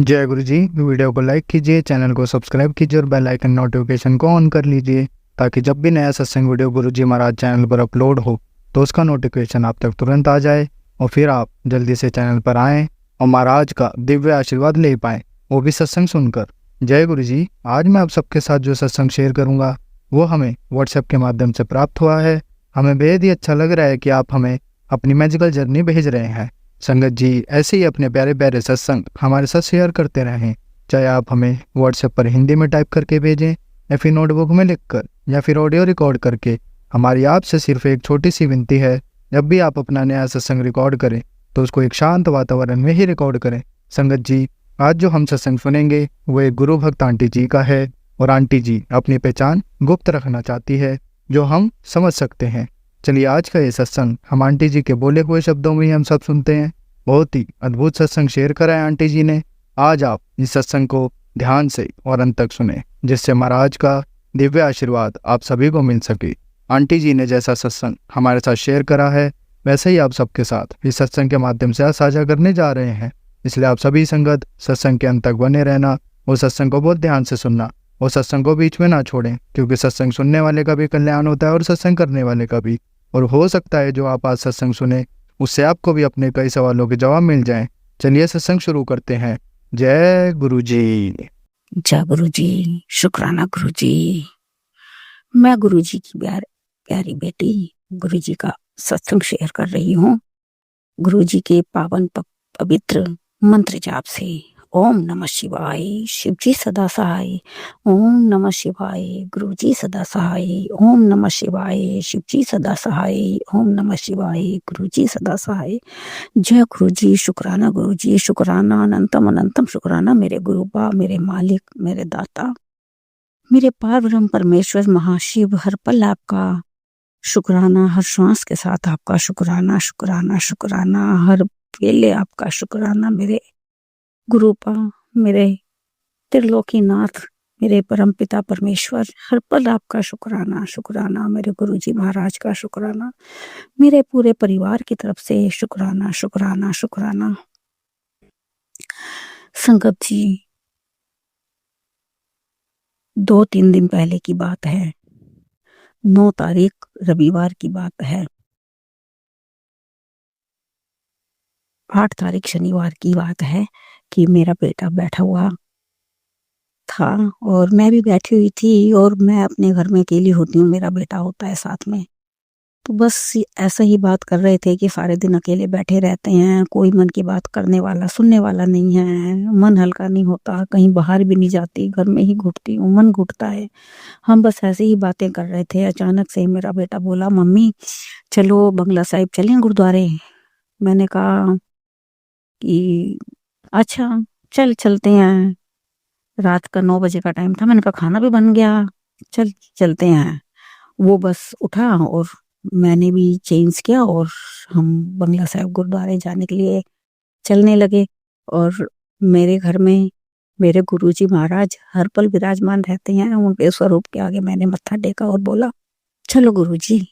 जय गुरु जी। वीडियो को लाइक कीजिए, चैनल को सब्सक्राइब कीजिए और बेल आइकन नोटिफिकेशन को ऑन कर लीजिए ताकि जब भी नया सत्संग वीडियो गुरु जी महाराज चैनल पर अपलोड हो तो उसका नोटिफिकेशन आप तक तुरंत आ जाए और फिर आप जल्दी से चैनल पर आएँ और महाराज का दिव्य आशीर्वाद ले पाएँ, वो भी सत्संग सुनकर। जय गुरु जी। आज मैं आप सबके साथ जो सत्संग शेयर करूँगा वो हमें व्हाट्सएप के माध्यम से प्राप्त हुआ है। हमें बेहद ही अच्छा लग रहा है कि आप हमें अपनी मैजिकल जर्नी भेज रहे हैं। संगत जी ऐसे ही अपने प्यारे प्यारे सत्संग हमारे साथ शेयर करते रहें, चाहे आप हमें व्हाट्सएप पर हिंदी में टाइप करके भेजें या फिर नोटबुक में लिखकर या फिर ऑडियो रिकॉर्ड करके। हमारी आपसे सिर्फ एक छोटी सी विनती है, जब भी आप अपना नया सत्संग रिकॉर्ड करें तो उसको एक शांत वातावरण में ही रिकॉर्ड करें। संगत जी आज जो हम सत्संग सुनेंगे वो एक गुरु भक्त आंटी जी का है और आंटी जी अपनी पहचान गुप्त रखना चाहती है जो हम समझ सकते हैं। चलिए आज का ये सत्संग हम आंटी जी के बोले हुए शब्दों में ही हम सब सुनते हैं। बहुत ही अद्भुत सत्संग शेयर करा है आंटी जी ने। आज आप इस सत्संग को ध्यान से और अंत तक सुने जिससे महाराज का दिव्य आशीर्वाद आप सभी को मिल सके। आंटी जी ने जैसा सत्संग हमारे साथ शेयर करा है वैसे ही आप सबके साथ इस सत्संग के माध्यम से साझा करने जा रहे हैं। इसलिए आप सभी संगत सत्संग के अंत तक बने रहना और सत्संग को बहुत ध्यान से सुनना और सत्संग को बीच में ना छोड़ें, क्योंकि सत्संग सुनने वाले का भी कल्याण होता है और सत्संग करने वाले का भी। और हो सकता है जो आप आज सत्संग सुने उससे आपको भी अपने कई सवालों के जवाब मिल जाएं। चलिए सत्संग शुरू करते हैं। जय गुरु जी। जय गुरु जी। शुक्राना गुरु जी। मैं गुरु जी की प्यारी बेटी गुरु जी का सत्संग शेयर कर रही हूँ। गुरु जी के पावन पवित्र मंत्र जाप से ओम नमः शिवाय, शिव जी सदा सहाय। ओम नमः शिवाय, गुरु जी सदा सहाय। ओम नमः शिवाय, शिव जी सदा सहाय। ओम नमः शिवाय, गुरु जी सदा सहाय। जय गुरु जी। शुक्राना गुरु जी। शुक्राना अनंतम अनंतम शुक्राना मेरे गुरु बा, मेरे मालिक, मेरे दाता, मेरे पार ब्रह्म परमेश्वर महाशिव। हर पल आपका शुक्राना, हर श्वास के साथ आपका शुक्राना शुक्राना शुक्राना, हर वेले आपका शुक्राना मेरे गुरुपा, मेरे त्रिलोकीनाथ, मेरे परम पिता परमेश्वर। हर पल आपका शुक्राना शुक्राना, मेरे गुरु जी महाराज का शुक्राना, मेरे पूरे परिवार की तरफ से शुक्राना शुक्राना शुक्राना। संगत जी 2-3 दिन पहले की बात है, 9 तारीख रविवार की बात है, 8 तारीख शनिवार की बात है कि मेरा बेटा बैठा हुआ था और मैं भी बैठी हुई थी। और मैं अपने घर में अकेली होती हूँ, मेरा बेटा होता है साथ में। तो बस ऐसा ही बात कर रहे थे कि सारे दिन अकेले बैठे रहते हैं, कोई मन की बात करने वाला सुनने वाला नहीं है, मन हल्का नहीं होता, कहीं बाहर भी नहीं जाती, घर में ही घुटती हूँ, मन घुटता है। हम बस ऐसे ही बातें कर रहे थे। अचानक से मेरा बेटा बोला, मम्मी चलो बंगला साहिब चलें गुरुद्वारे। मैंने कहा कि अच्छा चलते हैं। रात का 9 बजे का टाइम था। मैंने कहा खाना भी बन गया, चलते हैं। वो बस उठा और मैंने भी चेंज किया और हम बंगला साहिब गुरुद्वारे जाने के लिए चलने लगे। और मेरे घर में मेरे गुरुजी महाराज हर पल विराजमान रहते हैं। उनके स्वरूप के आगे मैंने मत्था टेका और बोला, चलो गुरुजी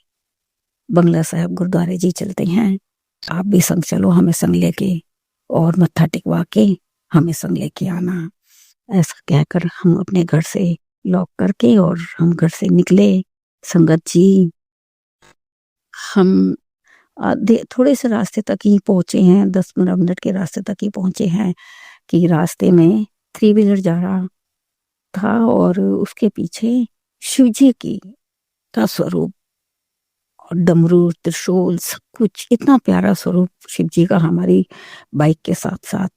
बंगला साहिब गुरुद्वारे जी चलते हैं, आप भी संग चलो, हमें संग लेके और मत्था टिकवा के हमें संग लेके आना। ऐसा कहकर हम अपने घर से लॉक करके और हम घर से निकले। संगत जी हम थोड़े से रास्ते तक ही पहुंचे हैं, 10-15 मिनट के रास्ते तक ही पहुंचे हैं कि रास्ते में 3 व्हीलर जा रहा था और उसके पीछे शिव जी की का स्वरूप और डमरू त्रिशूल सब कुछ, इतना प्यारा स्वरूप शिव जी का हमारी बाइक के साथ साथ।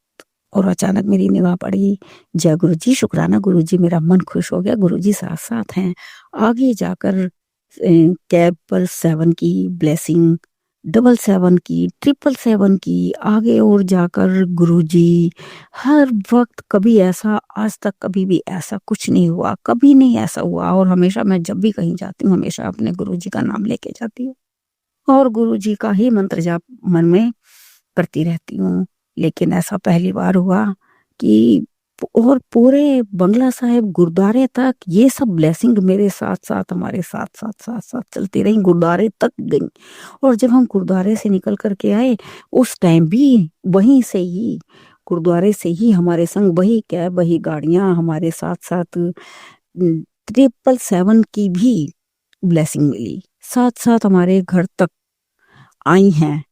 और अचानक मेरी निगाह पड़ी। जय गुरु जी। शुक्राना गुरु जी। मेरा मन खुश हो गया, गुरु जी साथ साथ हैं। आगे जाकर कैब पर 7 की ब्लेसिंग, 777 की, 777 की, आगे और जाकर गुरु जी हर वक्त कभी ऐसा, आज तक कभी भी ऐसा कुछ नहीं हुआ, कभी नहीं ऐसा हुआ। और हमेशा मैं जब भी कहीं जाती हूँ हमेशा अपने गुरु जी का नाम लेके जाती हूँ और गुरु जी का ही मंत्र जाप मन में करती रहती हूँ। लेकिन ऐसा पहली बार हुआ कि और पूरे बंगला साहिब गुरुद्वारे तक ये सब ब्लेसिंग मेरे साथ साथ, हमारे साथ साथ साथ साथ चलती रही, गुरुद्वारे तक गई। और जब हम गुरुद्वारे से निकल करके आए उस टाइम भी वहीं से ही गुरुद्वारे से ही हमारे संग वही कैब वही गाड़ियां हमारे साथ साथ 777 की भी ब्लेसिंग मिली, साथ साथ हमारे घर तक आई हैं।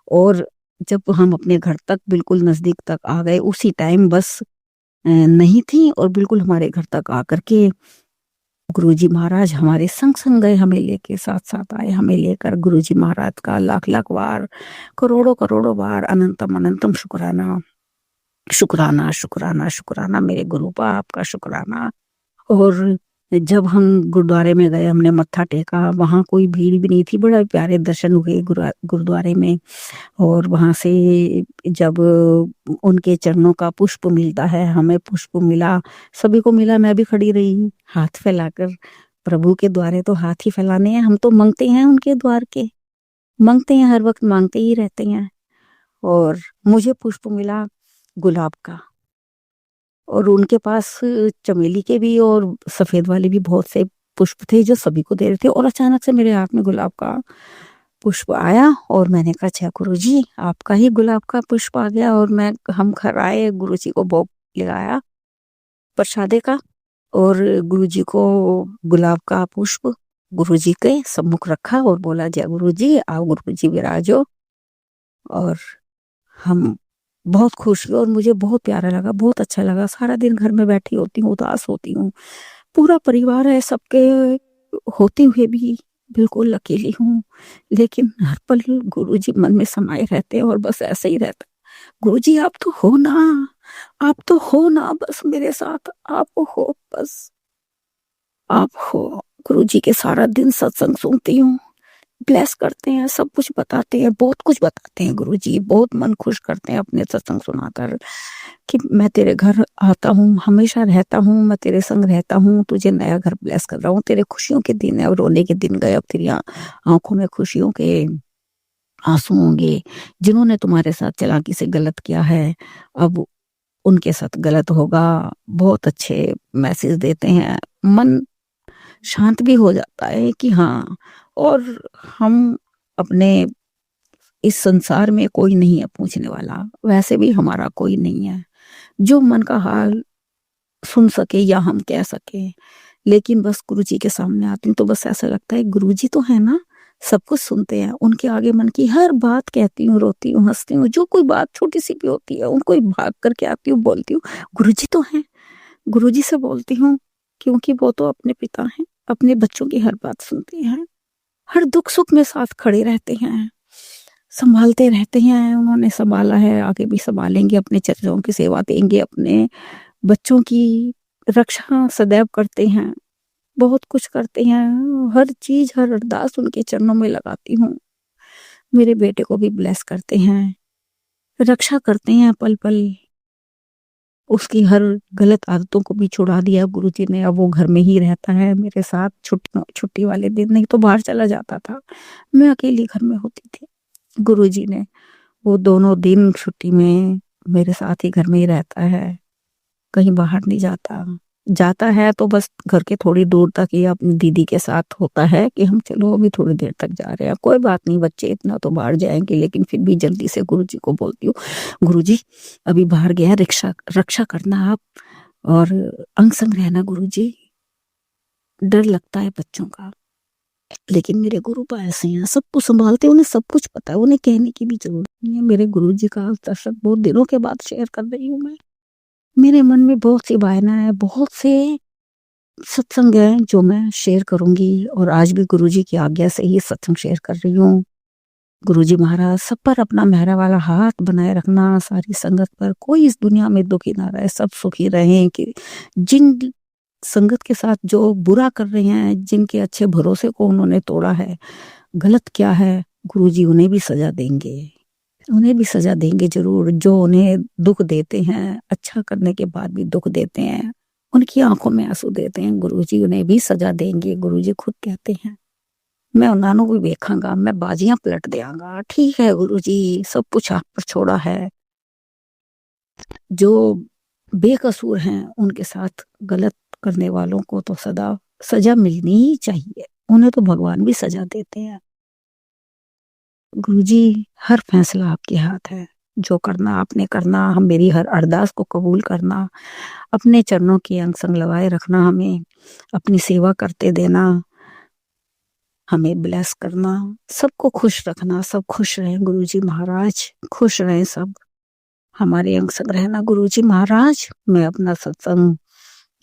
और जब हम अपने घर तक बिल्कुल नजदीक तक आ गए, उसी टाइम बस नहीं थी और बिल्कुल हमारे घर तक आकर के गुरुजी महाराज हमारे संग संग गए, हमें लेके साथ साथ आए, हमें लेकर गुरुजी महाराज का लाख लाख बार करोड़ों करोड़ों बार अनंतम अनंतम शुक्राना शुक्राना शुक्राना शुक्राना मेरे गुरु पा आपका शुक्राना। और जब हम गुरुद्वारे में गए, हमने मत्था टेका, वहां कोई भीड़ भी नहीं थी, बड़ा प्यारे दर्शन हुए गुरुद्वारे में। और वहां से जब उनके चरणों का पुष्प मिलता है, हमें पुष्प मिला, सभी को मिला, मैं भी खड़ी रही हाथ फैलाकर। प्रभु के द्वारे तो हाथ ही फैलाने हैं, हम तो मांगते हैं उनके द्वार के, मांगते हैं, हर वक्त मांगते ही रहते हैं। और मुझे पुष्प मिला गुलाब का, और उनके पास चमेली के भी और सफेद वाले भी बहुत से पुष्प थे जो सभी को दे रहे थे। और अचानक से मेरे हाथ में गुलाब का पुष्प आया और मैंने कहा अच्छा गुरुजी आपका ही गुलाब का पुष्प आ गया। और हम घर आए, गुरुजी को भोग लगाया प्रसादे का, और गुरुजी को गुलाब का पुष्प गुरुजी के सम्मुख रखा और बोला जय गुरुजी, आओ गुरुजी विराजो। और हम बहुत खुश हुए और मुझे बहुत प्यारा लगा, बहुत अच्छा लगा। सारा दिन घर में बैठी होती हूँ, उदास होती हूँ, पूरा परिवार है सबके होते हुए भी बिल्कुल अकेली हूँ, लेकिन हर पल गुरुजी मन में समाये रहते हैं और बस ऐसे ही रहता। गुरुजी आप तो हो ना, आप तो हो ना, बस मेरे साथ आप हो, बस आप हो। गुरुजी के सारा दिन सत्संग सुनती हूँ, ब्लेस करते हैं, सब कुछ बताते हैं, बहुत कुछ बताते हैं गुरुजी, बहुत मन खुश करते हैं अपने सत्संग सुनाकर कि मैं तेरे घर आता हूँ, हमेशा रहता हूँ, मैं तेरे संग रहता हूँ, तुझे नया घर ब्लेस कर रहा हूँ, तेरे खुशियों के दिन है और रोने के दिन गए, अब तेरी आंखों में खुशियों के आंसू होंगे। जिन्होंने तुम्हारे साथ चालाकी से गलत किया है अब उनके साथ गलत होगा। बहुत अच्छे मैसेज देते हैं, मन शांत भी हो जाता है कि हाँ। और हम अपने इस संसार में कोई नहीं है पूछने वाला, वैसे भी हमारा कोई नहीं है जो मन का हाल सुन सके या हम कह सके। लेकिन बस गुरुजी के सामने आती हूँ तो बस ऐसा लगता है गुरुजी तो है ना, सब कुछ सुनते हैं, उनके आगे मन की हर बात कहती हूँ, रोती हूँ, हंसती हूँ, जो कोई बात छोटी सी भी होती है उनको ही भाग करके आती हूँ, बोलती हूँ गुरुजी तो है। गुरुजी से बोलती हूँ क्योंकि वो तो अपने पिता हैं, अपने बच्चों की हर बात सुनते हैं, हर दुख सुख में साथ खड़े रहते हैं, संभालते रहते हैं। उन्होंने संभाला है, आगे भी संभालेंगे, अपने चचेरों की सेवा देंगे, अपने बच्चों की रक्षा सदैव करते हैं, बहुत कुछ करते हैं, हर चीज हर अरदास उनके चरणों में लगाती हूँ। मेरे बेटे को भी ब्लेस करते हैं, रक्षा करते हैं पल पल, उसकी हर गलत आदतों को भी छुड़ा दिया गुरुजी ने। अब वो घर में ही रहता है मेरे साथ, छुट्टी वाले दिन, नहीं तो बाहर चला जाता था, मैं अकेली घर में होती थी। गुरुजी ने वो दोनों दिन छुट्टी में मेरे साथ ही घर में ही रहता है, कहीं बाहर नहीं जाता, जाता है तो बस घर के थोड़ी दूर तक ही अपनी दीदी के साथ होता है कि हम चलो अभी थोड़ी देर तक जा रहे हैं, कोई बात नहीं बच्चे इतना तो बाहर जाएंगे। लेकिन फिर भी जल्दी से गुरुजी को बोलती हूँ गुरुजी अभी बाहर गया, रक्षा करना आप और अंग संग रहना गुरुजी, डर लगता है बच्चों का। लेकिन मेरे गुरु पा ऐसे हैं, सब कुछ संभालते हैं, उन्हें सब कुछ पता है, उन्हें कहने की भी जरूरत नहीं है। मेरे गुरुजी का दर्शन बहुत दिनों के बाद शेयर कर रही हूँ मैं। मेरे मन में बहुत सी भावना है, बहुत से सत्संग है जो मैं शेयर करूंगी, और आज भी गुरुजी की आज्ञा से ही सत्संग शेयर कर रही हूँ। गुरुजी महाराज सब पर अपना मेहरा वाला हाथ बनाए रखना, सारी संगत पर, कोई इस दुनिया में दुखी ना रहे, सब सुखी रहें। कि जिन संगत के साथ जो बुरा कर रहे हैं, जिनके अच्छे भरोसे को उन्होंने तोड़ा है, गलत क्या है, गुरुजी उन्हें भी सजा देंगे, उन्हें भी सजा देंगे जरूर। जो उन्हें दुख देते हैं, अच्छा करने के बाद भी दुख देते हैं, उनकी आंखों में आंसू देते हैं, गुरुजी उन्हें भी सजा देंगे। गुरुजी खुद कहते हैं मैं उन्होंने भी वेखांगा, मैं बाजियां पलट देंगा। ठीक है गुरुजी, सब कुछ आप पर छोड़ा है, जो बेकसूर हैं उनके साथ गलत करने वालों को तो सदा सजा मिलनी ही चाहिए, उन्हें तो भगवान भी सजा देते हैं। गुरुजी हर फैसला आपके हाथ है, जो करना आपने करना, हम मेरी हर अरदास को कबूल करना, अपने चरणों की अंग संग लगाए रखना हमें, अपनी सेवा करते देना, हमें ब्लेस करना, सबको खुश रखना, सब खुश रहें गुरुजी महाराज, खुश रहें सब, हमारे अंग संग रहना गुरुजी महाराज। मैं अपना सत्संग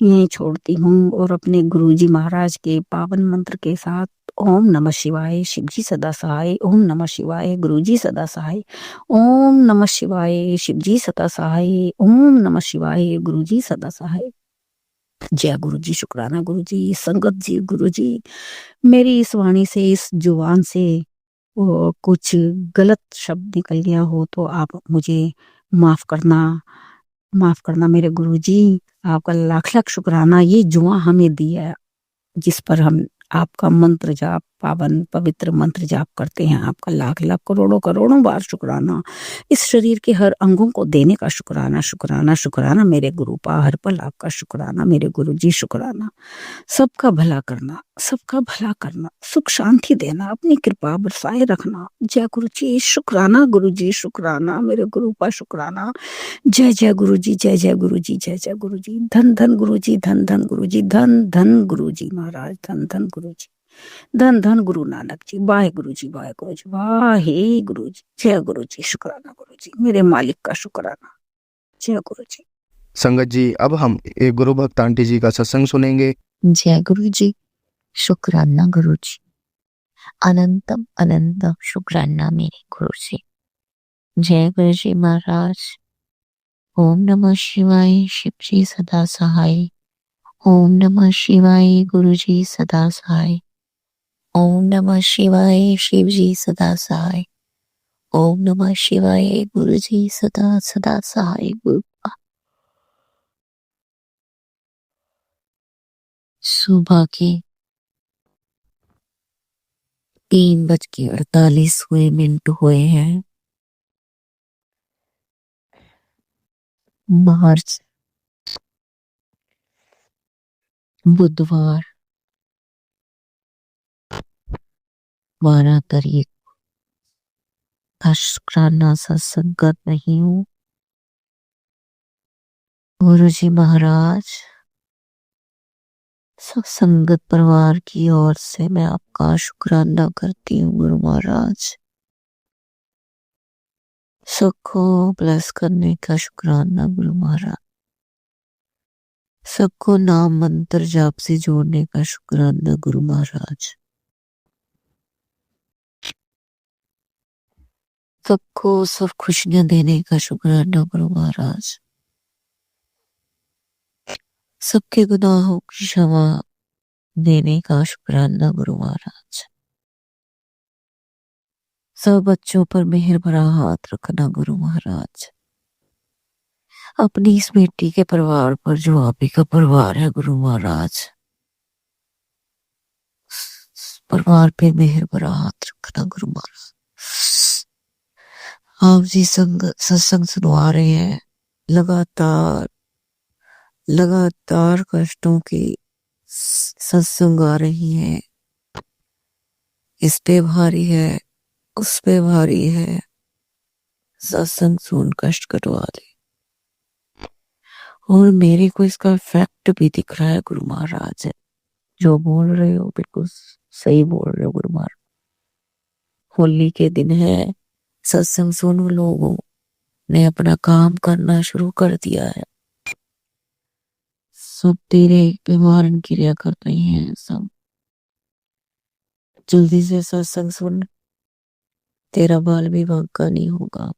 यहीं छोड़ती हूँ और अपने गुरुजी महाराज के पावन मंत्र के साथ ओम नमः शिवाय, शिवजी सदा सहाय, ओम नमः शिवाय, गुरुजी सदा सहाय, ओम नमः शिवाय, शिवजी सदा सहाय, ओम नमः शिवाय, गुरुजी सदा सहाय। जय गुरुजी, शुक्राना गुरुजी, संगत जी गुरुजी, मेरी इस वाणी से, इस जुबान से वो कुछ गलत शब्द निकल गया हो तो आप मुझे माफ करना मेरे गुरुजी। आपका लाख लाख शुक्राना, ये जुआ हमें दिया है जिस पर हम आपका मंत्र जाप, पावन पवित्र मंत्र जाप करते हैं। आपका लाख लाख करोड़ों करोड़ों बार शुक्राना, इस शरीर के हर अंगों को देने का शुक्राना, शुक्राना शुक्राना मेरे गुरुपा, हर पल आपका शुक्राना मेरे गुरुजी, शुक्राना। सबका भला करना, सबका भला करना, सुख शांति देना, अपनी कृपा बरसाए रखना। जय गुरुजी, शुक्राना गुरुजी, शुक्राना मेरे गुरुपा, शुक्राना। जय जय गुरुजी, जय जय गुरुजी, जय जय गुरुजी, धन धन गुरुजी, धन धन गुरुजी, धन धन गुरुजी महाराज, धन धन गुरुजी, धन धन गुरु नानक जी, वाहे गुरुजी, वाहे गुरुजी, वाहे गुरुजी, जय गुरुजी, शुक्राना गुरुजी, मेरे मालिक का शुक्राना, जय गुरुजी। संगत जी, अब हम एक गुरु भक्त आंटी जी का सत्संग सुनेंगे। जय गुरु जी, शुक्राना गुरु जी, अनंतम अनंतम शुक्राना मेरे गुरु जी। जय गुरु जी महाराज। ओम नमः शिवाय, शिव जी सदा सहाय, ओम नमः शिवाय, गुरु जी सदा सहाय, ओम नमः शिवाय, शिव जी सदा सहाय, ओम नमः शिवाय, गुरु जी सदा सदा सहाय। गुरु सुबह के 3:48 हुए हैं। मार्च बुधवार 12 तारीख का शुक्राना सत्संग कर रही हूँ। गुरु जी महाराज, सब संगत परिवार की ओर से मैं आपका शुक्राना करती हूँ गुरु महाराज। सबको ब्लेस करने का शुक्राना गुरु महाराज, सबको नाम मंत्र जाप से जोड़ने का शुक्राना गुरु महाराज, सबको सब खुशियां देने का शुक्राना गुरु महाराज, सबके गुनाहों की क्षमा देने का शुक्राना गुरु महाराज, सब बच्चों पर मेहर भरा हाथ रखना गुरु महाराज, अपनी इस बेटी के परिवार पर जो आप ही का परिवार है गुरु महाराज, परिवार पे मेहर भरा हाथ रखना गुरु महाराज। आप जी सत्संग सुनवा रहे हैं, लगातार कष्टों की सत्संग आ रही है, इस पे भारी है, उस पे भारी है, सत्संग सुन कष्ट कटवा दे। और मेरे को इसका इफेक्ट भी दिख रहा है गुरु महाराज। जो बोल रहे हो बिल्कुल सही बोल रहे हो गुरु महाराज। होली के दिन है, सत्संग सुन लोगों ने अपना काम करना शुरू कर दिया है, सब तेरे बीमारन क्रिया कर रही हैं, सब जल्दी से सत्संग सुन, तेरा बाल भी बांका नहीं होगा।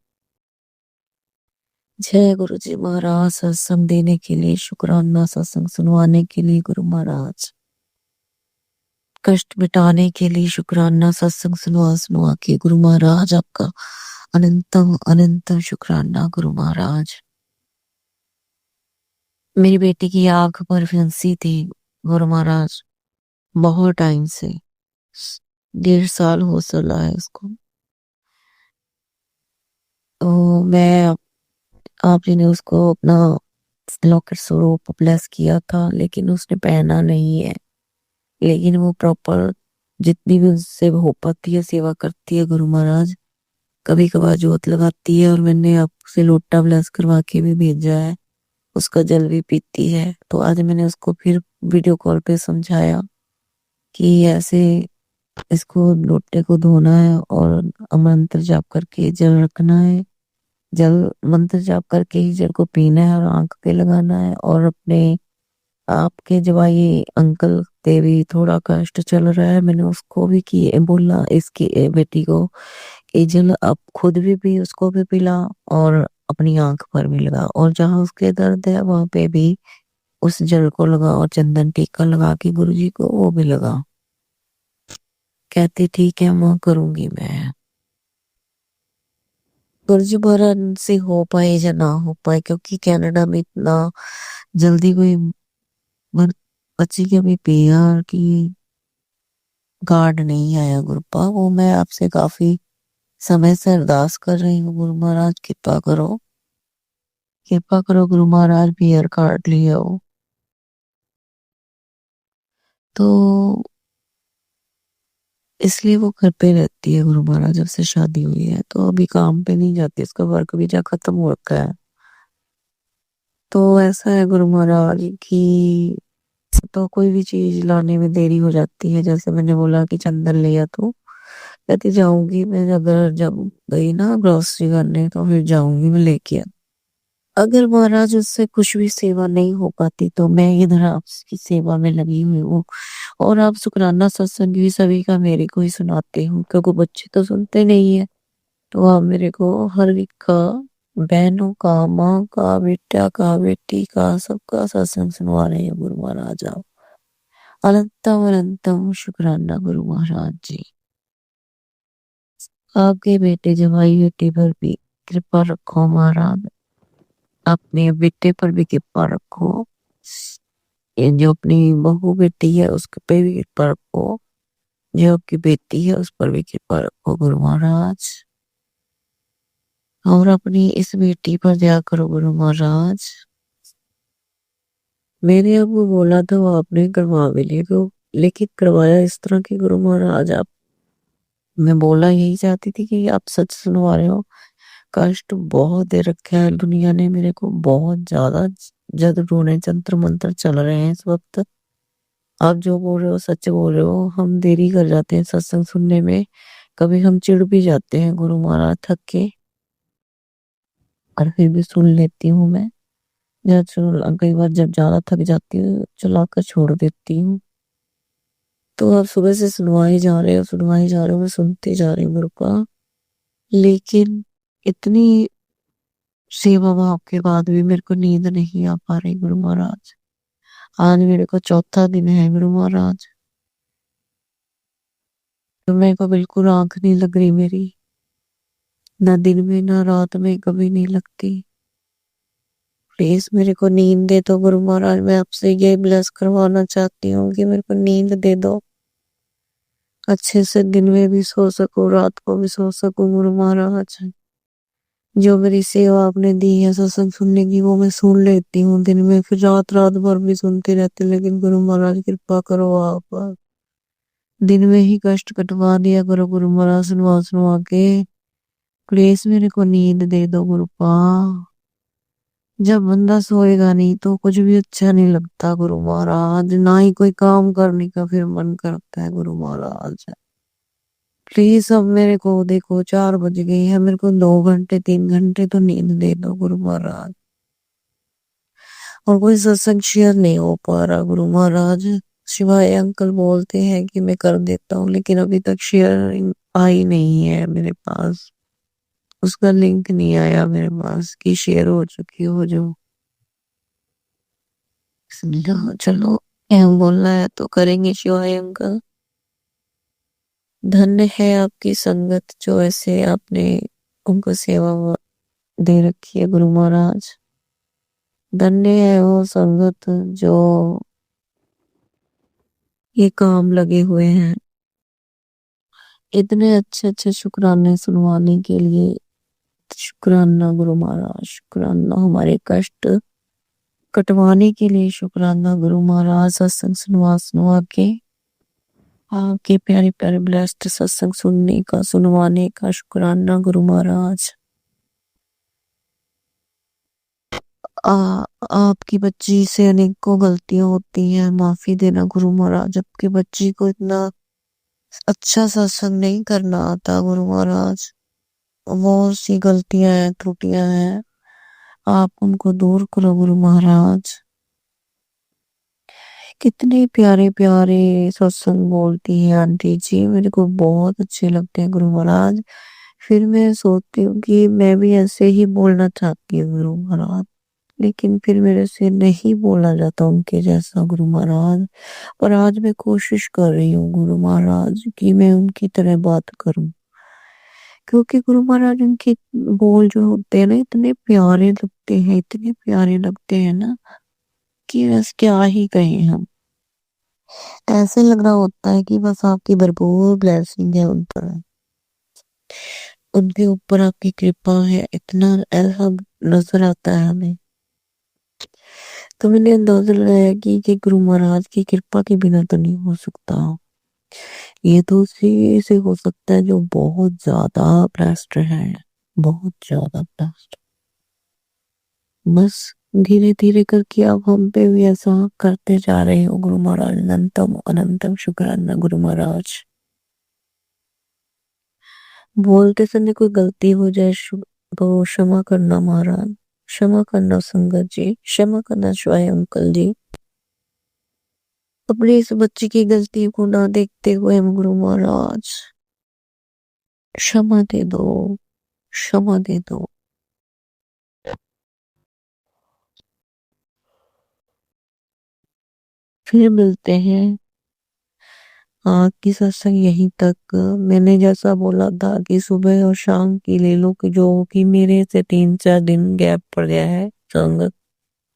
जय गुरु जी महाराज, सत्संग देने के लिए शुक्राना, सत्संग सुनवाने के लिए गुरु महाराज, कष्ट मिटाने के लिए शुक्राना, सत्संग सुनवा के गुरु महाराज, आपका अनंतम अनंतम शुक्राना गुरु महाराज। मेरी बेटी की आंख पर फुंसी थी गुरु महाराज, बहुत टाइम से, 1.5 साल हो चला है उसको। तो मैं आपने उसको अपना लॉकेट स्वरूप ब्लेस किया था, लेकिन उसने पहना नहीं है, लेकिन वो प्रॉपर जितनी भी उससे हो पाती है सेवा करती है गुरु महाराज। कभी कभार जोत लगाती है और मैंने आपसे लोटा ब्लेस करवा के भी भेजा है, उसका जल भी पीती है। तो आज मैंने उसको फिर वीडियो कॉल पे समझाया कि ऐसे इसको लोटे को धोना है और मंत्र जाप करके जल रखना है, जल मंत्र जाप करके ही जल को पीना है और आंख पे लगाना है। और अपने आपके जब ये अंकल देवी थोड़ा कष्ट चल रहा है, मैंने उसको भी किए बोला इसकी बेटी को कि जल आप खुद भी पी, उसको भी पिला और अपनी आंख पर भी लगा, और जहाँ उसके दर्द है वहां पे भी उस जल को लगा और चंदन टीका लगा के गुरुजी को वो भी लगा। कहती ठीक है माँ, करूंगी मैं। गुरुजी महाराज से हो पाए या ना हो पाए, क्योंकि कनाडा में इतना जल्दी कोई बच्ची के अभी पीआर की कार्ड नहीं आया गुरुपा। वो मैं आपसे काफी समय से अरदास कर रही हूँ, गुरु महाराज कृपा करो, कृपा करो गुरु महाराज, पीआर कार्ड ले आओ। तो इसलिए वो घर पे रहती है गुरु महाराज, जब से शादी हुई है तो अभी काम पे नहीं जाती, इसका वर्क वीजा खत्म हो रखा है। तो ऐसा है गुरु महाराज कि तो कोई भी चीज लाने में देरी हो जाती है। जैसे मैंने बोला कि चंदन लिया, तो कहती जाऊंगी मैं, अगर जब गई ना ग्रोसरी करने तो फिर जाऊंगी मैं लेके आ। अगर महाराज उससे कुछ भी सेवा नहीं हो पाती तो मैं इधर आपकी सेवा में लगी हुई हूँ, और आप शुक्राना सत्संग भी सभी का मेरे को ही सुनाते हो, क्योंकि बच्चे तो सुनते नहीं है। तो आप मेरे को हर वीक का, बहनों का, माँ का, बेटा का, बेटी का, सबका सत्संग सुनवा रहे हैं गुरु महाराज। आप अनंतम अनंतम शुक्राना गुरु महाराज जी। आपके बेटे जवाई बेटे पर भी कृपा रखो महाराज, अपने बेटे पर भी कृपा रखो, ये जो अपनी बहू बेटी है उसके पे भी कृपा रखो, जो आपकी बेटी है उस पर भी कृपा रखो गुरु महाराज, और अपनी इस बेटी पर दया करो गुरु महाराज। मैंने आपको बोला था वो आपने करवा भी लिया, लेकिन करवाया इस तरह की गुरु महाराज आप, मैं बोला यही चाहती थी कि आप सच सुनवा रहे हो। कष्ट बहुत दे रखा है दुनिया ने मेरे को, बहुत ज्यादा जद रोने जंतर मंत्र चल रहे हैं इस वक्त। आप जो बोल रहे हो सच बोल रहे हो, हम देरी कर जाते हैं सत्संग सुनने में, कभी हम चिढ़ भी जाते हैं गुरु महाराज थक के, और फिर भी सुन लेती हूँ मैं। कई बार जब ज्यादा थक जाती हूँ चलाकर छोड़ देती हूँ। तो आप सुबह से सुनवाई जा रहे हो, सुनवाई जा रहे हो, मैं सुनते जा रही हूँ गुरु का, लेकिन इतनी सेवा भाव के बाद भी मेरे को नींद नहीं आ पा रही गुरु महाराज। आज मेरे को चौथा दिन है गुरु महाराज, तो मेरे को बिल्कुल आंख नहीं लग रही मेरी, ना दिन में ना रात में, कभी नहीं लगती। प्लीज मेरे को नींद दे दो गुरु महाराज, मैं आपसे ये ब्लेस करवाना चाहती हूँ कि मेरे को नींद दे दो, अच्छे से दिन में भी सो सकूं, रात को भी सो सकूं गुरु महाराज। जो मेरी सेवा आपने दी है सत्संग सुनने की, वो मैं सुन लेती हूँ दिन में, फिर रात रात भर भी सुनती रहती, लेकिन गुरु महाराज कृपा करो आप, दिन में ही कष्ट कटवा दिया करो गुरु महाराज, सुनवा सुनवा के। प्लीज मेरे को नींद दे दो गुरुपा, जब बंदा सोएगा नहीं तो कुछ भी अच्छा नहीं लगता गुरु महाराज, ना ही कोई काम करने का फिर मन करता है गुरु महाराज। प्लीज अब मेरे को देखो 4 बज गई है, मेरे को 2 घंटे 3 घंटे तो नींद दे दो गुरु महाराज। और कोई सत्संग शेयर नहीं हो पा रहा गुरु महाराज, शिवाय अंकल बोलते हैं कि मैं कर देता हूँ, लेकिन अभी तक शेयर आई नहीं है मेरे पास, उसका लिंक नहीं आया मेरे पास कि शेयर हो चुकी हो जो। चलो बोलना है तो करेंगे शिवाय अंकल। धन्य है आपकी संगत, जो ऐसे आपने उनको सेवा दे रखी है गुरु महाराज। धन्य है वो संगत जो ये काम लगे हुए हैं, इतने अच्छे अच्छे शुक्राने सुनवाने के लिए। शुक्राना गुरु महाराज, शुक्राना हमारे कष्ट कटवाने के लिए, शुक्राना गुरु महाराज सत्संग सुनवा सुनवा के आपके प्यारे प्यारे ब्लेस्ड सत्संग सुनने का, सुनवाने का शुक्राना गुरु महाराज। आपकी बच्ची से अनेकों गलतियां होती हैं, माफी देना गुरु महाराज। आपकी बच्ची को इतना अच्छा सत्संग नहीं करना आता गुरु महाराज, बहुत सी गलतियां हैं, त्रुटियां हैं, आप उनको दूर करो गुरु महाराज। कितने प्यारे प्यारे सत्संग बोलती है आंटी जी, मेरे को बहुत अच्छे लगते हैं गुरु महाराज। फिर मैं सोचती हूँ कि मैं भी ऐसे ही बोलना चाहती हूँ गुरु महाराज, लेकिन फिर मेरे से नहीं बोला जाता उनके जैसा गुरु महाराज। और आज मैं कोशिश कर रही हूँ गुरु महाराज कि मैं उनकी तरह बात करूं, क्योंकि गुरु महाराज उनके बोल जो होते हैं ना, इतने प्यारे लगते हैं, इतने प्यारे लगते हैं ना कि बस क्या ही कहें हम। ऐसे लग रहा होता है कि बस आपकी भरपूर ब्लेसिंग है उन पर, उनके ऊपर आपकी कृपा है, इतना ऐसा नजर आता है हमें। तो मैंने अंदाजा लगाया कि ये गुरु महाराज की कृपा के बिना तो नहीं हो सकता, ये तो उसी से हो सकता है जो बहुत ज्यादा ब्लेस्ड है, बहुत ज्यादा ब्लेस्ड। बस धीरे धीरे करके अब हम पे भी ऐसा करते जा रहे हो गुरु महाराज। अनंतम अनंतम शुक्राना गुरु महाराज। बोलते समय कोई गलती हो जाए तो क्षमा करना महाराज, क्षमा करना संगत जी, क्षमा करना शिवाय अंकल जी। अपनी इस बच्ची की गलती को ना देखते हुए हम गुरु महाराज क्षमा दे दो, क्षमा दे दो। फिर मिलते हैं। की सत्संग यहीं तक। मैंने जैसा बोला था कि सुबह और शाम की ले लो, कि जो कि मेरे से 3-4 दिन गैप पड़ गया है संगत।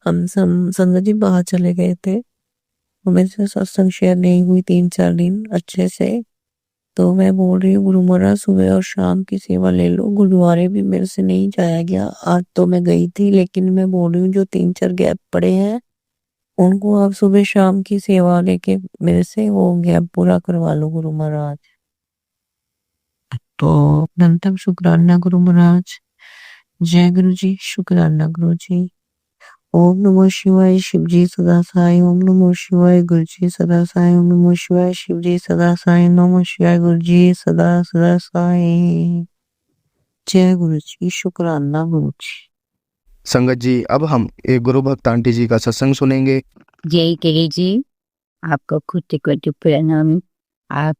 हम संगत जी बाहर चले गए थे, तो मेरे से सत्संग शेयर नहीं हुई 3-4 दिन अच्छे से। तो मैं बोल रही हूँ गुरु महाराज सुबह और शाम की सेवा ले लो। गुरुद्वारे भी मेरे से नहीं जाया गया, आज तो मैं गई थी, लेकिन मैं बोल रही हूँ जो 3-4 गैप पड़े हैं उनको आप सुबह शाम की सेवा लेके मेरे से वो गैप पूरा करवा लो गुरु महाराज। तो अनंतम शुक्राना गुरु महाराज। जय गुरु जी, शुक्राना गुरु जी। ओम नमो शिवाय, शिव जी सदा साई। ओम नमो शिवाय, गुरु जी सदा साई। ओम नमो शिवाय, शिव जी सदा साई। नमो शिवाय, गुरु जी सदा सदा साई। जय गुरु जी, शुक्राना गुरु जी। संगत जी, अब हम एक गुरु भक्त आंटी जी का सत्संग सुनेंगे। जय करी जी, आपको कोटि कोटि प्रणाम। आप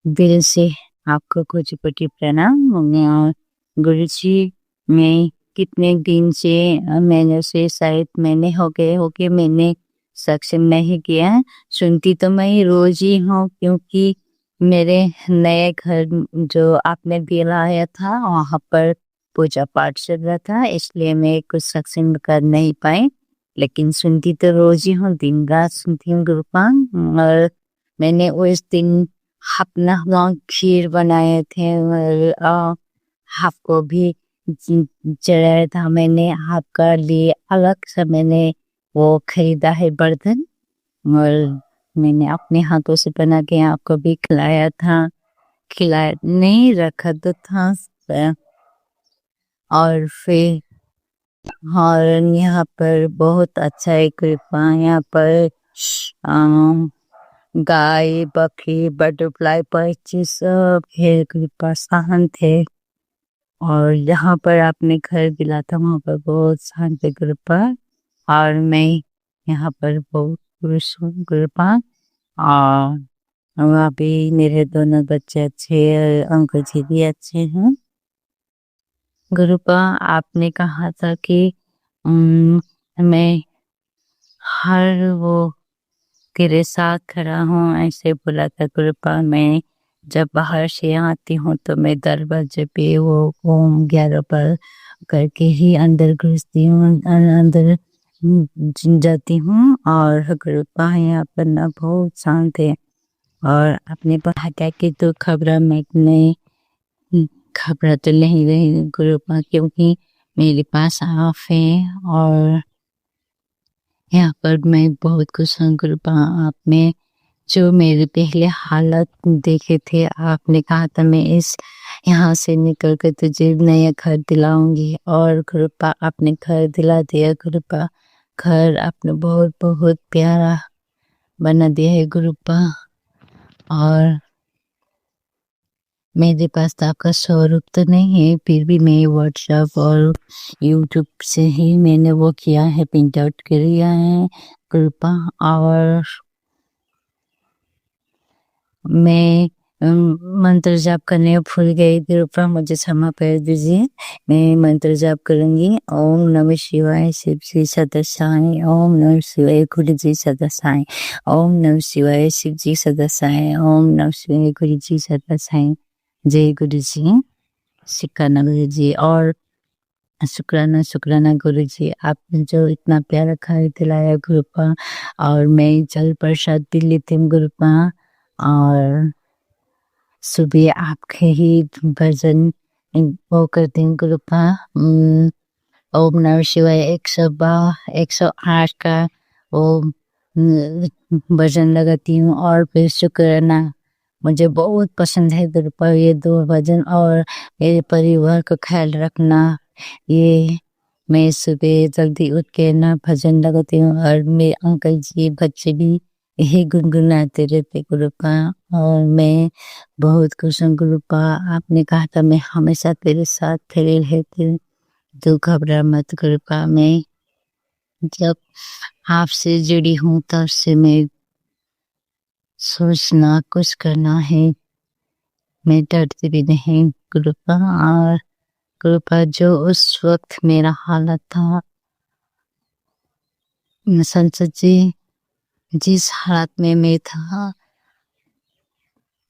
दिल से आपको कोटि कोटि प्रणाम। गुरु जी, मैं कितने दिन से मैंने से शायद मैंने हो गए मैंने सक्षम नहीं किया। सुनती तो मैं रोज ही हूँ, क्योंकि मेरे नए घर जो आपने दिलाया था वहाँ पर पूजा पाठ चल रहा था, इसलिए मैं कुछ सत्संग कर नहीं पाई। लेकिन सुनती तो रोज ही हूँ, दिन रात सुनती हूँ गुरुपान। और मैंने उस दिन अपना खीर बनाए थे और आपको भी चढ़ाया था। मैंने आपका लिए अलग से मैंने वो खरीदा है बर्तन, और मैंने अपने हाथों से बना के आपको भी खिलाया था। खिलाया नहीं, रखा तो था। और फिर और यहाँ पर बहुत अच्छा है कृपा। यहाँ पर गाय, बकरी, बटरफ्लाई, पक्षी सब है, कृपा शांत है। और यहाँ पर आपने घर दिला था वहाँ पर बहुत शांत है कृपा। और मैं यहाँ पर बहुत खुश हूँ कृपा। और वहाँ भी मेरे दोनों बच्चे अच्छे, अंकल जी भी अच्छे हैं। गुरुपा, आपने कहा था कि मैं हर वो तेरे साथ खड़ा हूँ, ऐसे बोला था गुरुपा। मैं जब बाहर से आती हूँ तो मैं दरवाजे पे वो ओम 11 पर करके ही अंदर घुसती हूँ, अंदर जाती हूँ। और गुरुपा यहाँ पर ना बहुत शांत है। और आपने कहा कि तो खबर मैं खबर तो नहीं रही गुरुपा, क्योंकि मेरे पास आफ है। और यहाँ पर मैं बहुत खुश हूँ गुरुपा, आप में जो मेरे पहले हालात देखे थे, आपने कहा था मैं इस यहाँ से निकल कर तुझे नया घर दिलाऊंगी, और कृपा आपने घर दिला दिया। कृपा घर आपने बहुत बहुत प्यारा बना दिया है कृपा। और मेरे पास तो आपका स्वरूप तो नहीं है, फिर भी मैं व्हाट्सएप और यूट्यूब से ही मैंने वो किया है, प्रिंट आउट किया है कृपा। और मैं मंत्र जाप करने भूल गई, कृपा मुझे क्षमा कर दीजिए। मैं मंत्र जाप करूंगी। ओम नमः शिवाय शिव जी सदा साई। ओम नमः शिवाय गुरु जी सदा साई। ओम नमः शिवाय शिव जी सदा साई। ओम नमः शिवाय गुरु जी सदा साई। जय गुरु जी, शुक्राना गुरु जी। और शुक्राना शुक्राना गुरु जी, आपने जो इतना प्यारा खाना दिलाया गुरुपा, और मैं जल प्रसाद भी लेती हूँ गुरुपा। और सुबह आपके ही भजन वो करती हूँ गुरुपा। ओम नमः शिवाय 108 का वो भजन लगाती हूँ। और फिर शुक्राना मुझे बहुत पसंद है गुरुपा, ये दो भजन। और मेरे परिवार का ख्याल रखना, ये मैं सुबह जल्दी उठ के ना भजन लगाती हूँ, और मेरे अंकल जी बच्चे भी यही गुनगुनाते रहते गुरुपा। और मैं बहुत खुश हूँ गुरुपा, आपने कहा था मैं हमेशा तेरे साथ खड़े रहती हूँ, तू घबरा मत गुरुपा। मैं जब आपसे जुड़ी हूँ तब से मैं सोचना कुछ करना है, मैं डरती भी नहीं कृपा। और कृपा जो उस वक्त मेरा हालत था, संसद जी जिस हालत में मैं था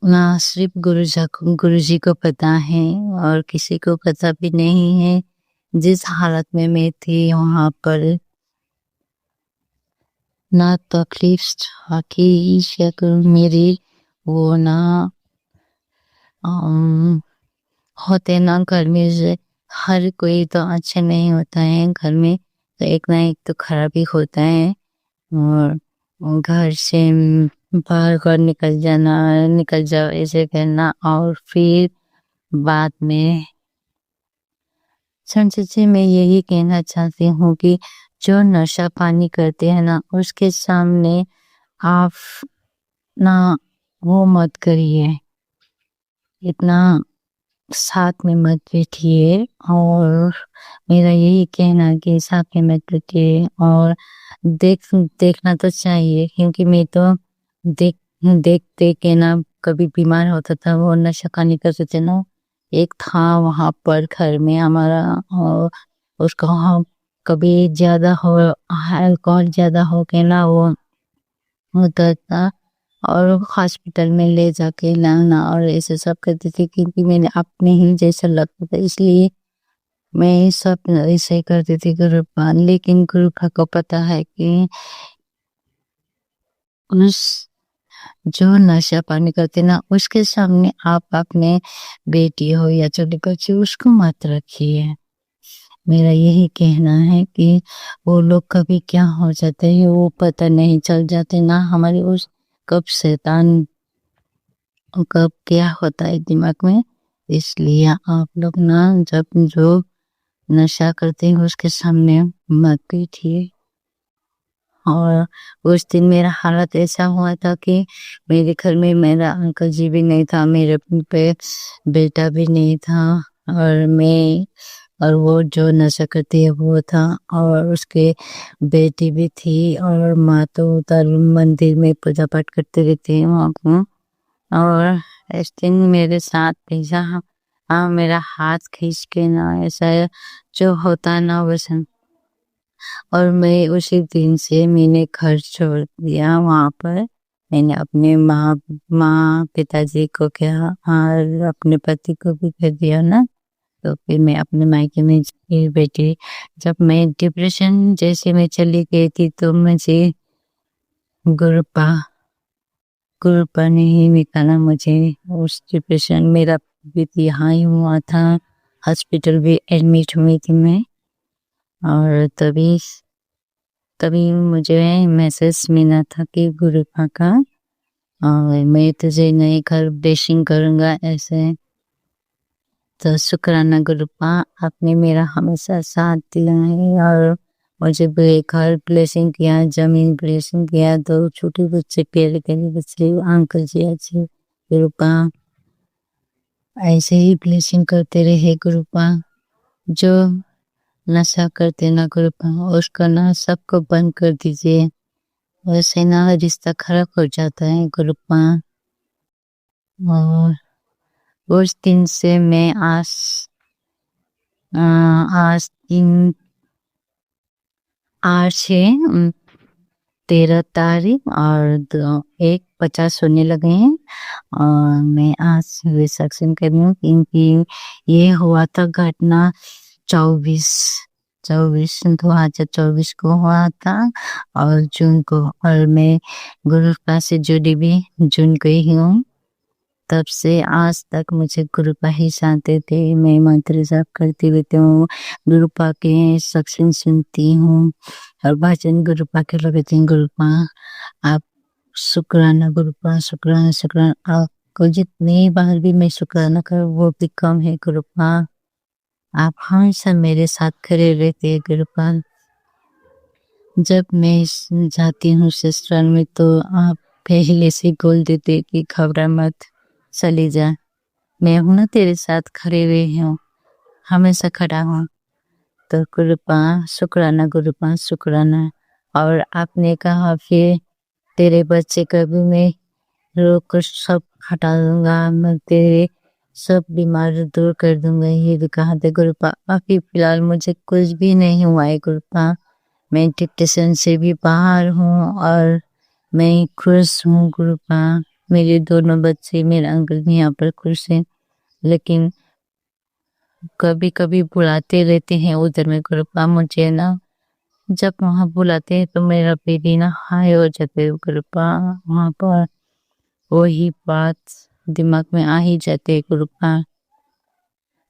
ना, सिर्फ गुरु जी को पता है और किसी को पता भी नहीं है। जिस हालत में मैं थी वहां पर ना तकलीफ था कि मेरी वो ना होते ना घर में से हर कोई तो अच्छा नहीं होता है, घर में तो एक ना एक तो खराबी होता है। और घर से बाहर घर निकल जाओ ऐसे करना, और फिर बाद में संसद जी मैं यही कहना चाहती हूँ कि जो नशा पानी करते हैं ना उसके सामने आप ना वो मत करिए, इतना साथ में मत बैठिए। और मेरा यही कहना है कि साथ में मत बैठिए। और देखना तो चाहिए, क्योंकि मैं तो देख देख के ना कभी बीमार होता था, वो नशा पानी करते थे ना। एक था वहां पर घर में हमारा, और उसको हम कभी ज्यादा हो अल्कोहल ज्यादा हो के ना वो होता था, और हॉस्पिटल में ले जाके लाना और ऐसे सब करती थी, क्योंकि मैंने अपने ही जैसा लगता था, इसलिए मैं सब ऐसे ही करती थी गुरुपा। लेकिन गुरुपा को पता है कि उस जो नशा पानी करते ना उसके सामने आप अपने बेटी हो या छोटे बच्चे उसको मत रखिए। मेरा यही कहना है कि वो लोग कभी क्या हो जाते हैं वो पता नहीं चल जाते ना, हमारे उस कब शैतान कब क्या होता है दिमाग में। इसलिए आप लोग ना जब जो नशा करते हैं उसके सामने मत बैठिए। और उस दिन मेरा हालत ऐसा हुआ था कि मेरे घर में मेरा अंकल जी भी नहीं था, मेरे पे बेटा भी नहीं था, और मैं और वो जो नशा करती है वो था, और उसके बेटी भी थी, और माँ तो उधर मंदिर में पूजा पाठ करते रहती है वहाँ को। और इस दिन मेरे साथ भेजा, हाँ मेरा हाथ खींच के ना ऐसा जो होता है ना वैसा। और मैं उसी दिन से मैंने घर छोड़ दिया वहाँ पर। मैंने अपने माँ पिताजी को क्या और अपने पति को भी कर दिया ना, तो फिर मैं अपने मायके में फिर बैठी। जब मैं डिप्रेशन जैसे में चली गई थी तो मुझे गुरुपा गुरुपा ने ही निकाला मुझे उस डिप्रेशन। मेरा भी यहाँ ही हुआ था, हॉस्पिटल भी एडमिट हुई थी मैं। और तभी तभी मुझे मैसेज मिला था कि गुरुपा का और मैं तुझे नए घर ब्लेसिंग करूँगा ऐसे। तो शुक्राना गुरुपा, आपने मेरा हमेशा साथ दिया है और मुझे घर ब्लेसिंग किया, जमीन ब्लेसिंग किया, 2 छोटे बच्चे प्यारे प्यारे बच्चे अंकल जी अच्छे गुरुपा, ऐसे ही ब्लेसिंग करते रहे गुरुपा। जो नशा करते ना गुरुपा, उसका ना सबको बंद कर दीजिए, वैसे ना रिश्ता खराब हो जाता है गुरुपा। और उस दिन से मैं आज 13 तारीख और 1:50 होने लगे हैं और मैं आज रिसेप्शन कर रही हूँ क्योंकि ये हुआ था घटना 2024 को हुआ था और जून को, और मैं गुरुपा से जुड़ी भी जून को ही हूँ। तब से आज तक मुझे गुरुपा ही साथ थे। मैं मंत्र जाप करती रहती हूँ, गुरुपा के सत्संग सुनती हूँ और भजन गुरुपा के लगते हैं। गुरुपा आप शुक्राना गुरुपा, शुक्राना शुक्राना। आपको जितनी बार भी मैं शुक्राना करूँ वो भी कम है गुरुपा। आप हमेशा मेरे साथ खड़े रहते हैं गुरुपा। जब मैं जाती हूँ ससुराल में तो आप पहले से बोल देते कि घबरा मत, चली जा, मैं हूं ना तेरे साथ खड़े हुए हूँ, हमेशा खड़ा हूँ। तो गुरुपा शुक्राना गुरुपा, शुक्राना। और आपने कहा फिर तेरे बच्चे का भी मैं रोग को सब हटा दूंगा, मैं तेरे सब बीमारी दूर कर दूंगा, ये भी कहा था गुरुपा। अभी फिलहाल मुझे कुछ भी नहीं हुआ है गुरुपा, मैं डिप्रेशन से भी बाहर हूँ और मैं खुश हूँ गुरुपा। मेरे दोनों बच्चे, मेरे अंकल भी यहाँ पर खुश हैं, लेकिन कभी कभी बुलाते रहते हैं उधर में गुरुपा मुझे ना, जब वहाँ बुलाते हैं तो मेरा बेबी ना हाई हो जाते हैं गुरुपा। वहाँ पर वही बात दिमाग में आ ही जाते हैं गुरुपा।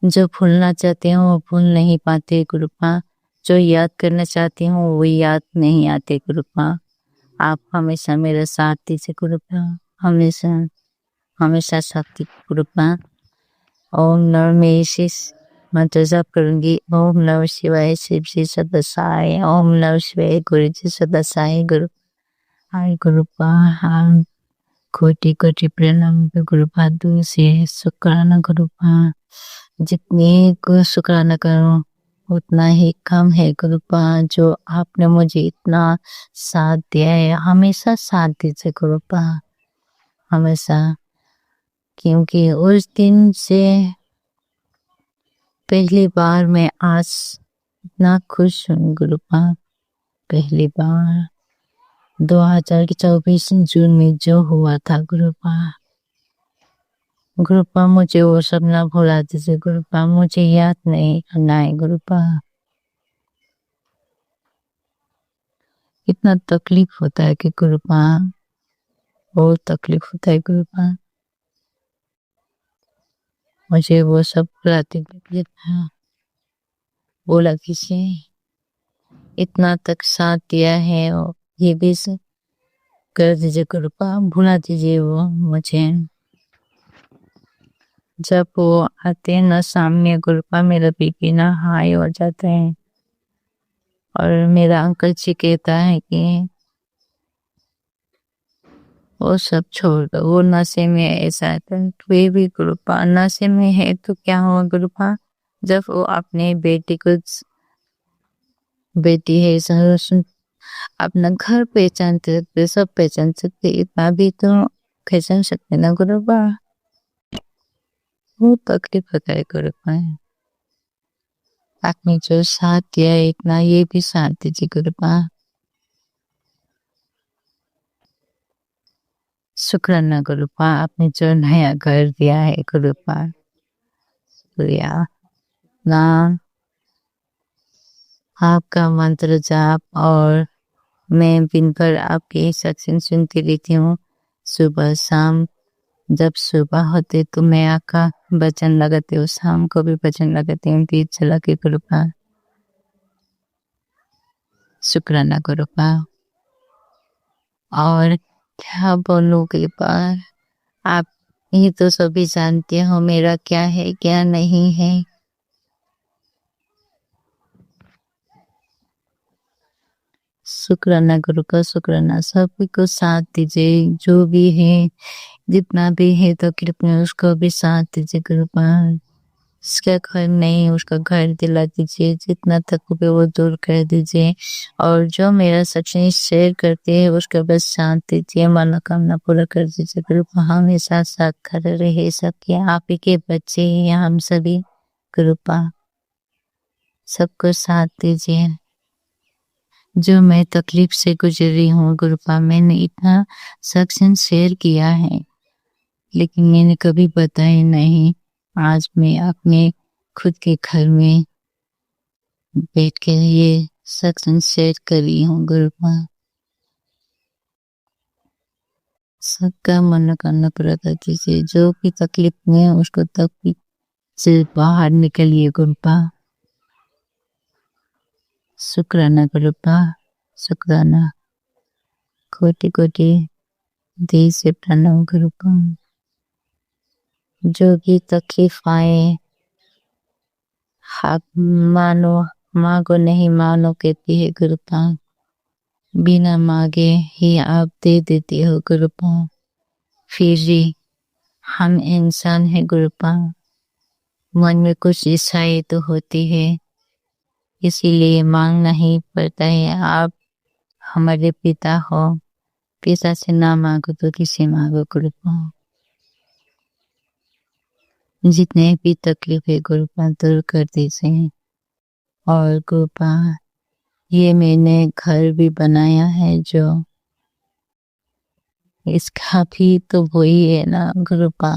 जो भूलना चाहते हैं वो भूल नहीं पाते गुरुपा, जो याद करना चाहती हूँ वो याद नहीं आते गुरुपा। आप हमेशा मेरा साथ दीजिए गुरुपा, हमेशा हमेशा साथ दीजिए गुरुपा। ओम नमः मैं इसी मंत्र जाप करूंगी। ओम नमः शिवाय, शिव जी सदा सहाय। ओम नमः शिवाय, गुरु जी सदा सहाय। गुरु हाय गुरुपा, हम कोटि कोटि प्रणाम गुरुपा। दूर से शुक्राना गुरुपा, जितनी को शुक्राना करूं उतना ही कम है गुरुपा। जो आपने मुझे इतना साथ दिया है, हमेशा साथ दीजिए गुरुपा, हमेशा। क्योंकि उस दिन से पहली बार मैं आज इतना खुश हूँ गुरुपा। पहली बार 2024 जून में जो हुआ था गुरुपा, गुरुपा मुझे वो सब ना भुला दीजिए गुरुपा, मुझे याद नहीं करना है गुरुपा। इतना तकलीफ होता है कि गुरुपा, बहुत तकलीफ होता है गुरुपा। मुझे वो सब भुलाते था, बोला किसी इतना तक साथ दिया है और ये भी कर दीजिए गुरुपा, भुला दीजिए वो मुझे। जब वो आते हैं ना सामने गुरुपा, मेरा बीपी ना हाई हो जाता है और मेरा अंकल जी कहता है कि वो सब छोड़ दो, वो नशे में ऐसा है। वे भी गुरुपा नशे में है तो क्या हुआ गुरुपा, जब वो अपने बेटी को, बेटी है अपना घर पहचान सकते, सब पहचान सकते, इतना भी तो पहचान सकते ना गुरुपा। वो तकलीफ होता है गुरुपा। आपने जो साथ दिया है इतना, ये भी साथ दीजिए गुरुपा। शुक्राना गुरुपा, आपने जो नया घर दिया है गुरुपा, शुक्रिया ना। आपका मंत्र जाप और मैं दिन भर आपके सत्संग सुनती रहती हूँ, सुबह शाम। जब सुबह होते तो मैं आपका वचन लगाती हूँ, शाम को भी वचन लगाती हूँ, दीप जला के गुरुपा। शुक्राना गुरुपा। और क्या बोलूं कृपा, आप ही तो सभी जानते हो मेरा क्या है क्या नहीं है। शुक्राना गुरु का, शुक्राना सभी को साथ दीजिए, जो भी है जितना भी है तो कृपया उसको भी साथ दीजिए कृपा। उसका घर नहीं उसका घर दिला दीजिए, जितना तकलीफ है वो दूर कर दीजिए, और जो मेरा सच्चाई शेयर करते हैं उसका बस शांत दीजिए, मनोकामना पूरा कर दीजिए कृपा। हमेशा साथ खड़े रहे सबके, आप ही के बच्चे हैं हम सभी कृपा, सबको साथ दीजिए। जो मैं तकलीफ से गुजरी हूँ कृपा, मैंने इतना सक्सेस शेयर किया है लेकिन मैंने कभी बताया नहीं। आज मैं अपने खुद के घर में बैठ के ये सक्सेस शेयर कर रही हूँ कृपा। सबका मनोकामना पूरा कर दीजिए, जो भी तकलीफ में है उसको तकलीफ से बाहर निकलिए कृपा। शुक्राना कृपा, शुक्राना, कोटि कोटि दिल से प्रणाम कृपा। जो भी तकलीफ आए आप मानो, मांगो नहीं मानो कहती है कृपा, बिना मांगे ही आप दे देती हो कृपा। फिर भी हम इंसान है कृपा, मन में कुछ इच्छाएं तो होती है, इसीलिए मांगना ही पड़ता है। आप हमारे पिता हो, पिता से ना मांगो तो किसे मांगो कृपा। जितने भी तकलीफ है कृपा दूर कर दीजिए। और कृपा ये मैंने घर भी बनाया है, जो इसका भी तो वही है ना कृपा,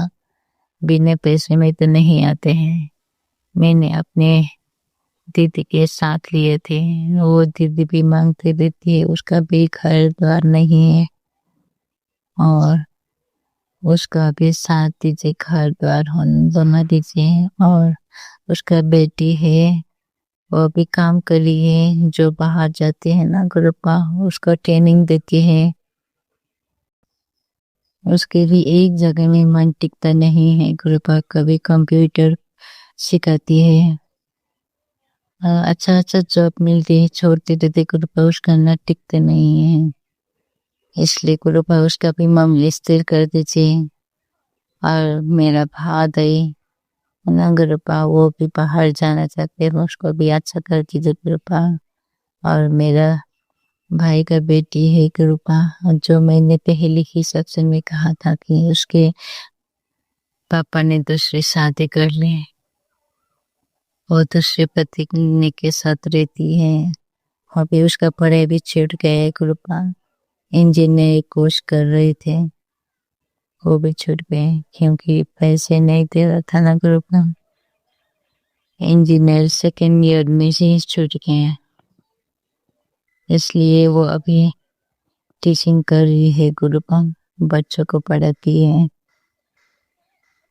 बिना पैसे में तो नहीं आते हैं। मैंने अपने दीदी के साथ लिए थे, वो दीदी भी मांगते देती है, उसका भी घर द्वार नहीं है, और उसका भी साथ दीजिए, घर द्वार बना दीजिए। और उसका बेटी है वो भी काम कर रही है, जो बाहर जाते हैं ना कृपा उसको ट्रेनिंग देती है, उसके भी एक जगह में मन टिकता नहीं है कृपा, कभी कंप्यूटर सिखाती है, अच्छा अच्छा जॉब मिलती है छोड़ते देते कृपा, उसका न टिकते नहीं है, इसलिए कृपा उसका भी मन स्थिर कर दीजिए। और मेरा भाई ना कृपा, वो भी बाहर जाना चाहते हैं, उसको भी अच्छा कर दीजिए कृपा। और मेरा भाई का बेटी है कृपा, जो मैंने पहले ही सेक्शन में कहा था कि उसके पापा ने दूसरी शादी कर ली, वो दूसरे पति के साथ रहती है, अभी उसका पढ़ाई भी छूट गया है कृपा, इंजीनियर कोर्स कर रहे थे वो भी छूट गए क्योंकि पैसे नहीं दे रहा था ना कृपा, इंजीनियर सेकेंड ईयर में से ही छूट गए हैं, इसलिए वो अभी टीचिंग कर रही है कृपा, बच्चों को पढ़ाती है।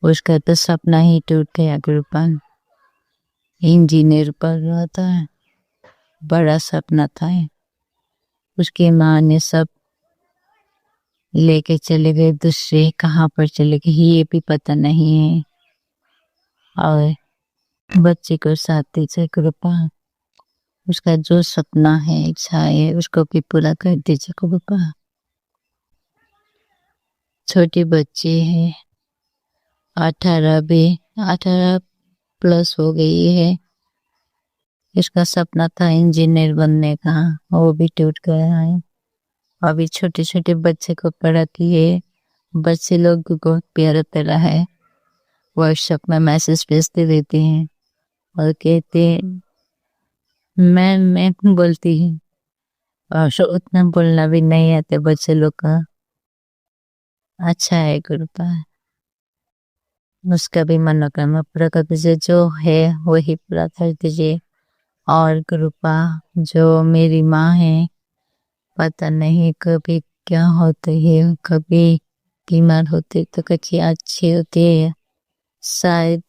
उसका तो सपना ही टूट गया कृपा, इंजीनियर पढ़ रहा था, बड़ा सपना था, उसकी माँ ने सब लेके चले गए, दूसरे कहाँ पर चले गए ये भी पता नहीं है। और बच्चे को साथ दीजिए कृपा, उसका जो सपना है इच्छा है उसको भी पूरा कर दीजिए कृपा। छोटे बच्चे हैं, 18 प्लस हो गई है, इसका सपना था इंजीनियर बनने का, वो भी टूट गया है। अभी छोटे छोटे बच्चे को पढ़ाती है, बच्चे लोग भी बहुत प्यारा तरह है, व्हाट्सएप में मैसेज भेजते रहते हैं और कहते हैं मैं बोलती हूँ, और उतना बोलना भी नहीं आते बच्चे लोग का, अच्छा है कृपा। उसका भी मनोकामना पूरा कर दीजिए, जो है वही पूरा कर दीजिए। और कृपा जो मेरी माँ है, पता नहीं कभी क्या होती है, कभी बीमार होते तो कभी अच्छी होती है, शायद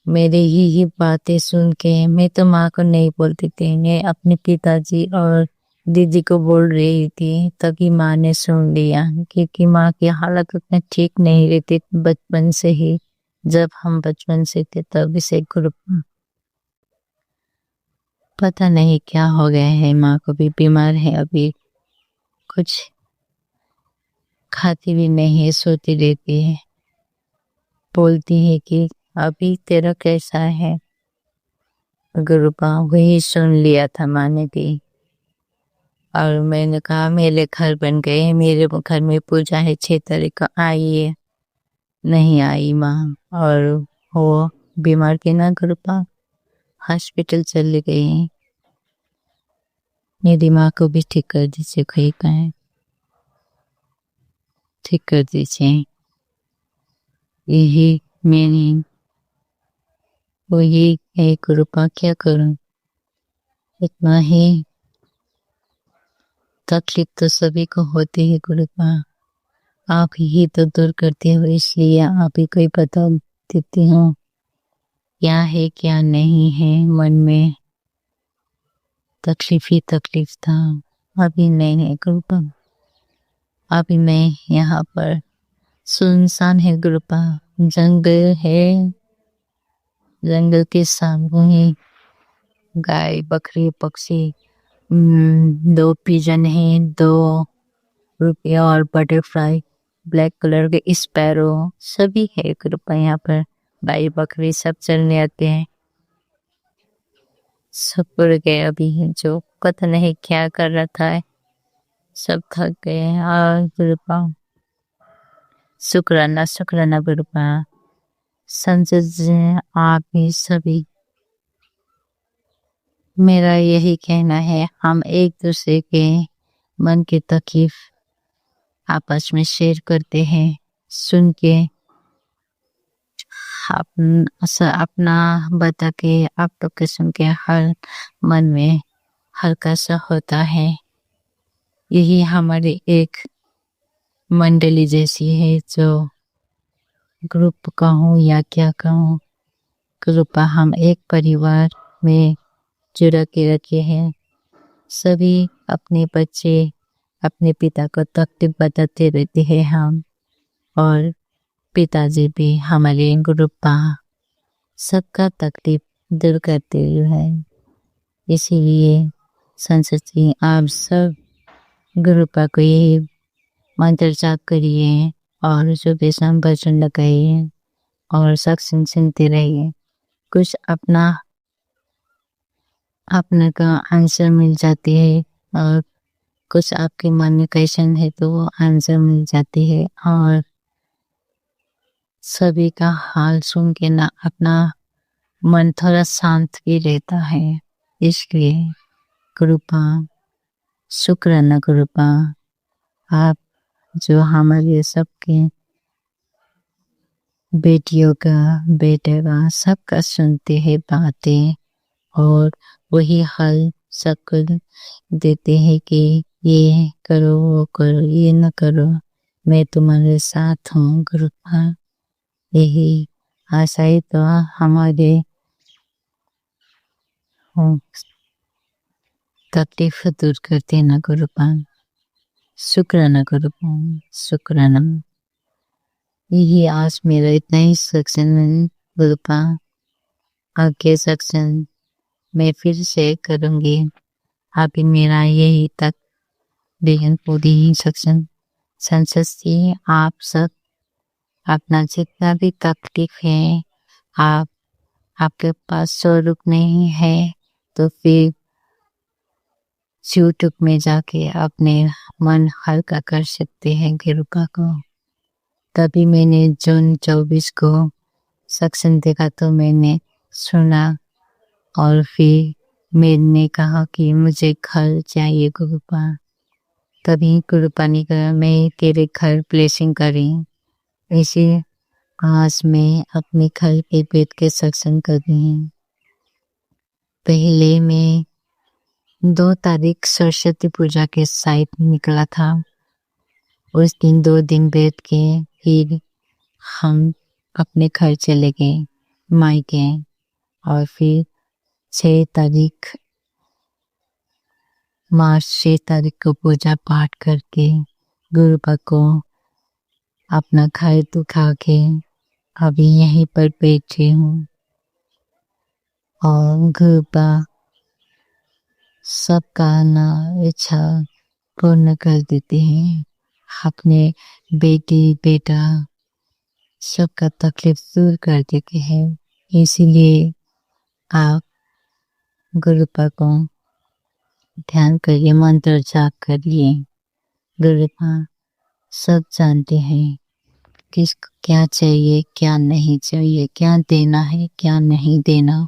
मेरे ये बातें सुन के मैं तो माँ को नहीं बोलती थी, मैं अपने पिताजी और दीदी को बोल रही थी, तभी माँ ने सुन लिया, क्योंकि माँ की हालत उतनी ठीक नहीं रहती बचपन से ही। जब हम बचपन से थे तभी से ग्रुप पता नहीं क्या हो गया है, माँ को भी बीमार है अभी, कुछ खाती भी नहीं है, सोती रहती है। बोलती है कि अभी तेरा कैसा है। गुरुपा वही सुन लिया था माँ ने भी। और मैंने कहा मेरे घर बन गए हैं, मेरे घर में पूजा है 6 तारीख को, आइए। नहीं आई माँ, और वो बीमार के ना गुरुपा हॉस्पिटल चली गई। मेरी माँ को भी ठीक कर दीजिए, कहीं कहें ठीक कर दीजिए। यही मेरी वही है गुरुपा, क्या करूं। इतना ही तकलीफ तो सभी को होती है गुरुपा, आप ही तो दूर करते हो, इसलिए आप ही को ही बता देती हूँ क्या है क्या नहीं है। मन में तकलीफ ही तकलीफ था, अभी नहीं है गुरुपा। अभी मैं यहाँ पर सुनसान है गुरुपा, जंगल है, जंगल के सामने ही गाय बकरी पक्षी, 2 पिजन है, 2 रुपया और बटरफ्लाई, ब्लैक कलर के स्पैरो, सभी है कृपा यहाँ पर। गाय बकरी सब चलने आते हैं। सब उड़ गए अभी, जो पता नहीं क्या कर रहा था, सब थक गए। और कृपा शुक्राना शुक्राना कृपा, संजय जी आप भी सभी। मेरा यही कहना है, हम एक दूसरे के मन की तकलीफ आपस में शेयर करते हैं, सुन के अपना बता के आप लोग के सुन के हर मन में हल्का सा होता है। यही हमारी एक मंडली जैसी है, जो ग्रुप कहूँ या क्या कहूँ, ग्रुप हम एक परिवार में जुड़ा के रखे हैं। सभी अपने बच्चे अपने पिता को तकलीफ बताते रहते हैं हम, और पिताजी भी हमारे ग्रुपा सबका तकलीफ दूर करते हैं। इसीलिए संसद जी आप सब ग्रुपा को यही मंत्र जाप करिए और सुबह शाम भजन लगाइए और सत्संग सुनते रहिए। कुछ अपना अपने का आंसर मिल जाती है, और कुछ आपके मन में क्वेश्चन है तो वो आंसर मिल जाती है। और सभी का हाल सुन के ना अपना मन थोड़ा शांत भी रहता है। इसलिए कृपा शुक्राना कृपा, आप जो हमारे सबके बेटियों का बेटे का सबका सुनते हैं बातें, और वही हल सबको देते हैं कि ये करो वो करो, ये न करो, मैं तुम्हारे साथ हूँ कृपा। यही आशा ही तो हमारे तकलीफ दूर करते ना कृपा। शुक्राना कृपा, शुक्राना। यही आज मेरा इतना ही सेक्शन में कृपा, आगे सेक्शन मैं फिर से करूँगी। अभी मेरा यही तक लेकिन पूरी ही सेक्शन संसद से आप सब अपना जितना भी तकलीफ है, आप आपके पास स्वरूप नहीं है तो फिर यूट्यूब में जाके अपने मन हल्का कर सकते हैं कृपा को। तभी मैंने जून 24 को सेक्शन देखा तो मैंने सुना, और फिर मैंने कहा कि मुझे घर चाहिए कृपा। तभी कृपा ने कहा मैं तेरे घर ब्लेसिंग करी। इसे आज मैं अपने घर पे बैठ के सत्संग कर रही हूँ। पहले मैं 2 तारीख सरस्वती पूजा के साइड निकला था, उस दिन 2 दिन बैठ के फिर हम अपने घर चले गए मायके, और फिर 6 तारीख मार्च 6 तारीख को पूजा पाठ करके गुरुपा को अपना घर दिखा के अभी यहीं पर बैठी हूँ और गुरुपा सबका ना इच्छा पूर्ण कर देते हैं। अपने बेटी बेटा सबका तकलीफ दूर कर देते हैं। इसीलिए आप गुरुपा को ध्यान करिए, मंत्र जाप करिए। गुरुपा सब जानते हैं किसको क्या चाहिए, क्या नहीं चाहिए, क्या देना है, क्या नहीं देना।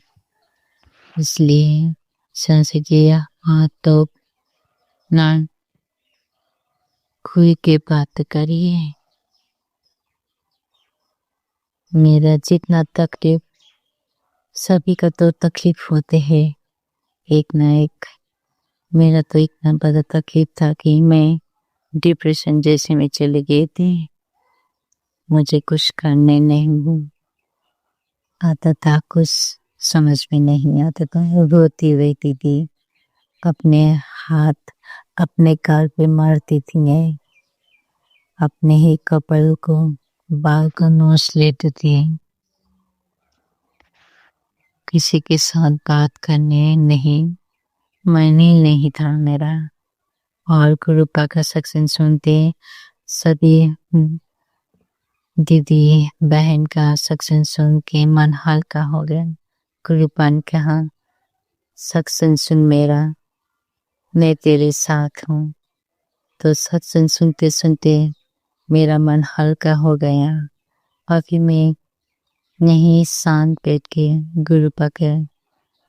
इसलिए संसदीय हाथ तो ना खुल के बात करिए। मेरा जितना तकलीफ, सभी का तो तकलीफ होते हैं एक ना एक। मेरा तो इतना बड़ा तकलीफ था कि मैं डिप्रेशन जैसे में चले गए थे। मुझे कुछ करने नहीं आता था, कुछ समझ में नहीं आता था। रोती रहती थी, अपने हाथ अपने गाल पे मारती थी मैं, अपने ही कपड़ों को बाल का नोच लेती थी। किसी के साथ बात करने नहीं, मन ही नहीं था मेरा। और गुरुपा का सत्संग सुनते सभी दीदी बहन का सत्संग सुन के मन हल्का हो गया। गुरुपा ने कहा, सत्संग सुन मेरा, मैं तेरे साथ हूँ। तो सत्संग सुनते सुनते मेरा मन हल्का हो गया। अभी मैं नहीं शांत बैठ के गुरुपा के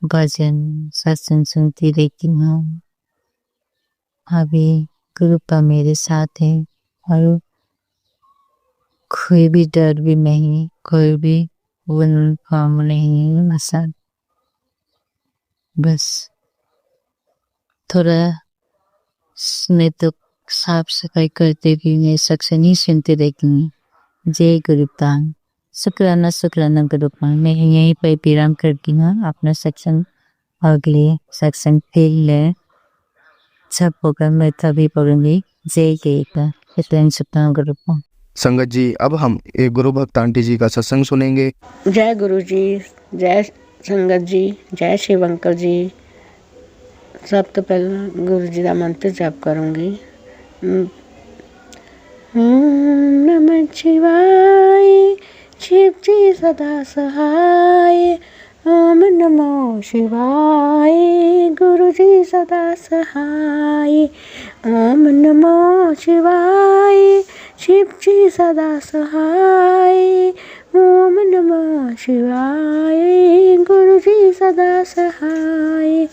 भजन सत्संग सुनती रहती हूँ। अभी गुरुपा मेरे साथ है और कोई भी डर भी नहीं, कोई भी काम नहीं है मेरे साथ। बस थोड़ा मैं तो साफ सफाई करते भी मैं सत्संग ही सुनते रहती हूँ। जय गुरुपा, शुक्राना शुक्राना गुरुपा। मैं यहीं पर विराम करती हूँ अपना सत्संग। अगले सत्संग फिर ले जब होगा मैं तभी पढ़ूंगी। जय गुरुपा, इतना शुक्राना गुरुपा। संगत जी, अब हम एक गुरु भक्त आंटी जी का सत्संग सुनेंगे। जय गुरु जी, जय संगत जी, जय शिव अंकल जी। सब तो पहले गुरु जी का मंत्र जप करूँगी। नमः शिवाय, शिव जी सदा सहाय। ओम नमो शिवाय, गुरु जी सदा सहाय। ओम नमो शिवाय, शिव जी सदा सहाय। ओम नमः शिवाय, गुरु जी सदा सहाय।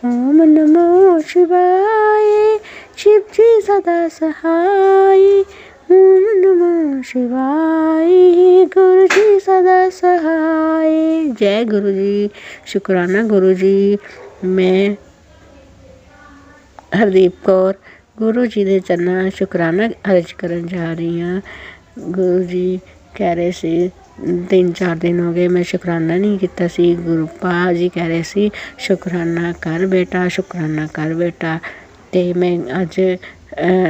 ओम नमो शिवाय, शिव जी सदा सहाय। ओम नमः शिवाय, गुरु जी सदा सहाय। जय गुरु जी, शुक्राना गुरु जी। मैं हरदीप कौर गुरु जी ਦੇ ਚਰਨਾਂ ਸ਼ੁਕਰਾਨਾ ਅਰਜ ਕਰਨ ਜਾ ਰਹੀ ਹਾਂ। ਗੁਰੂ ਜੀ ਕਹਿ ਰਹੇ ਸੀ 3-4 ਦਿਨ ਹੋ ਗਏ ਮੈਂ ਸ਼ੁਕਰਾਨਾ ਨਹੀਂ ਕੀਤਾ ਸੀ। ਗੁਰੂਪਾ ਜੀ ਕਹਿ ਰਹੇ ਸੀ ਸ਼ੁਕਰਾਨਾ ਕਰ ਬੇਟਾ, ਸ਼ੁਕਰਾਨਾ ਕਰ ਬੇਟਾ। ਅਤੇ ਮੈਂ ਅੱਜ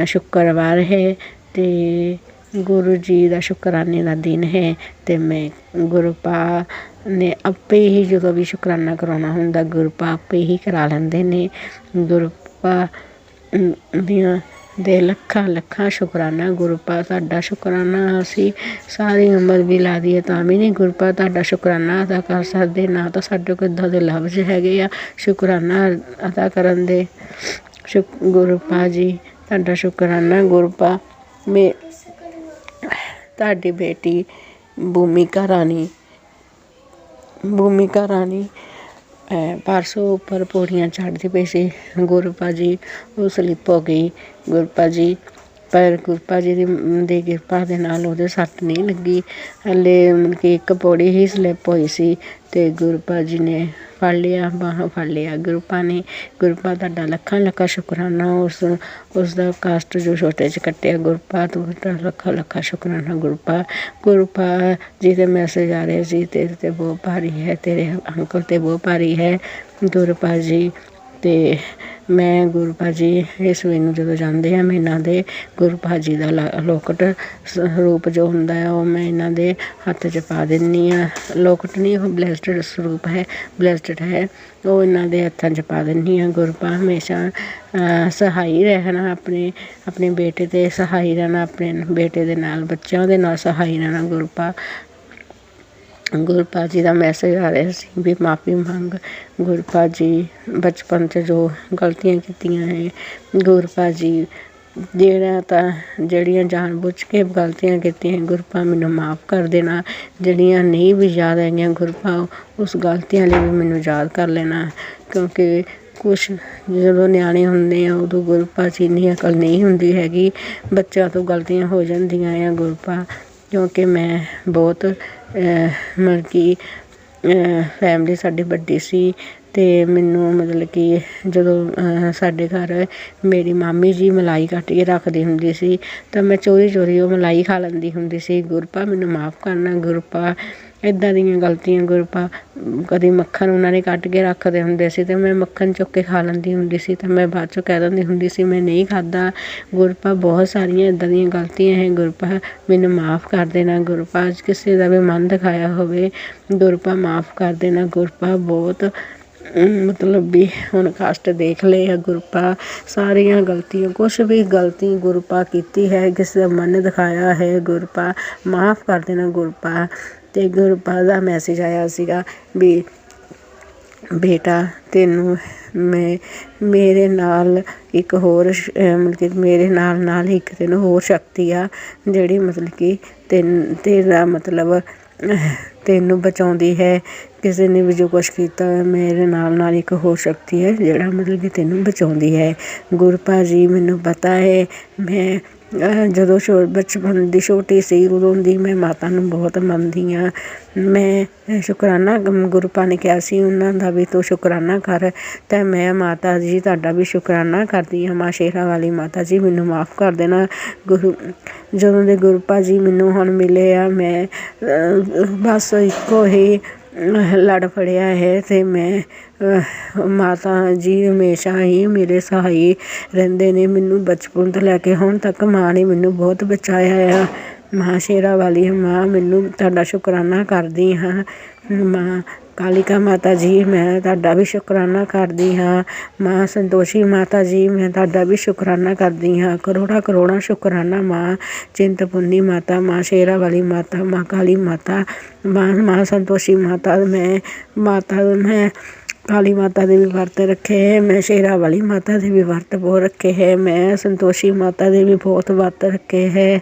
ਸ਼ੁੱਕਰਵਾਰ ਹੈ ਅਤੇ ਗੁਰੂ ਜੀ ਦਾ ਸ਼ੁਕਰਾਨੇ ਦਾ ਦਿਨ ਹੈ ਅਤੇ ਮੈਂ ਗੁਰੂਪਾ ਨੇ ਆਪੇ ਹੀ ਜਦੋਂ ਵੀ ਸ਼ੁਕਰਾਨਾ ਕਰਾਉਣਾ ਹੁੰਦਾ ਗੁਰੂਪਾ ਆਪੇ ਹੀ ਕਰਾ ਲੈਂਦੇ ਨੇ। ਗੁਰੂਪਾ ਦੀਆਂ ਦੇ ਲੱਖਾਂ ਲੱਖਾਂ ਸ਼ੁਕਰਾਨਾ। ਗੁਰੂਪਾ ਤੁਹਾਡਾ ਸ਼ੁਕਰਾਨਾ ਅਸੀਂ ਸਾਰੀ ਉਮਰ ਵੀ ਲਾ ਦਈਏ ਤਾਂ ਵੀ ਨਹੀਂ ਗੁਰੂਪਾ ਤੁਹਾਡਾ ਸ਼ੁਕਰਾਨਾ ਅਦਾ ਕਰ ਸਕਦੇ। ਨਾ ਤਾਂ ਸਾਡੇ ਕੋਲ ਇੱਦਾਂ ਦੇ ਲਫ਼ਜ਼ ਹੈਗੇ ਆ ਸ਼ੁਕਰਾਨਾ ਅਦਾ ਕਰਨ ਦੇ। ਗੁਰੂਪਾ ਜੀ ਤੁਹਾਡਾ ਸ਼ੁਕਰਾਨਾ। ਗੁਰੂਪਾ ਮੈਂ ਤੁਹਾਡੀ ਬੇਟੀ ਭੂਮਿਕਾ ਰਾਣੀ परसों ऊपर पौड़ियाँ चढ़ती पई सी। गुरूपा जी वो स्लिप हो गई गुरूपा जी, पर गुरूपा जी ਦੀ ਕਿਰਪਾ ਦੇ ਨਾਲ ਉਹਦੇ ਸੱਟ ਨਹੀਂ ਲੱਗੀ। ਹਲੇ ਮਤਲਬ ਕਿ ਇੱਕ ਪੌੜੀ ਹੀ ਸਲਿੱਪ ਹੋਈ ਸੀ ਅਤੇ ਗੁਰੂਪਾ ਜੀ ਨੇ ਫੜ ਲਿਆ, ਬਾਹੋਂ ਫੜ ਲਿਆ ਗੁਰੂਪਾ ਨੇ। ਗੁਰੂਪਾ ਤੁਹਾਡਾ ਲੱਖਾਂ ਲੱਖਾਂ ਸ਼ੁਕਰਾਨਾ। ਉਸ ਦਾ ਕਸ਼ਟ ਜੋ ਛੋਟੇ 'ਚ ਕੱਟਿਆ ਗੁਰੂਪਾ ਤੁਹਾਡਾ ਲੱਖਾਂ ਲੱਖਾਂ ਸ਼ੁਕਰਾਨਾ ਗੁਰੂਪਾ। ਗੁਰੂਪਾ ਜੀ ਦੇ ਮੈਸੇਜ ਆ ਰਹੇ ਸੀ ਤੇਰੇ 'ਤੇ ਬਹੁਤ ਭਾਰੀ ਹੈ, ਤੇਰੇ ਅੰਕਲ 'ਤੇ ਬਹੁਤ ਭਾਰੀ ਹੈ। ਗੁਰੂਪਾ ਜੀ ਤੇ ਮੈਂ ਗੁਰੂ ਪਾ ਜੀ ਇਸ ਵੇਲੇ ਨੂੰ ਜਦੋਂ ਜਾਂਦੇ ਆ, ਮੈਂ ਇਹਨਾਂ ਦੇ ਗੁਰੂ ਪਾ ਜੀ ਦਾ ਲੋਕਟ ਸਰੂਪ ਜੋ ਹੁੰਦਾ ਹੈ ਉਹ ਮੈਂ ਇਹਨਾਂ ਦੇ ਹੱਥ 'ਚ ਪਾ ਦਿੰਦੀ ਹਾਂ। ਲੋਕਟ ਨਹੀਂ, ਉਹ ਬਲੈਸਟਡ ਸਰੂਪ ਹੈ, ਬਲੈਸਟਡ ਹੈ, ਉਹ ਇਹਨਾਂ ਦੇ ਹੱਥਾਂ 'ਚ ਪਾ ਦਿੰਦੀ ਹਾਂ। ਗੁਰੂ ਪਾ ਹਮੇਸ਼ਾ ਸਹਾਈ ਰਹਿਣਾ, ਆਪਣੇ ਬੇਟੇ 'ਤੇ ਸਹਾਈ ਰਹਿਣਾ, ਆਪਣੇ ਬੇਟੇ ਦੇ ਨਾਲ, ਬੱਚਿਆਂ ਦੇ ਨਾਲ ਸਹਾਈ ਰਹਿਣਾ। ਗੁਰੂ ਪਾ ਜੀ ਦਾ ਮੈਸੇਜ ਆ ਰਿਹਾ ਸੀ ਵੀ ਮਾਫ਼ੀ ਮੰਗ। ਗੁਰੂ ਪਾ ਜੀ ਬਚਪਨ 'ਚ ਜੋ ਗਲਤੀਆਂ ਕੀਤੀਆਂ ਹੈ, ਗੁਰੂ ਪਾ ਜੀ ਜਿਹੜੀਆਂ ਜਾਣ ਬੁੱਝ ਕੇ ਗਲਤੀਆਂ ਕੀਤੀਆਂ, ਗੁਰੂ ਪਾ ਮੈਨੂੰ ਮਾਫ਼ ਕਰ ਦੇਣਾ। ਜਿਹੜੀਆਂ ਨਹੀਂ ਵੀ ਯਾਦ ਹੈਗੀਆਂ, ਗੁਰੂ ਪਾ ਉਸ ਗਲਤੀਆਂ ਲਈ ਵੀ ਮੈਨੂੰ ਯਾਦ ਕਰ ਲੈਣਾ, ਕਿਉਂਕਿ ਕੁਛ ਜਦੋਂ ਨਿਆਣੇ ਹੁੰਦੇ ਆ ਉਦੋਂ ਗੁਰੂ ਪਾ ਜੀ ਇੰਨੀ ਅਕਲ ਨਹੀਂ ਹੁੰਦੀ ਹੈਗੀ, ਬੱਚਿਆਂ ਤੋਂ ਗਲਤੀਆਂ ਹੋ ਜਾਂਦੀਆਂ ਆ। ਗੁਰੂ ਪਾ ਕਿਉਂਕਿ ਮੈਂ ਬਹੁਤ ਮਤਲਬ ਕਿ ਫੈਮਿਲੀ ਸਾਡੀ ਵੱਡੀ ਸੀ ਅਤੇ ਮੈਨੂੰ ਮਤਲਬ ਕਿ ਜਦੋਂ ਸਾਡੇ ਘਰ ਮੇਰੀ ਮਾਮੀ ਜੀ ਮਲਾਈ ਕੱਟ ਕੇ ਰੱਖਦੀ ਹੁੰਦੀ ਸੀ ਤਾਂ ਮੈਂ ਚੋਰੀ ਉਹ ਮਲਾਈ ਖਾ ਲੈਂਦੀ ਹੁੰਦੀ ਸੀ। ਗੁਰੂ ਪਾ ਮੈਨੂੰ ਮਾਫ਼ ਕਰਨਾ। ਗੁਰੂ ਪਾ ਇੱਦਾਂ ਦੀਆਂ ਗਲਤੀਆਂ, ਗੁਰੂ ਪਾ ਕਦੇ ਮੱਖਣ ਉਹਨਾਂ ਨੇ ਕੱਟ ਕੇ ਰੱਖਦੇ ਹੁੰਦੇ ਸੀ ਅਤੇ ਮੈਂ ਮੱਖਣ ਚੁੱਕ ਕੇ ਖਾ ਲੈਂਦੀ ਹੁੰਦੀ ਸੀ ਤਾਂ ਮੈਂ ਬਾਅਦ 'ਚੋਂ ਕਹਿ ਦਿੰਦੀ ਹੁੰਦੀ ਸੀ ਮੈਂ ਨਹੀਂ ਖਾਧਾ। ਗੁਰੂ ਪਾ ਬਹੁਤ ਸਾਰੀਆਂ ਇੱਦਾਂ ਦੀਆਂ ਗਲਤੀਆਂ ਹੈ, ਗੁਰੂ ਪਾ ਮੈਨੂੰ ਮਾਫ਼ ਕਰ ਦੇਣਾ। ਗੁਰੂ ਪਾ ਕਿਸੇ ਦਾ ਵੀ ਮਨ ਦਿਖਾਇਆ ਹੋਵੇ, ਗੁਰੂ ਪਾ ਮਾਫ਼ ਕਰ ਦੇਣਾ। ਗੁਰੂ ਪਾ ਬਹੁਤ ਮਤਲਬ ਵੀ ਹੁਣ ਕਸ਼ਟ ਦੇਖ ਲਏ ਆ। ਗੁਰੂ ਪਾ ਸਾਰੀਆਂ ਗਲਤੀਆਂ, ਕੁਛ ਵੀ ਗਲਤੀ ਗੁਰੂ ਪਾ ਕੀਤੀ ਹੈ, ਕਿਸੇ ਦਾ ਮਨ ਦਿਖਾਇਆ ਹੈ, ਗੁਰੂ ਪਾ ਮਾਫ਼ ਕਰ ਦੇਣਾ। ਗੁਰੂ ਪਾ ਅਤੇ ਗੁਰੂ ਪਾ ਦਾ ਮੈਸੇਜ ਆਇਆ ਸੀਗਾ ਵੀ ਬੇਟਾ ਤੈਨੂੰ ਮੇਰੇ ਨਾਲ ਇੱਕ ਹੋਰ ਮਤਲਬ ਕਿ ਮੇਰੇ ਨਾਲ ਇੱਕ ਤੈਨੂੰ ਹੋਰ ਸ਼ਕਤੀ ਆ ਜਿਹੜੀ ਮਤਲਬ ਕਿ ਤੇਰਾ ਮਤਲਬ ਤੈਨੂੰ ਬਚਾਉਂਦੀ ਹੈ। ਕਿਸੇ ਨੇ ਵੀ ਜੋ ਕੁਛ ਕੀਤਾ, ਮੇਰੇ ਨਾਲ ਇੱਕ ਹੋਰ ਸ਼ਕਤੀ ਹੈ ਜਿਹੜਾ ਮਤਲਬ ਕਿ ਤੈਨੂੰ ਬਚਾਉਂਦੀ ਹੈ। ਗੁਰੂ ਪਾ ਜੀ ਮੈਨੂੰ ਪਤਾ ਹੈ, ਮੈਂ ਜਦੋਂ ਬਚਪਨ ਦੀ ਛੋਟੀ ਸੀ ਉਦੋਂ ਦੀ ਮੈਂ ਮਾਤਾ ਨੂੰ ਬਹੁਤ ਮੰਨਦੀ ਹਾਂ। ਮੈਂ ਸ਼ੁਕਰਾਨਾ ਗੁਰੂ ਪਾ ਨੇ ਕਿਹਾ ਸੀ ਉਹਨਾਂ ਦਾ ਵੀ ਤੂੰ ਸ਼ੁਕਰਾਨਾ ਕਰ, ਤਾਂ ਮੈਂ ਮਾਤਾ ਜੀ ਤੁਹਾਡਾ ਵੀ ਸ਼ੁਕਰਾਨਾ ਕਰਦੀ ਹਾਂ। ਮਾਂ ਸ਼ੇਰਾਂ ਵਾਲੀ ਮਾਤਾ ਜੀ ਮੈਨੂੰ ਮਾਫ਼ ਕਰ ਦੇਣਾ। ਜਦੋਂ ਦੇ ਗੁਰੂ ਪਾ ਜੀ ਮੈਨੂੰ ਹੁਣ ਮਿਲੇ ਆ, ਮੈਂ ਬਸ ਇੱਕੋ ਹੀ ਲੜ ਫੜਿਆ ਹੈ ਅਤੇ ਮੈਂ ਮਾਤਾ ਜੀ ਹਮੇਸ਼ਾ ਹੀ ਮੇਰੇ ਸਹਾਈ ਰਹਿੰਦੇ ਨੇ। ਮੈਨੂੰ ਬਚਪਨ ਤੋਂ ਲੈ ਕੇ ਹੁਣ ਤੱਕ ਮਾਂ ਨੇ ਮੈਨੂੰ ਬਹੁਤ ਬਚਾਇਆ ਆ। ਮਾਂ ਸ਼ੇਰਾਂ ਵਾਲੀ ਮਾਂ, ਮੈਨੂੰ ਤੁਹਾਡਾ ਸ਼ੁਕਰਾਨਾ ਕਰਦੀ ਹਾਂ। ਮਾਂ ਕਾਲੀਕਾ ਮਾਤਾ ਜੀ ਮੈਂ ਤੁਹਾਡਾ ਵੀ ਸ਼ੁਕਰਾਨਾ ਕਰਦੀ ਹਾਂ। ਮਾਂ ਸੰਤੋਸ਼ੀ ਮਾਤਾ ਜੀ ਮੈਂ ਤੁਹਾਡਾ ਵੀ ਸ਼ੁਕਰਾਨਾ ਕਰਦੀ ਹਾਂ। ਕਰੋੜਾਂ ਸ਼ੁਕਰਾਨਾ ਮਾਂ ਚਿੰਤਪੁਰਨੀ ਮਾਤਾ, ਮਾਂ ਸ਼ੇਰਾਂ ਵਾਲੀ ਮਾਤਾ, ਮਾਂ ਕਾਲੀ ਮਾਤਾ, ਮਾਂ ਸੰਤੋਸ਼ੀ ਮਾਤਾ। ਮੈਂ ਕਾਲੀ ਮਾਤਾ ਦੇ ਵੀ ਵਰਤ ਰੱਖੇ ਹੈ, ਮੈਂ ਸ਼ੇਰਾਂ ਵਾਲੀ ਮਾਤਾ ਦੇ ਵੀ ਵਰਤ ਬਹੁਤ ਰੱਖੇ ਹੈ, ਮੈਂ ਸੰਤੋਸ਼ੀ ਮਾਤਾ ਦੇ ਵੀ ਬਹੁਤ ਵਰਤ ਰੱਖੇ ਹੈ।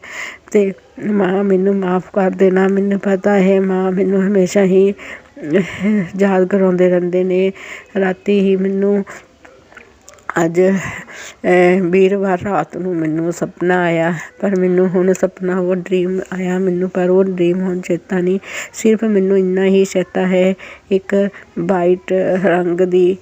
ਅਤੇ ਮਾਂ ਮੈਨੂੰ ਮਾਫ਼ ਕਰ ਦੇਣਾ। ਮੈਨੂੰ ਪਤਾ ਹੈ ਮਾਂ ਮੈਨੂੰ ਹਮੇਸ਼ਾ ਹੀ ਯਾਦ ਕਰਾਉਂਦੇ ਰਹਿੰਦੇ ਨੇ। ਰਾਤੀ ਹੀ ਮੈਨੂੰ ਅੱਜ ਵੀਰਵਾਰ ਰਾਤ ਨੂੰ ਮੈਨੂੰ ਸੁਪਨਾ ਆਇਆ, ਪਰ ਮੈਨੂੰ ਹੁਣ ਸੁਪਨਾ ਉਹ ਡਰੀਮ ਆਇਆ ਮੈਨੂੰ, ਪਰ ਉਹ ਡਰੀਮ ਹੁਣ ਚੇਤਾ ਨਹੀਂ। ਸਿਰਫ ਮੈਨੂੰ ਇੰਨਾ ਹੀ ਚੇਤਾ ਹੈ ਇੱਕ ਵਾਈਟ ਰੰਗ ਦੀ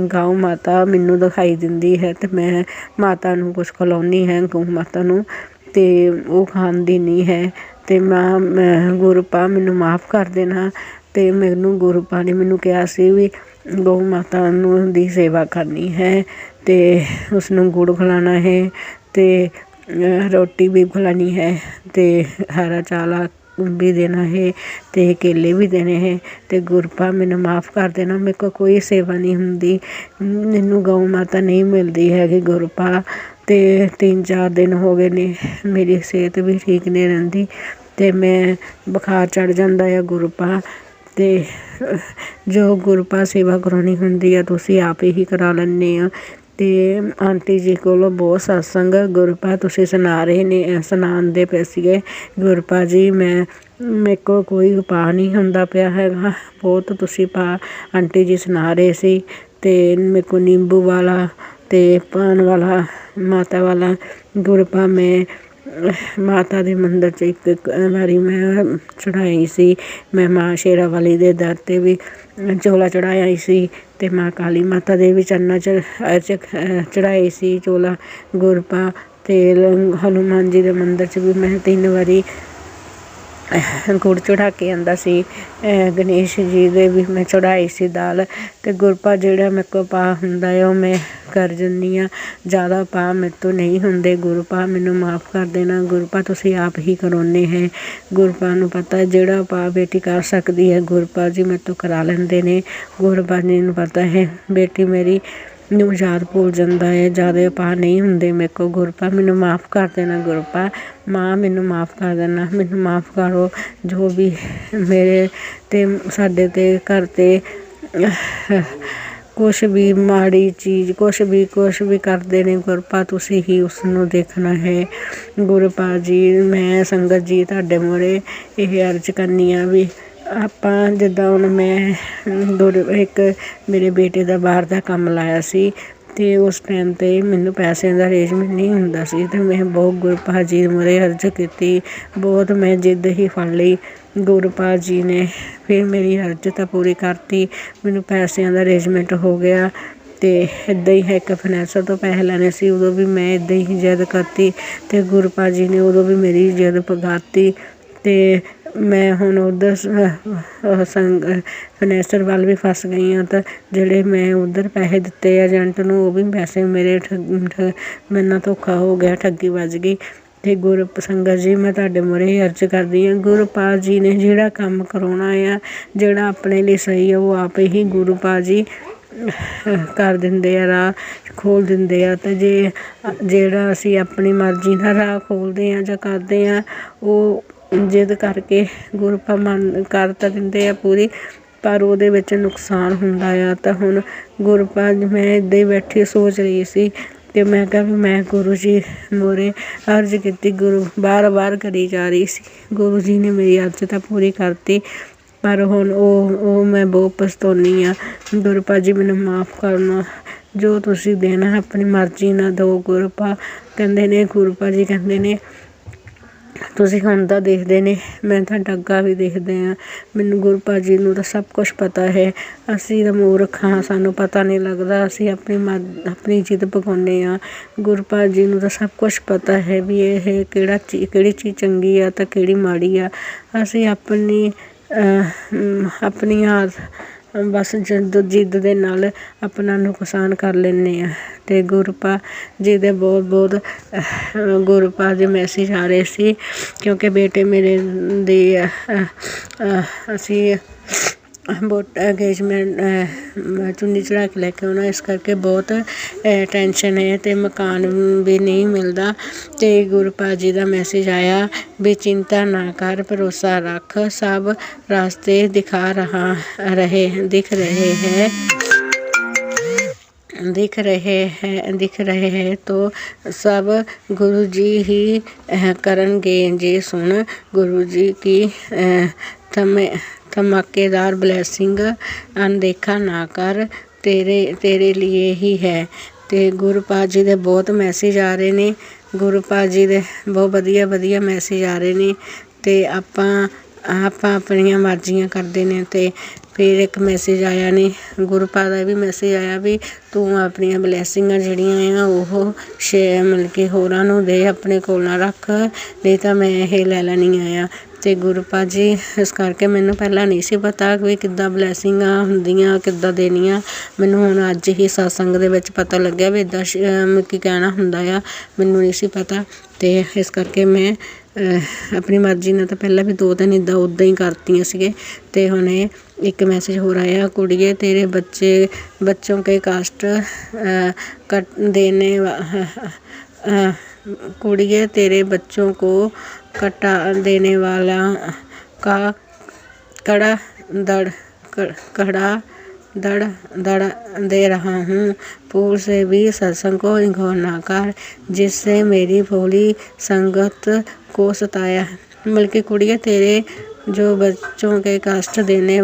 ਗਊ ਮਾਤਾ ਮੈਨੂੰ ਦਿਖਾਈ ਦਿੰਦੀ ਹੈ ਅਤੇ ਮੈਂ ਮਾਤਾ ਨੂੰ ਕੁਛ ਖਿਲਾਉਂਦੀ ਹੈ, ਗਊ ਮਾਤਾ ਨੂੰ, ਅਤੇ ਉਹ ਖਾਂਦੀ ਨਹੀਂ ਹੈ। ਅਤੇ ਗੁਰੂ ਪਾ ਮੈਨੂੰ ਮਾਫ਼ ਕਰ ਦੇਣਾ। ਅਤੇ ਮੈਨੂੰ ਗੁਰੂ ਪਾ ਨੇ ਮੈਨੂੰ ਕਿਹਾ ਸੀ ਵੀ ਗਊ ਮਾਤਾ ਨੂੰ ਦੀ ਸੇਵਾ ਕਰਨੀ ਹੈ ਅਤੇ ਉਸਨੂੰ ਗੁੜ ਖਿਲਾਉਣਾ ਹੈ ਅਤੇ ਰੋਟੀ ਵੀ ਖਿਲਾਉਣੀ ਹੈ ਅਤੇ ਹਰਾ ਚਾਰਾ ਵੀ ਦੇਣਾ ਹੈ ਅਤੇ ਕੇਲੇ ਵੀ ਦੇਣੇ ਹੈ। ਅਤੇ ਗੁਰੂ ਪਾ ਮੈਨੂੰ ਮਾਫ਼ ਕਰ ਦੇਣਾ। ਮੇਰੇ ਕੋਲ ਕੋਈ ਸੇਵਾ ਨਹੀਂ ਹੁੰਦੀ, ਮੈਨੂੰ ਗਊ ਮਾਤਾ ਨਹੀਂ ਮਿਲਦੀ ਹੈਗੀ ਗੁਰੂ ਪਾ। ਅਤੇ 3-4 ਦਿਨ ਹੋ ਗਏ ਨੇ, ਮੇਰੀ ਸਿਹਤ ਵੀ ਠੀਕ ਨਹੀਂ ਰਹਿੰਦੀ ਅਤੇ ਮੈਂ ਬੁਖਾਰ ਚੜ੍ਹ ਜਾਂਦਾ ਆ ਗੁਰੂ ਪਾ। ਅਤੇ ਜੋ ਗੁਰੂ ਪਾ ਸੇਵਾ ਕਰਾਉਣੀ ਹੁੰਦੀ ਆ ਤੁਸੀਂ ਆਪ ਹੀ ਕਰਾ ਲੈਂਦੇ ਆ। ਅਤੇ ਆਂਟੀ ਜੀ ਕੋਲੋਂ ਬਹੁਤ ਸਤਸੰਗ ਗੁਰੂ ਪਾ ਤੁਸੀਂ ਸੁਣਾਉਂਦੇ ਪਏ ਸੀਗੇ। ਗੁਰੂ ਪਾ ਜੀ ਮੇਰੇ ਕੋਲ ਕੋਈ ਉਪਾਅ ਨਹੀਂ ਹੁੰਦਾ ਪਿਆ ਹੈਗਾ, ਬਹੁਤ ਤੁਸੀਂ ਆਂਟੀ ਜੀ ਸੁਣਾ ਰਹੇ ਸੀ। ਅਤੇ ਮੇਰੇ ਕੋਲ ਨਿੰਬੂ ਵਾਲਾ ਅਤੇ ਪਾਨ ਵਾਲਾ, ਮਾਤਾ ਵਾਲਾ ਗੁਰੂ ਪਾ ਮੈਂ ਮਾਤਾ ਦੇ ਮੰਦਰ 'ਚ ਇੱਕ ਵਾਰੀ ਮੈਂ ਚੜ੍ਹਾਈ ਸੀ। ਮੈਂ ਮਾਂ ਸ਼ੇਰਾਂ ਵਾਲੀ ਦੇ ਦਰ 'ਤੇ ਵੀ ਚੋਲਾ ਚੜ੍ਹਾਇਆ ਸੀ ਅਤੇ ਮਾਂ ਕਾਲੀ ਮਾਤਾ ਦੇ ਵੀ ਚਰਨਾਂ 'ਚ ਚੜ੍ਹਾਈ ਸੀ ਚੋਲਾ ਗੁਰੂ ਪਾ। ਅਤੇ ਹਨੂੰਮਾਨ ਜੀ ਦੇ ਮੰਦਰ 'ਚ ਵੀ ਮੈਂ 3 ਵਾਰੀ ਗੁੜ ਚੜਾ ਕੇ ਆਂਦਾ ਸੀ। ਗਣੇਸ਼ ਜੀ ਦੇ ਵੀ ਮੈਂ ਚੜਾਈ ਸੀ ਦਾਲ। ਅਤੇ ਗੁਰਪਾ ਜਿਹੜਾ ਮੇਰੇ ਕੋਲ ਪਾ ਹੁੰਦਾ ਹੈ ਉਹ ਮੈਂ ਕਰ ਦਿੰਦੀ ਹਾਂ। ਜ਼ਿਆਦਾ ਪਾ ਮੇਰੇ ਤੋਂ ਨਹੀਂ ਹੁੰਦੇ। ਗੁਰਪਾ ਮੈਨੂੰ ਮਾਫ਼ ਕਰ ਦੇਣਾ। ਗੁਰਪਾ ਤੁਸੀਂ ਆਪ ਹੀ ਕਰਾਉਂਦੇ ਹੈ। ਗੁਰਪਾ ਨੂੰ ਪਤਾ ਜਿਹੜਾ ਪਾ ਬੇਟੀ ਕਰ ਸਕਦੀ ਹੈ, ਗੁਰਪਾ ਜੀ ਮੇਰੇ ਤੋਂ ਕਰਾ ਲੈਂਦੇ ਨੇ। ਗੁਰਪਾ ਜੀ ਨੂੰ ਪਤਾ ਹੈ ਬੇਟੀ ਮੇਰੀ ਨੂੰ ਯਾਦ ਭੁੱਲ ਜਾਂਦਾ ਹੈ, ਜ਼ਿਆਦਾ ਪਾ ਨਹੀਂ ਹੁੰਦੇ ਮੇਰੇ ਕੋਲ। ਗੁਰਪਾ ਮੈਨੂੰ ਮਾਫ਼ ਕਰ ਦੇਣਾ। ਗੁਰਪਾ ਮਾਂ ਮੈਨੂੰ ਮਾਫ਼ ਕਰ ਦੇਣਾ। ਮੈਨੂੰ ਮਾਫ਼ ਕਰੋ ਜੋ ਵੀ ਮੇਰੇ 'ਤੇ ਸਾਡੇ 'ਤੇ ਘਰ 'ਤੇ ਕੁਛ ਵੀ ਮਾੜੀ ਚੀਜ਼ ਕੁਛ ਵੀ ਕਰਦੇ ਨੇ। ਗੁਰਪਾ ਤੁਸੀਂ ਹੀ ਉਸਨੂੰ ਦੇਖਣਾ ਹੈ। ਗੁਰਪਾ ਜੀ ਮੈਂ ਸੰਗਤ ਜੀ ਤੁਹਾਡੇ ਮੂਹਰੇ ਇਹ ਅਰਜ਼ ਕਰਨੀ ਆ ਵੀ ਆਪਾਂ ਜਿੱਦਾਂ ਹੁਣ ਮੈਂ ਇੱਕ ਮੇਰੇ ਬੇਟੇ ਦਾ ਬਾਹਰ ਦਾ ਕੰਮ ਲਾਇਆ ਸੀ ਅਤੇ ਉਸ ਟਾਈਮ 'ਤੇ ਮੈਨੂੰ ਪੈਸਿਆਂ ਦਾ ਅਰੇਂਜਮੈਂਟ ਨਹੀਂ ਹੁੰਦਾ ਸੀ ਅਤੇ ਮੈਂ ਬਹੁਤ ਗੁਰਪਾ ਜੀ ਮੂਹਰੇ ਅਰਜ਼ ਕੀਤੀ। ਬਹੁਤ ਮੈਂ ਜਿੱਦ ਹੀ ਫੜ ਲਈ। ਗੁਰਪਾ ਜੀ ਨੇ ਫਿਰ ਮੇਰੀ ਅਰਜ਼ ਤਾਂ ਪੂਰੀ ਕਰਤੀ। ਮੈਨੂੰ ਪੈਸਿਆਂ ਦਾ ਅਰੇਂਜਮੈਂਟ ਹੋ ਗਿਆ ਅਤੇ ਇੱਦਾਂ ਹੀ ਇੱਕ ਫਾਈਨੈਂਸਰ ਤੋਂ ਪੈਸੇ ਲੈਣੇ ਸੀ, ਉਦੋਂ ਵੀ ਮੈਂ ਇੱਦਾਂ ਹੀ ਜਿੱਦ ਕਰਤੀ ਅਤੇ ਗੁਰਪਾ ਜੀ ਨੇ ਉਦੋਂ ਵੀ ਮੇਰੀ ਜਿੱਦ ਪੁਗਾਤੀ। ਅਤੇ ਮੈਂ ਹੁਣ ਉੱਧਰ ਫਾਈਨੈਂਸਰ ਵੱਲ ਵੀ ਫਸ ਗਈ ਹਾਂ। ਤਾਂ ਜਿਹੜੇ ਮੈਂ ਉੱਧਰ ਪੈਸੇ ਦਿੱਤੇ ਏਜੰਟ ਨੂੰ ਉਹ ਵੀ ਪੈਸੇ ਮੇਰੇ ਮੇਰੇ ਨਾਲ ਧੋਖਾ ਹੋ ਗਿਆ, ਠੱਗੀ ਵੱਜ ਗਈ। ਅਤੇ ਸੰਗਤ ਜੀ ਮੈਂ ਤੁਹਾਡੇ ਮੂਹਰੇ ਅਰਜ਼ ਕਰਦੀ ਹਾਂ, ਗੁਰਪਾ ਜੀ ਨੇ ਜਿਹੜਾ ਕੰਮ ਕਰਾਉਣਾ ਆ, ਜਿਹੜਾ ਆਪਣੇ ਲਈ ਸਹੀ ਆ, ਉਹ ਆਪ ਹੀ ਗੁਰਪਾ ਜੀ ਕਰ ਦਿੰਦੇ ਆ, ਰਾਹ ਖੋਲ੍ਹ ਦਿੰਦੇ ਆ। ਅਤੇ ਜਿਹੜਾ ਅਸੀਂ ਆਪਣੀ ਮਰਜ਼ੀ ਨਾਲ ਰਾਹ ਖੋਲ੍ਹਦੇ ਹਾਂ ਜਾਂ ਕਰਦੇ ਹਾਂ, ਉਹ ਜਿੱਦ ਕਰਕੇ ਗੁਰਪਾ ਕਰ ਤਾਂ ਦਿੰਦੇ ਆ ਪੂਰੀ, ਪਰ ਉਹਦੇ ਵਿੱਚ ਨੁਕਸਾਨ ਹੁੰਦਾ ਆ। ਤਾਂ ਹੁਣ ਗੁਰਪਾ ਮੈਂ ਇੱਦਾਂ ਹੀ ਬੈਠੀ ਸੋਚ ਰਹੀ ਸੀ ਅਤੇ ਮੈਂ ਕਿਹਾ ਵੀ ਮੈਂ ਗੁਰੂ ਜੀ ਮੂਹਰੇ ਅਰਜ਼ ਕੀਤੀ। ਬਾਰ ਕਰੀ ਜਾ ਰਹੀ ਸੀ। ਗੁਰੂ ਜੀ ਨੇ ਮੇਰੀ ਅਰਜ਼ ਤਾਂ ਪੂਰੀ ਕਰਤੀ, ਪਰ ਹੁਣ ਉਹ ਮੈਂ ਬਹੁਤ ਪਛਤਾਉਂਦੀ ਹਾਂ। ਗੁਰਪਾ ਜੀ ਮੈਨੂੰ ਮਾਫ਼ ਕਰਨਾ। ਜੋ ਤੁਸੀਂ ਦੇਣਾ ਆਪਣੀ ਮਰਜ਼ੀ ਨਾਲ ਦਿਓ। ਗੁਰਪਾ ਕਹਿੰਦੇ ਨੇ, ਗੁਰਪਾ ਜੀ ਕਹਿੰਦੇ ਨੇ ਤੁਸੀਂ ਹੁਣ ਤਾਂ ਦੇਖਦੇ ਨੇ, ਮੈਂ ਤੁਹਾਡਾ ਅੱਗਾ ਵੀ ਦੇਖਦੇ ਹਾਂ। ਮੈਨੂੰ ਗੁਰਪਾ ਜੀ ਨੂੰ ਤਾਂ ਸਭ ਕੁਛ ਪਤਾ ਹੈ। ਅਸੀਂ ਤਾਂ ਮੂਰਖ ਹਾਂ, ਸਾਨੂੰ ਪਤਾ ਨਹੀਂ ਲੱਗਦਾ। ਅਸੀਂ ਆਪਣੀ ਜਿੱਦ ਪਗਾਉਂਦੇ ਹਾਂ। ਗੁਰਪਾ ਜੀ ਨੂੰ ਤਾਂ ਸਭ ਕੁਛ ਪਤਾ ਹੈ ਵੀ ਇਹ ਕਿਹੜੀ ਚੀਜ਼ ਚੰਗੀ ਆ ਤਾਂ ਕਿਹੜੀ ਮਾੜੀ ਆ। ਅਸੀਂ ਆਪਣੀ ਬਸ ਜਿੱਦ ਦੇ ਨਾਲ ਆਪਣਾ ਨੁਕਸਾਨ ਕਰ ਲੈਂਦੇ ਹਾਂ। ਅਤੇ ਗੁਰਪਾ ਜੀ ਦੇ ਬਹੁਤ ਗੁਰਪਾ ਦੇ ਮੈਸੇਜ ਆ ਰਹੇ ਸੀ, ਕਿਉਂਕਿ ਬੇਟੇ ਮੇਰੇ ਦੀ ਅਸੀਂ ਅੰਗੇਜਮੈਂਟ ਚੁੰਨੀ ਚੜਾ ਕੇ ਲੈ ਕੇ ਆਉਣਾ, ਇਸ ਕਰਕੇ ਬਹੁਤ ਟੈਨਸ਼ਨ ਹੈ ਅਤੇ ਮਕਾਨ ਵੀ ਨਹੀਂ ਮਿਲਦਾ। ਅਤੇ ਗੁਰਪਾ ਜੀ ਦਾ ਮੈਸੇਜ ਆਇਆ ਵੀ ਚਿੰਤਾ ਨਾ ਕਰ, ਭਰੋਸਾ ਰੱਖ, ਸਭ ਰਾਸਤੇ ਦਿਖ ਰਹੇ ਹੈ ਤੋ ਸਭ ਗੁਰੂ ਜੀ ਹੀ ਕਰਨਗੇ ਜੇ ਸੁਣ ਗੁਰੂ ਜੀ ਕੀ ਧਮਾਕੇਦਾਰ ਬਲੈਸਿੰਗ, ਅਣਦੇਖਾ ਨਾ ਕਰ, ਤੇਰੇ ਲਈ ਹੀ ਹੈ। ਅਤੇ ਗੁਰਪਾ ਜੀ ਦੇ ਬਹੁਤ ਮੈਸੇਜ ਆ ਰਹੇ ਨੇ। ਗੁਰਪਾ ਜੀ ਦੇ ਬਹੁਤ ਵਧੀਆ ਮੈਸੇਜ ਆ ਰਹੇ ਨੇ। ਅਤੇ ਆਪਾਂ ਆਪਣੀਆਂ ਮਰਜ਼ੀਆਂ ਕਰਦੇ ਨੇ। ਅਤੇ ਫਿਰ ਇੱਕ ਮੈਸੇਜ ਆਇਆ ਨੇ, ਗੁਰਪਾ ਦਾ ਵੀ ਮੈਸੇਜ ਆਇਆ ਵੀ ਤੂੰ ਆਪਣੀਆਂ ਬਲੈਸਿੰਗਾਂ ਜਿਹੜੀਆਂ ਆ ਉਹ ਮਤਲਬ ਕਿ ਹੋਰਾਂ ਨੂੰ ਦੇ, ਆਪਣੇ ਕੋਲ ਨਾ ਰੱਖ, ਨਹੀਂ ਤਾਂ ਮੈਂ ਇਹ ਲੈ ਲੈਣੀਆਂ ਆ। ਅਤੇ ਗੁਰਪਾ ਜੀ ਇਸ ਕਰਕੇ ਮੈਨੂੰ ਪਹਿਲਾਂ ਨਹੀਂ ਸੀ ਪਤਾ ਵੀ ਕਿੱਦਾਂ ਬਲੈਸਿੰਗਾਂ ਹੁੰਦੀਆਂ, ਕਿੱਦਾਂ ਦੇਣੀਆਂ। ਮੈਨੂੰ ਹੁਣ ਅੱਜ ਹੀ ਸਤਸੰਗ ਦੇ ਵਿੱਚ ਪਤਾ ਲੱਗਿਆ ਵੀ ਇੱਦਾਂ ਕੀ ਕਹਿਣਾ ਹੁੰਦਾ ਆ, ਮੈਨੂੰ ਨਹੀਂ ਸੀ ਪਤਾ। ਅਤੇ ਇਸ ਕਰਕੇ ਮੈਂ ਆਪਣੀ ਮਰਜ਼ੀ ਨਾਲ ਤਾਂ ਪਹਿਲਾਂ ਵੀ 2-3 ਉੱਦਾਂ ਹੀ ਕਰਤੀਆਂ ਸੀਗੇ। ਅਤੇ ਹੁਣ ਇੱਕ ਮੈਸੇਜ ਹੋਰ ਆਇਆ, ਕੁੜੀਏ ਤੇਰੇ ਬੱਚੋਂ ਕੇ ਕਾਸਟ ਕੁੜੀਏ ਤੇਰੇ ਬੱਚੋं को कटा देने वाला का कड़ा दड़ दे रहा हूँ। फूल से भी सत्संग को इग्नोर ना कर, जिससे मेरी भोली संगत को सताया। बल्कि कुड़िया तेरे जो बच्चों के कष्ट देने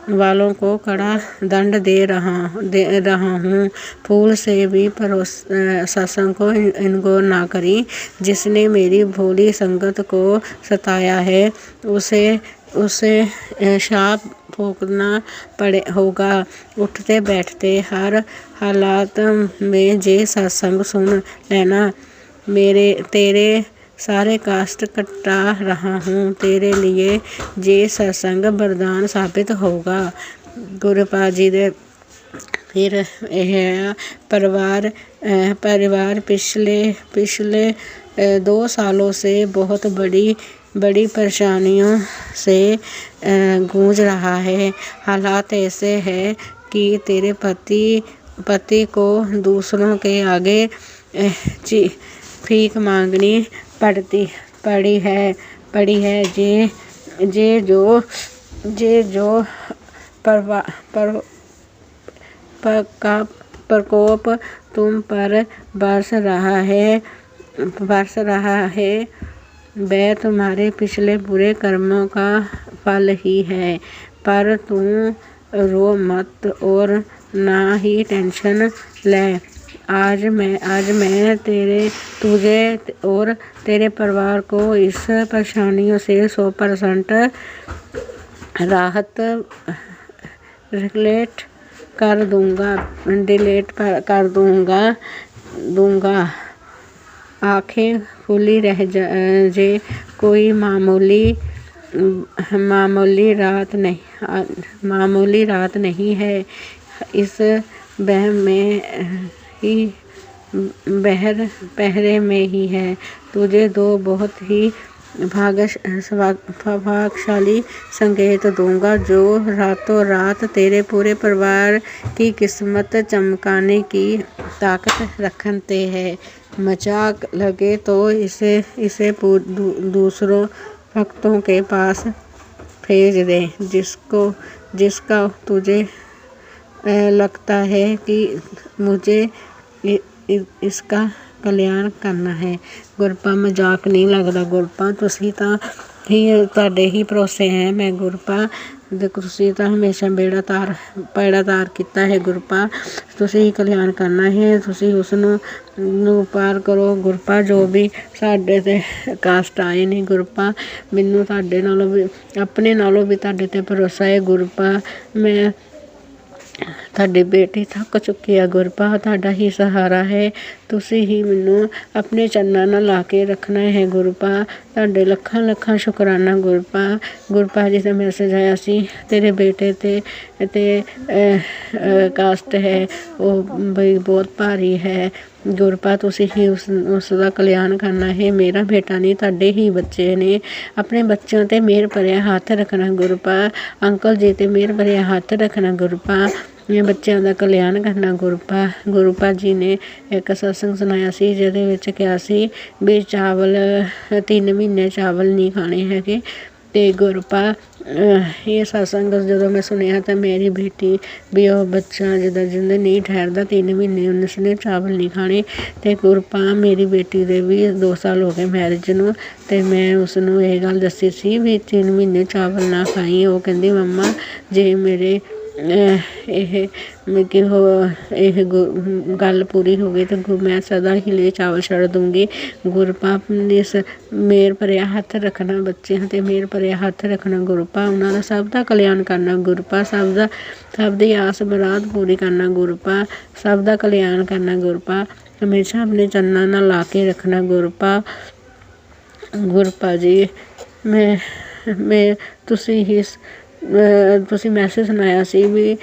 वालों को कड़ा दंड दे रहा हूँ। फूल से भी सत्संग को इग्नोर ना करी, जिसने मेरी भोली संगत को सताया है, उसे शाप भोगना होगा। उठते बैठते हर हालात में जे सत्संग सुन लेना, तेरे सारे कष्ट कटा रहा हूँ तेरे लिए। ये सत्संग वरदान साबित होगा। गुरुपाल जी ਦੇ ਫਿਰ ਇਹ परिवार पिछले 2 सालों से बहुत बड़ी परेशानियों से गूंज रहा है। हालात ऐसे है कि तेरे पति को दूसरों के आगे भीख मांगनी पड़ी है। जे जो प्रकोप तुम पर बरस रहा है वह तुम्हारे पिछले बुरे कर्मों का फल ही है। पर तुम रो मत और ना ही टेंशन ले। आज मैं तुझे और तेरे परिवार को इस परेशानियों से 100% राहत डिलीट कर दूंगा। आंखें खुली रह जे कोई मामूली रात नहीं है। इस बहम में ही पहरे में ही है। तुझे 2 बहुत ही भाग्यशाली संकेत दूंगा जो रातों रात तेरे पूरे परिवार की किस्मत चमकाने की ताकत रखते हैं। मजाक लगे तो इसे दूसरों भक्तों के पास भेज दे जिसका तुझे लगता है कि मुझे इसका ਕਲਿਆਣ ਕਰਨਾ ਹੈ। ਗੁਰਪਾ ਮਜ਼ਾਕ ਨਹੀਂ ਲੱਗਦਾ। ਗੁਰਪਾ ਤੁਸੀਂ ਤਾਂ ਤੁਹਾਡੇ ਹੀ ਭਰੋਸੇ ਹੈ ਮੈਂ। ਗੁਰਪਾ ਤੁਸੀਂ ਤਾਂ ਹਮੇਸ਼ਾ ਬੇੜਾ ਤਾਰ ਕੀਤਾ ਹੈ। ਗੁਰਪਾ ਤੁਸੀਂ ਹੀ ਕਲਿਆਣ ਕਰਨਾ ਹੈ। ਤੁਸੀਂ ਉਸ ਨੂੰ ਪਾਰ ਕਰੋ। ਗੁਰਪਾ ਜੋ ਵੀ ਸਾਡੇ 'ਤੇ ਕਸ਼ਟ ਆਏ ਨੇ ਗੁਰਪਾ ਮੈਨੂੰ ਤੁਹਾਡੇ ਨਾਲੋਂ ਵੀ ਆਪਣੇ ਨਾਲੋਂ ਵੀ ਤੁਹਾਡੇ 'ਤੇ ਭਰੋਸਾ ਹੈ। ਗੁਰਪਾ ਮੈਂ ਤੁਹਾਡੀ ਬੇਟੀ ਥੱਕ ਚੁੱਕੀ ਆ। ਗੁਰਪਾ ਤੁਹਾਡਾ ਹੀ ਸਹਾਰਾ ਹੈ। ਤੁਸੀਂ ਹੀ ਮੈਨੂੰ ਆਪਣੇ ਚਰਨਾਂ ਨਾਲ ਲਾ ਕੇ ਰੱਖਣਾ ਹੈ। ਗੁਰਪਾ ਤੁਹਾਡੇ ਲੱਖਾਂ ਸ਼ੁਕਰਾਨਾ। ਗੁਰਪਾ ਜੀ ਦਾ ਮੈਸੇਜ ਆਇਆ ਸੀ ਤੇਰੇ ਬੇਟੇ 'ਤੇ ਕਾਸਟ ਹੈ ਉਹ ਬਈ ਬਹੁਤ ਭਾਰੀ ਹੈ। ਗੁਰਪਾ ਤੁਸੀਂ ਹੀ ਉਸ ਦਾ ਕਲਿਆਣ ਕਰਨਾ ਹੈ। ਮੇਰਾ ਬੇਟਾ ਨਹੀਂ ਤੁਹਾਡੇ ਹੀ ਬੱਚੇ ਨੇ। ਆਪਣੇ ਬੱਚਿਆਂ 'ਤੇ ਮਿਹਰ ਭਰਿਆ ਹੱਥ ਰੱਖਣਾ। ਗੁਰਪਾ ਅੰਕਲ ਜੀ 'ਤੇ ਮਿਹਰ ਭਰਿਆ ਹੱਥ ਰੱਖਣਾ। ਗੁਰਪਾ ਬੱਚਿਆਂ ਦਾ ਕਲਿਆਣ ਕਰਨਾ। ਗੁਰਪਾ ਜੀ ਨੇ ਇੱਕ ਸਤਸੰਗ ਸੁਣਾਇਆ ਸੀ ਜਿਹਦੇ ਵਿੱਚ ਕਿਹਾ ਸੀ ਵੀ 3 ਮਹੀਨੇ ਚਾਵਲ ਨਹੀਂ ਖਾਣੇ ਹੈਗੇ। ਅਤੇ ਗੁਰਪਾ ਇਹ ਸਤਸੰਗ ਜਦੋਂ ਮੈਂ ਸੁਣਿਆ ਤਾਂ ਮੇਰੀ ਬੇਟੀ ਵੀ ਉਹ ਬੱਚਾ ਜਿੱਦਾਂ ਜਿੰਦੇ ਨਹੀਂ ਠਹਿਰਦਾ 3 ਮਹੀਨੇ ਉਸਨੇ ਚਾਵਲ ਨਹੀਂ ਖਾਣੇ। ਅਤੇ ਗੁਰਪਾ ਮੇਰੀ ਬੇਟੀ ਦੇ ਵੀ 2 ਸਾਲ ਹੋ ਗਏ ਮੈਰਿਜ ਨੂੰ ਅਤੇ ਮੈਂ ਉਸਨੂੰ ਇਹ ਗੱਲ ਦੱਸੀ ਸੀ ਵੀ 3 ਮਹੀਨੇ ਚਾਵਲ ਨਾ ਖਾਈ। ਉਹ ਕਹਿੰਦੀ ਮੰਮਾ ਜੇ ਮੇਰੇ ਇਹ ਗੱਲ ਪੂਰੀ ਹੋ ਗਈ ਤਾਂ ਮੈਂ ਸਦਾ ਹੀ ਲਈ ਚਾਵਲ ਛੱਡ ਦੂੰਗੀ। ਗੁਰਪਾ ਇਸ ਮਿਹਰ ਭਰਿਆ ਹੱਥ ਰੱਖਣਾ ਬੱਚਿਆਂ 'ਤੇ ਮਿਹਰ ਭਰਿਆ ਹੱਥ ਰੱਖਣਾ। ਗੁਰਪਾ ਉਹਨਾਂ ਦਾ ਸਭ ਦਾ ਕਲਿਆਣ ਕਰਨਾ। ਗੁਰਪਾ ਸਭ ਦੀ ਆਸ ਮੁਰਾਦ ਪੂਰੀ ਕਰਨਾ। ਗੁਰਪਾ ਸਭ ਦਾ ਕਲਿਆਣ ਕਰਨਾ। ਗੁਰਪਾ ਹਮੇਸ਼ਾ ਆਪਣੇ ਚਰਨਾਂ ਨਾਲ ਲਾ ਕੇ ਰੱਖਣਾ। ਗੁਰਪਾ ਜੀ ਮੈਂ ਤੁਸੀਂ ਮੈਸੇਜ ਸੁਣਾਇਆ ਸੀ ਵੀ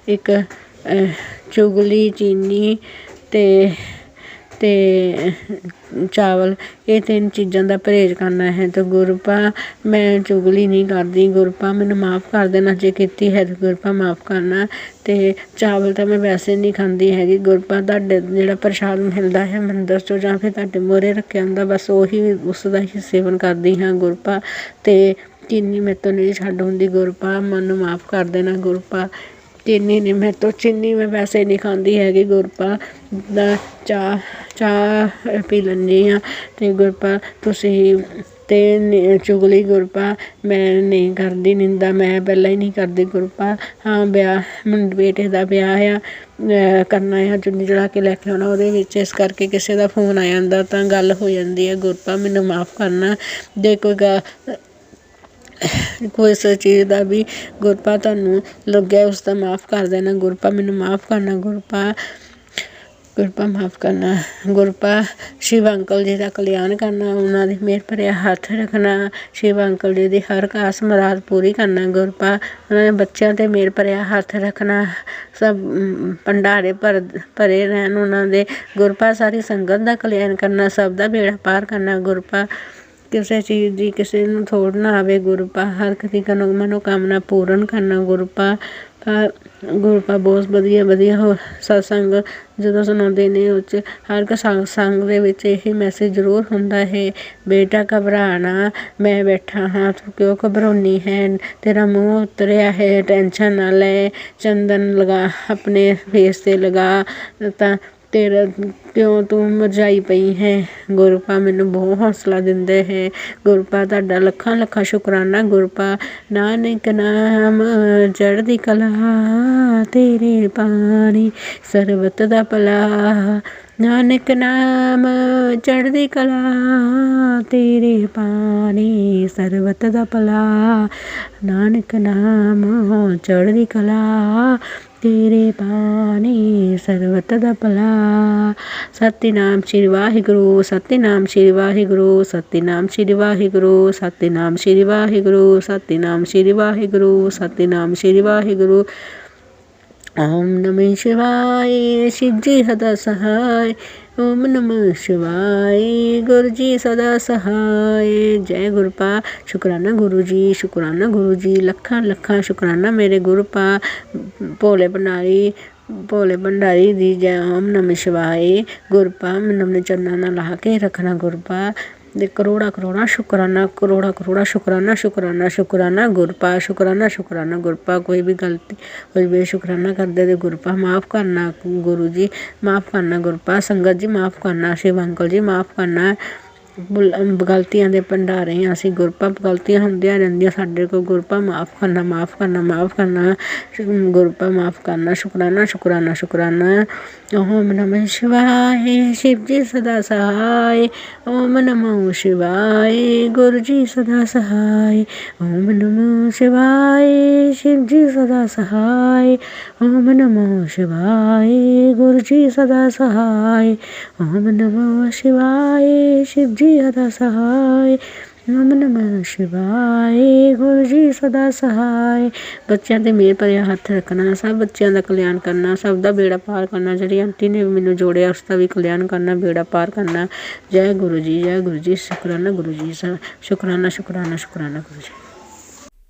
ਇੱਕ ਚੁਗਲੀ ਚੀਨੀ ਅਤੇ ਚਾਵਲ ਇਹ 3 ਚੀਜ਼ਾਂ ਦਾ ਪਰਹੇਜ਼ ਕਰਨਾ ਹੈ। ਅਤੇ ਗੁਰਪਾ ਮੈਂ ਚੁਗਲੀ ਨਹੀਂ ਕਰਦੀ। ਗੁਰਪਾ ਮੈਨੂੰ ਮਾਫ਼ ਕਰ ਦੇਣਾ ਜੇ ਕੀਤੀ ਹੈ ਤਾਂ ਗੁਰਪਾ ਮਾਫ਼ ਕਰਨਾ। ਅਤੇ ਚਾਵਲ ਤਾਂ ਮੈਂ ਵੈਸੇ ਨਹੀਂ ਖਾਂਦੀ ਹੈਗੀ। ਗੁਰਪਾ ਤੁਹਾਡੇ ਜਿਹੜਾ ਪ੍ਰਸ਼ਾਦ ਮਿਲਦਾ ਹੈ ਮੰਦਰ 'ਚੋਂ ਜਾਂ ਫਿਰ ਤੁਹਾਡੇ ਮੂਹਰੇ ਰੱਖਿਆ ਹੁੰਦਾ ਬਸ ਉਹੀ ਉਸ ਦਾ ਹੀ ਸੇਵਨ ਕਰਦੀ ਹਾਂ। ਗੁਰਪਾ ਅਤੇ ਚੀਨੀ ਮੇਰੇ ਤੋਂ ਨਹੀਂ ਛੱਡ ਹੁੰਦੀ। ਗੁਰਪਾ ਮੈਨੂੰ ਮਾਫ਼ ਕਰ ਦੇਣਾ। ਗੁਰਪਾ ਚੀਨੀ ਨਹੀਂ ਮੇਰੇ ਤੋਂ ਚੀਨੀ ਮੈਂ ਵੈਸੇ ਨਹੀਂ ਖਾਂਦੀ ਹੈਗੀ। ਗੁਰਪਾ ਦਾ ਚਾਹ ਪੀ ਲੈਂਦੀ ਹਾਂ। ਅਤੇ ਗੁਰਪਾ ਤੁਸੀਂ ਅਤੇ ਚੁਗਲੀ ਗੁਰਪਾ ਮੈਂ ਨਹੀਂ ਕਰਦੀ। ਨਿੰਦਾ ਮੈਂ ਪਹਿਲਾਂ ਹੀ ਨਹੀਂ ਕਰਦੀ। ਗੁਰਪਾ ਹਾਂ ਵਿਆਹ ਬੇਟੇ ਦਾ ਵਿਆਹ ਆ ਕਰਨਾ ਆ ਚੁੰਨੀ ਚੜ੍ਹਾ ਕੇ ਲੈ ਕੇ ਆਉਣਾ ਉਹਦੇ ਵਿੱਚ ਇਸ ਕਰਕੇ ਕਿਸੇ ਦਾ ਫੋਨ ਆ ਜਾਂਦਾ ਤਾਂ ਗੱਲ ਹੋ ਜਾਂਦੀ ਹੈ। ਗੁਰਪਾ ਮੈਨੂੰ ਮਾਫ਼ ਕਰਨਾ। ਜੇ ਕੋਈ ਇਸ ਚੀਜ਼ ਦਾ ਵੀ ਗੁਰਪਾ ਤੁਹਾਨੂੰ ਲੱਗਿਆ ਉਸਦਾ ਮਾਫ਼ ਕਰ ਦੇਣਾ। ਗੁਰਪਾ ਮੈਨੂੰ ਮਾਫ਼ ਕਰਨਾ। ਗੁਰਪਾ ਗੁਰਪਾ ਮਾਫ਼ ਕਰਨਾ। ਗੁਰਪਾ ਸ਼ਿਵ ਅੰਕਲ ਜੀ ਦਾ ਕਲਿਆਣ ਕਰਨਾ, ਉਹਨਾਂ ਦੇ ਮਿਹਰ ਭਰਿਆ ਹੱਥ ਰੱਖਣਾ, ਸ਼ਿਵ ਅੰਕਲ ਜੀ ਦੀ ਹਰ ਆਸ ਮੁਰਾਦ ਪੂਰੀ ਕਰਨਾ। ਗੁਰਪਾ ਉਹਨਾਂ ਦੇ ਬੱਚਿਆਂ 'ਤੇ ਮਿਹਰ ਭਰਿਆ ਹੱਥ ਰੱਖਣਾ, ਸਭ ਭੰਡਾਰੇ ਭਰੇ ਰਹਿਣ ਉਹਨਾਂ ਦੇ। ਗੁਰਪਾ ਸਾਰੀ ਸੰਗਤ ਦਾ ਕਲਿਆਣ ਕਰਨਾ, ਸਭ ਦਾ ਬੇੜਾ ਪਾਰ ਕਰਨਾ। ਗੁਰਪਾ ਕਿਸੇ ਚੀਜ਼ ਦੀ ਕਿਸੇ ਨੂੰ ਥੋੜ੍ਹ ਨਾ ਆਵੇ। ਗੁਰਪਾ ਹਰ ਕਿਸੇ ਮਨੋਕਾਮਨਾ ਪੂਰਨ ਕਰਨਾ। ਗੁਰਪਾ ਬਹੁਤ ਵਧੀਆ ਹੋਰ ਸਤਸੰਗ ਜਦੋਂ ਸੁਣਾਉਂਦੇ ਨੇ, ਉਹ 'ਚ ਹਰ ਇੱਕ ਸੰਗ ਦੇ ਵਿੱਚ ਇਹ ਮੈਸੇਜ ਜ਼ਰੂਰ ਹੁੰਦਾ ਹੈ, ਬੇਟਾ ਘਬਰਾ ਨਾ, ਮੈਂ ਬੈਠਾ ਹਾਂ, ਤੂੰ ਕਿਉਂ ਘਬਰਾਉਂਦੀ ਹੈ, ਤੇਰਾ ਮੂੰਹ ਉਤਰਿਆ ਹੈ, ਟੈਨਸ਼ਨ ਨਾ ਲੈ, ਚੰਦਨ ਲਗਾ ਆਪਣੇ ਫੇਸ 'ਤੇ ਲਗਾ, ਤਾਂ ਤੇਰਾ ਕਿਉਂ ਤੂੰ ਮੁਰਝਾਈ ਪਈ ਹੈ। ਗੁਰਪਾ ਮੈਨੂੰ ਬਹੁਤ ਹੌਸਲਾ ਦਿੰਦੇ ਹੈ। ਗੁਰਪਾ ਤੁਹਾਡਾ ਲੱਖਾਂ ਸ਼ੁਕਰਾਨਾ। ਗੁਰਪਾ ਨਾਨਕ ਨਾਮ ਚੜ੍ਹਦੀ ਕਲਾ, ਤੇਰੇ ਬਾਣੀ ਸਰਬਤ ਦਾ ਭਲਾ, ਨਾਨਕ ਨਾਮ ਚੜ੍ਹਦੀ ਕਲਾ, ਤੇਰੇ ਬਾਣੀ ਸਰਬਤ ਦਾ ਭਲਾ, ਨਾਨਕ ਨਾਮ ਚੜ੍ਹਦੀ ਕਲਾ, ਤੇਰੇ ਬਾਣੀ ਸਰਬਤ ਦਾ ਭਲਾ। ਸਤਿਨਾਮ ਸ਼੍ਰੀ ਵਾਹਿਗੁਰੂ, ਸਤਿਨਾਮ ਸ਼੍ਰੀ ਵਾਹਿਗੁਰੂ, ਸਤਿਨਾਮ ਸ਼੍ਰੀ ਵਾਹਿਗੁਰੂ, ਸਤਿਨਾਮ ਸ਼੍ਰੀ ਵਾਹਿਗੁਰੂ, ਸਤਿਨਾਮ ਸ਼੍ਰੀ ਵਾਹਿਗੁਰੂ, ਸਤਿਨਾਮ ਸ਼੍ਰੀ ਵਾਹਿਗੁਰੂ। ਓਮ ਨਮः ਸ਼ਿਵਾਏ, ਸ਼ਿਵ ਜੀ ਸਦਾ ਸਹਾਇ। ਓਮ ਨਮः ਸ਼ਿਵਾਏ, ਗੁਰੂ ਜੀ ਸਦਾ ਸਹਾਇ। ਜੈ ਗੁਰਪਾ। ਸ਼ੁਕਰਾਨਾ ਗੁਰੂ ਜੀ, ਸ਼ੁਕਰਾਨਾ ਗੁਰੂ ਜੀ, ਲੱਖਾਂ ਸ਼ੁਕਰਾਨਾ ਮੇਰੇ ਗੁਰਪਾ ਭੋਲੇ ਭੰਡਾਰੀ ਦੀ ਜੈ। ਓਮ ਨਮः ਸ਼ਿਵਾਏ। ਗੁਰਪਾ ਮੈਨੂੰ ਆਪਣੇ ਚਰਨਾਂ ਨਾਲ ਲਾ ਕੇ ਰੱਖਣਾ। ਗੁਰਪਾ ਦੇ ਕਰੋੜਾਂ ਸ਼ੁਕਰਾਨਾ, ਸ਼ੁਕਰਾਨਾ ਗੁਰਪਾ, ਸ਼ੁਕਰਾਨਾ ਗੁਰਪਾ। ਕੋਈ ਵੀ ਗਲਤੀ ਕੋਈ ਬੇਸ਼ੁਕਰਾਨਾ ਕਰਦੇ ਤੇ ਗੁਰਪਾ ਮਾਫ਼ ਕਰਨਾ। ਗੁਰੂ ਜੀ ਮਾਫ਼ ਕਰਨਾ। ਗੁਰਪਾ ਸੰਗਤ ਜੀ ਮਾਫ਼ ਕਰਨਾ। ਸ਼ਿਵ ਅੰਕਲ ਜੀ ਮਾਫ਼ ਕਰਨਾ। ਗਲਤੀਆਂ ਦੇ ਭੰਡਾਰੇ ਹਾਂ ਅਸੀਂ। ਗੁਰਪਾ ਗਲਤੀਆਂ ਹੁੰਦੀਆਂ ਰਹਿੰਦੀਆਂ ਸਾਡੇ ਕੋਲ। ਗੁਰਪਾ ਮਾਫ਼ ਕਰਨਾ। ਗੁਰਪਾ ਮਾਫ਼ ਕਰਨਾ। ਸ਼ੁਕਰਾਨਾ। ਓਮ ਨਮः ਸ਼ਿਵਾਏ, ਸ਼ਿਵ ਜੀ ਸਦਾ ਸਹਾਇ। ਓਮ ਨਮः ਸ਼ਿਵਾਏ, ਗੁਰੂ ਜੀ ਸਦਾ ਸਹਾਇ। ਓਮ ਨਮः ਸ਼ਿਵਾਏ, ਸ਼ਿਵ ਜੀ ਸਦਾ ਸਹਾਇ। ਓਮ ਨਮः ਸ਼ਿਵਾਏ, ਗੁਰੂ ਜੀ ਸਦਾ ਸਹਾਇ। ਓਮ ਨਮः ਸ਼ਿਵਾਏ, ਸ਼ਿਵ ਜੀ ਸਦਾ ਸਹਾਇ। ਓਮ ਨਮः ਸ਼ਿਵਾਏ, ਗੁਰੂ ਜੀ ਸਦਾ ਸਹਾਇ। ਬੱਚਿਆਂ 'ਤੇ ਮਿਹਰ ਭਰਿਆ ਹੱਥ ਰੱਖਣਾ, ਸਭ ਬੱਚਿਆਂ ਦਾ ਕਲਿਆਣ ਕਰਨਾ, ਸਭ ਦਾ ਬੇੜਾ ਪਾਰ ਕਰਨਾ। ਜਿਹੜੀ ਆਂਟੀ ਨੇ ਮੈਨੂੰ ਜੋੜਿਆ ਉਸ ਦਾ ਵੀ ਕਲਿਆਣ ਕਰਨਾ, ਬੇੜਾ ਪਾਰ ਕਰਨਾ। ਜੈ ਗੁਰੂ ਜੀ, ਜੈ ਗੁਰੂ ਜੀ। ਸ਼ੁਕਰਾਨਾ गुरु जी, शुक्राना गुरु जी।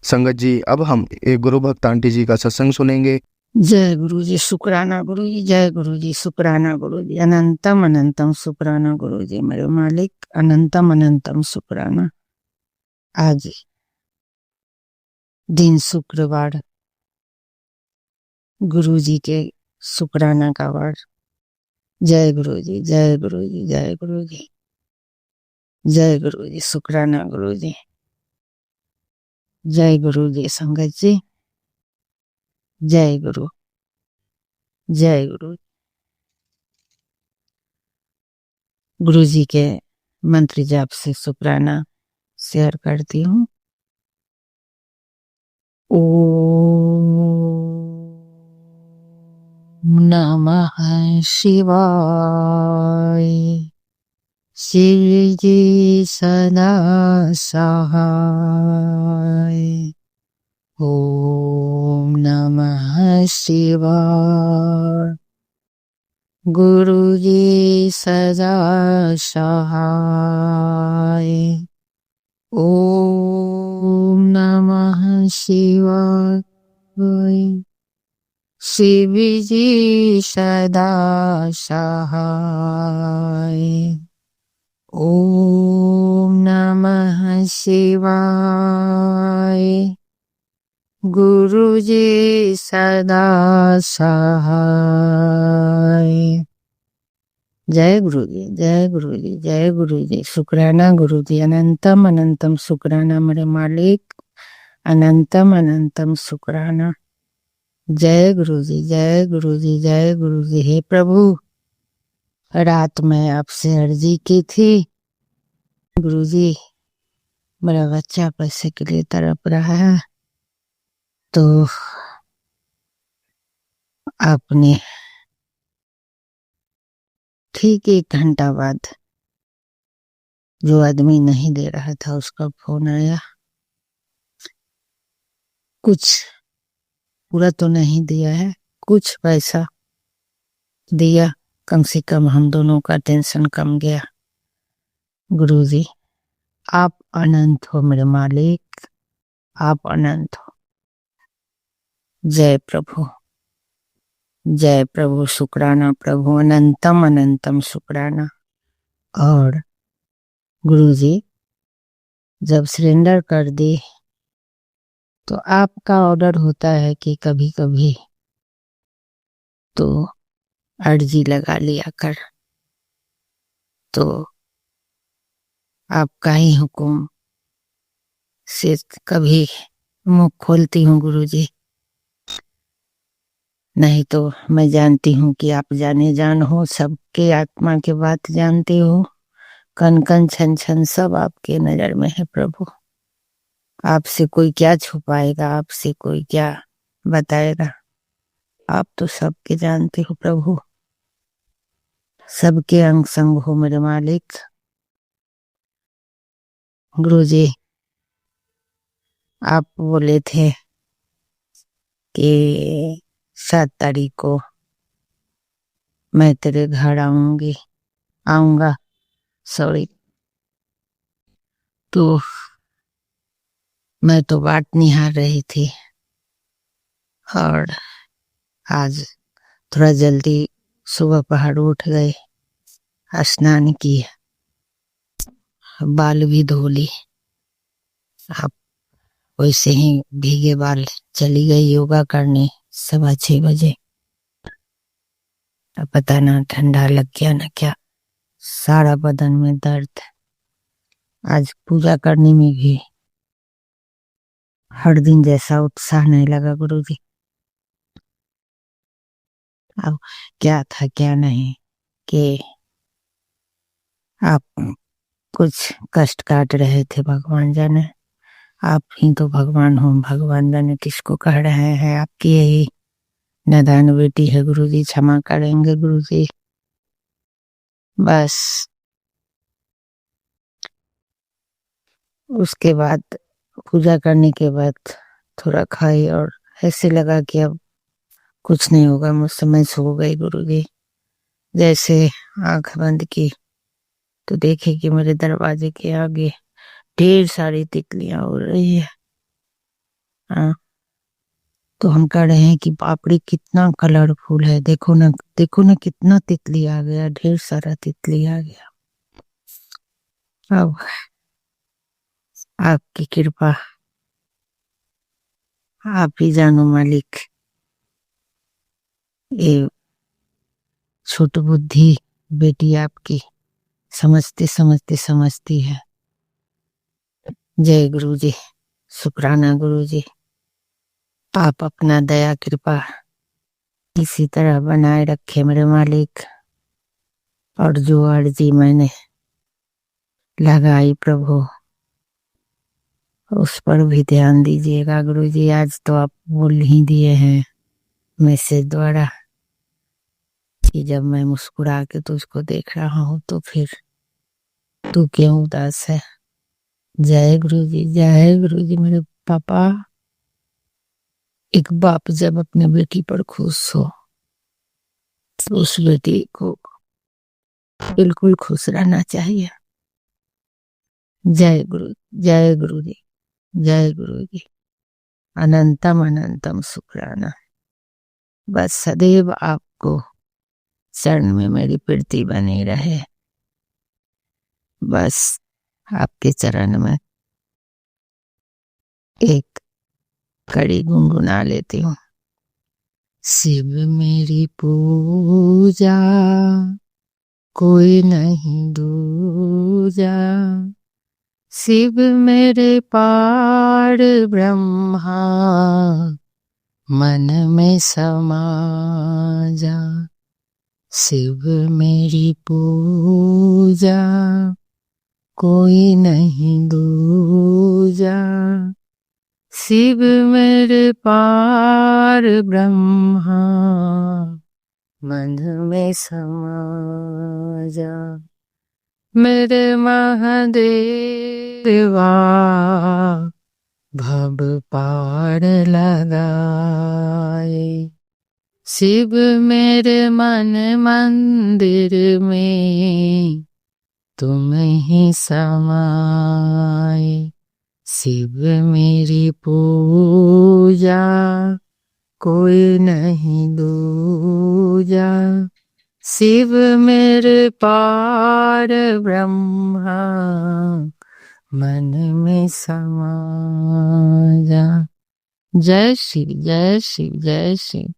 संगत जी, अब हम एक गुरु भक्त आंटी जी का सत्संग सुनेंगे। जय गुरु जी, शुक्राना गुरु जी, जय गुरु जी, शुक्राना गुरु जी, अनंतम शुक्राना गुरु जी, मेरे मालिक अनंतम शुक्राना। आज दिन शुक्रवार, गुरु जी के शुक्राना का वार। जय गुरु जी, जय गुरु जी, जय गुरु जी, जय गुरु जी। शुक्राना गुरु जी, जय गुरु जी। संगत जी, जय गुरु, जय गुरु। गुरु जी के मंत्र जाप से शुक्राना शेयर करती हूँ। ओम नमः शिवाय, शिव जी सदा सहाय। ओम नमः शिवाय, गुरु जी सदा सहाय। ओम नमः शिवाय, शिव जी सदा सहाय। ओम नमः शिवाय, गुरु जी सदा सहाय। जय गुरु जी, जय गुरु जी, जय गुरु जी। शुक्राना गुरु जी, अनंतम शुक्राना मेरे मालिक, अनंतम शुक्राना। जय गुरु जी, जय गुरु जी, जय गुरु जी। हे प्रभु, रात में आपसे अर्जी की थी, गुरु जी मेरा बच्चा पैसे के लिए तड़प रहा है, तो आपने ठीक 1 घंटा बाद जो आदमी नहीं दे रहा था उसका फोन आया। कुछ पूरा तो नहीं दिया है, कुछ पैसा दिया, कम से कम हम दोनों का टेंशन कम गया। गुरुजी आप अनंत हो मेरे मालिक, आप अनंत हो। जय प्रभु, जय प्रभु, शुक्राना प्रभु, अनंतम अनंतम शुक्राना। और गुरुजी जब सरेंडर कर दी तो आपका ऑर्डर होता है कि कभी कभी तो अर्जी लगा लिया कर, तो आपका ही हुक्म से कभी मुंह खोलती हूँ गुरुजी, नहीं तो मैं जानती हूँ कि आप जाने जान हो, सबके आत्मा के बात जानते हो, कन कन छन छन सब आपके नजर में है प्रभु। आपसे कोई क्या छुपाएगा, आपसे कोई क्या बताएगा, आप तो सबके जानते हो प्रभु, सबके अंग संग हो मेरे मालिक। गुरुजी आप बोले थे कि 7 तारीख को मैं तेरे घर आऊंगा, सॉरी। तो मैं तो बाट निहार रही थी और आज थोड़ा जल्दी सुबह पहाड़ उठ गए, स्नान किया, बाल भी धो ली। आप वैसे ही भीगे बाल चली गई योगा करने 6:15 बजे। अब पता ना ठंडा लग गया ना क्या, सारा बदन में दर्द। आज पूजा करने में भी हर दिन जैसा उत्साह नहीं लगा गुरुजी। अब क्या था क्या नहीं कि आप कुछ कष्ट काट रहे थे, भगवान जाने, आप ही तो भगवान हो, भगवान जाने किसको कह रहे हैं। आपकी यही नादान बेटी है गुरुजी, क्षमा करेंगे गुरुजी। बस उसके बाद पूजा करने के बाद थोड़ा खाई और ऐसे लगा कि अब कुछ नहीं होगा मुझसे, मैं सो गई गुरुजी। जैसे आंख बंद की तो देखे कि मेरे दरवाजे के आगे ढेर सारी तितलियां उड़ रही है। हाँ, तो हम कह रहे हैं कि बाप रे कितना कलरफुल है, देखो ना कितना तितली आ गया, ढेर सारा तितली आ गया। अब आपकी कृपा, आप ही जानो मालिक। ये छोट बुद्धि बेटी आपकी समझती है। जय गुरु जी, शुक्राना गुरु जी। आप अपना दया कृपा इसी तरह बनाए रखे मेरे मालिक। और जो अर्जी मैंने लगाई प्रभु उस पर भी ध्यान दीजिएगा गुरु जी। आज तो आप बोल ही दिए हैं मैसेज द्वारा कि जब मैं मुस्कुरा के तुझको देख रहा हूं तो फिर तू क्यों उदास है। जय गुरु जी, जय गुरु जी। मेरे पापा, एक बाप जब अपने बेटी पर खुश हो तो उस बेटी को बिल्कुल खुश रहना चाहिए। जय गुरु, जय गुरु जी, जय गुरु जी। अनंतम अनंतम शुक्राना। बस सदैव आपको चरण में मेरी प्रीति बनी रहे। बस आपके चरण में एक कड़ी गुनगुना लेती हूँ। शिव मेरी पूजा कोई नहीं दूजा, शिव मेरे पार ब्रह्मा मन में समा जा। शिव मेरी पूजा कोई नहीं दूजा, शिव मेरे पार ब्रह्मा मन में समा जा मेरे महादेवा, भव पार लगाए। शिव मेरे मन मंदिर में तुम ही समाए। शिव मेरी पूजा कोई नहीं दूजा। शिव मेरे पार ब्रह्मा, मन में समा जा। जय शिव, जय शिव, जय शिव,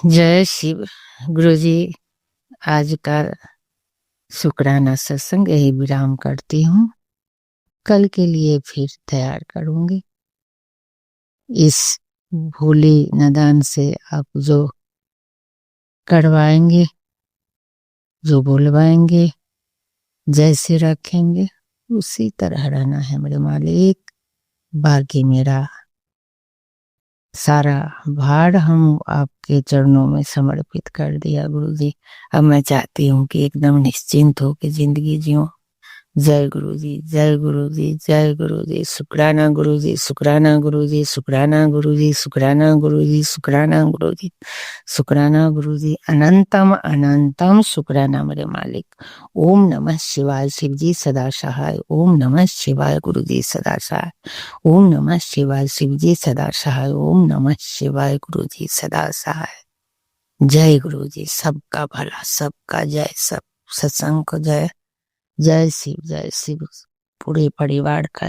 जय शिव। गुरुजी, आज का शुक्राना सत्संग यही विराम करती हूँ। कल के लिए फिर तैयार करूंगी। इस भोले नदान से आप जो करवाएंगे, जो बुलवाएंगे, जैसे रखेंगे उसी तरह रहना है मेरे मालिक। बाकी मेरा सारा भार हम आपके चरणों में समर्पित कर दिया गुरुजी। अब मैं चाहती हूँ कि एकदम निश्चिंत हो के जिंदगी जियो। जय गुरुजी, जय गुरुजी, जय गुरुजी। शुक्राना गुरुजी, शुक्राना गुरुजी, शुक्राना गुरुजी, शुक्राना गुरुजी, शुक्राना गुरुजी, शुक्राना गुरुजी। अनंतम अनंतम शुक्राना मेरे मालिक। ओम नमः शिवाय। शिव जी सदा सहाय। ओम नमः शिवाय। गुरुजी सदा सहाय। ओम नमः शिवाय। शिव जी सदा सहाय। ओम नमः शिवाय। गुरुजी सदा सहाय। जय गुरुजी। सबका भला, सबका जय, सब सत्संग को जय। जय शिव, जय शिव। पूरे परिवार का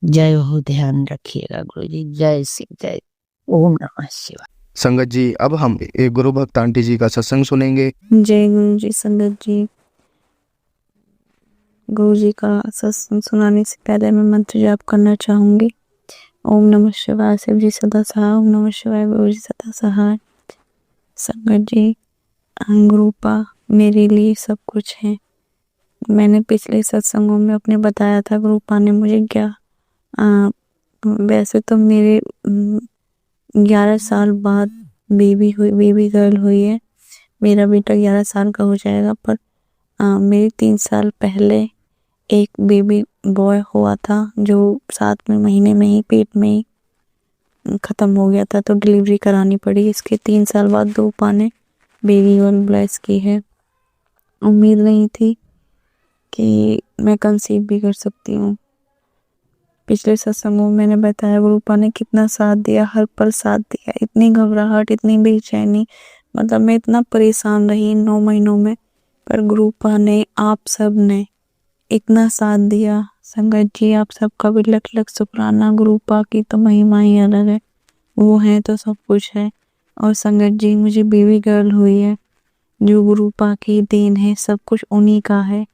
जय हो। ध्यान रखिएगा गुरुजी। जय शिव, जय। ओम नमः शिवाय। संगत जी, अब हम एक गुरु भक्त आंटी जी का सत्संग सुनेंगे। जय गुरु जी। संगत जी, गुरु जी का सत्संग सुनाने से पहले मैं मंत्र जाप करना चाहूंगी। ओम नमः शिवाय। शिव जी सदा सहाय। ओम नमः शिवाय। गुरु जी सदा सहाय। संगत जी, गुरुपा मेरे लिए सब कुछ है। मैंने पिछले सत्संगों में अपने बताया था गुरुपा ने मुझे क्या वैसे तो मेरे 11 साल बाद बेबी गर्ल हुई है। मेरा बेटा 11 साल का हो जाएगा, पर मेरे 3 साल पहले एक बेबी बॉय हुआ था जो 7वें महीने में ही पेट में ही खत्म हो गया था, तो डिलीवरी करानी पड़ी। इसके 3 साल बाद गुरुपा ने बेबी गर्ल ब्लेस की है। उम्मीद नहीं थी कि मैं कंसीव भी कर सकती हूँ। पिछले सत्संगों में मैंने बताया गुरुपा ने कितना साथ दिया, हर पल साथ दिया। इतनी घबराहट, इतनी बेचैनी, मतलब मैं इतना परेशान रही इन 9 महीनों में, पर गुरुपा ने, आप सब ने इतना साथ दिया। संगत जी, आप सबका भी लख लख शुक्राना। गुरुपा की तो महिमा ही अलग है, वो है तो सब कुछ है। और संगत जी, मुझे बेबी गर्ल हुई है जो गुरुपा की देन है, सब कुछ उन्हीं का है।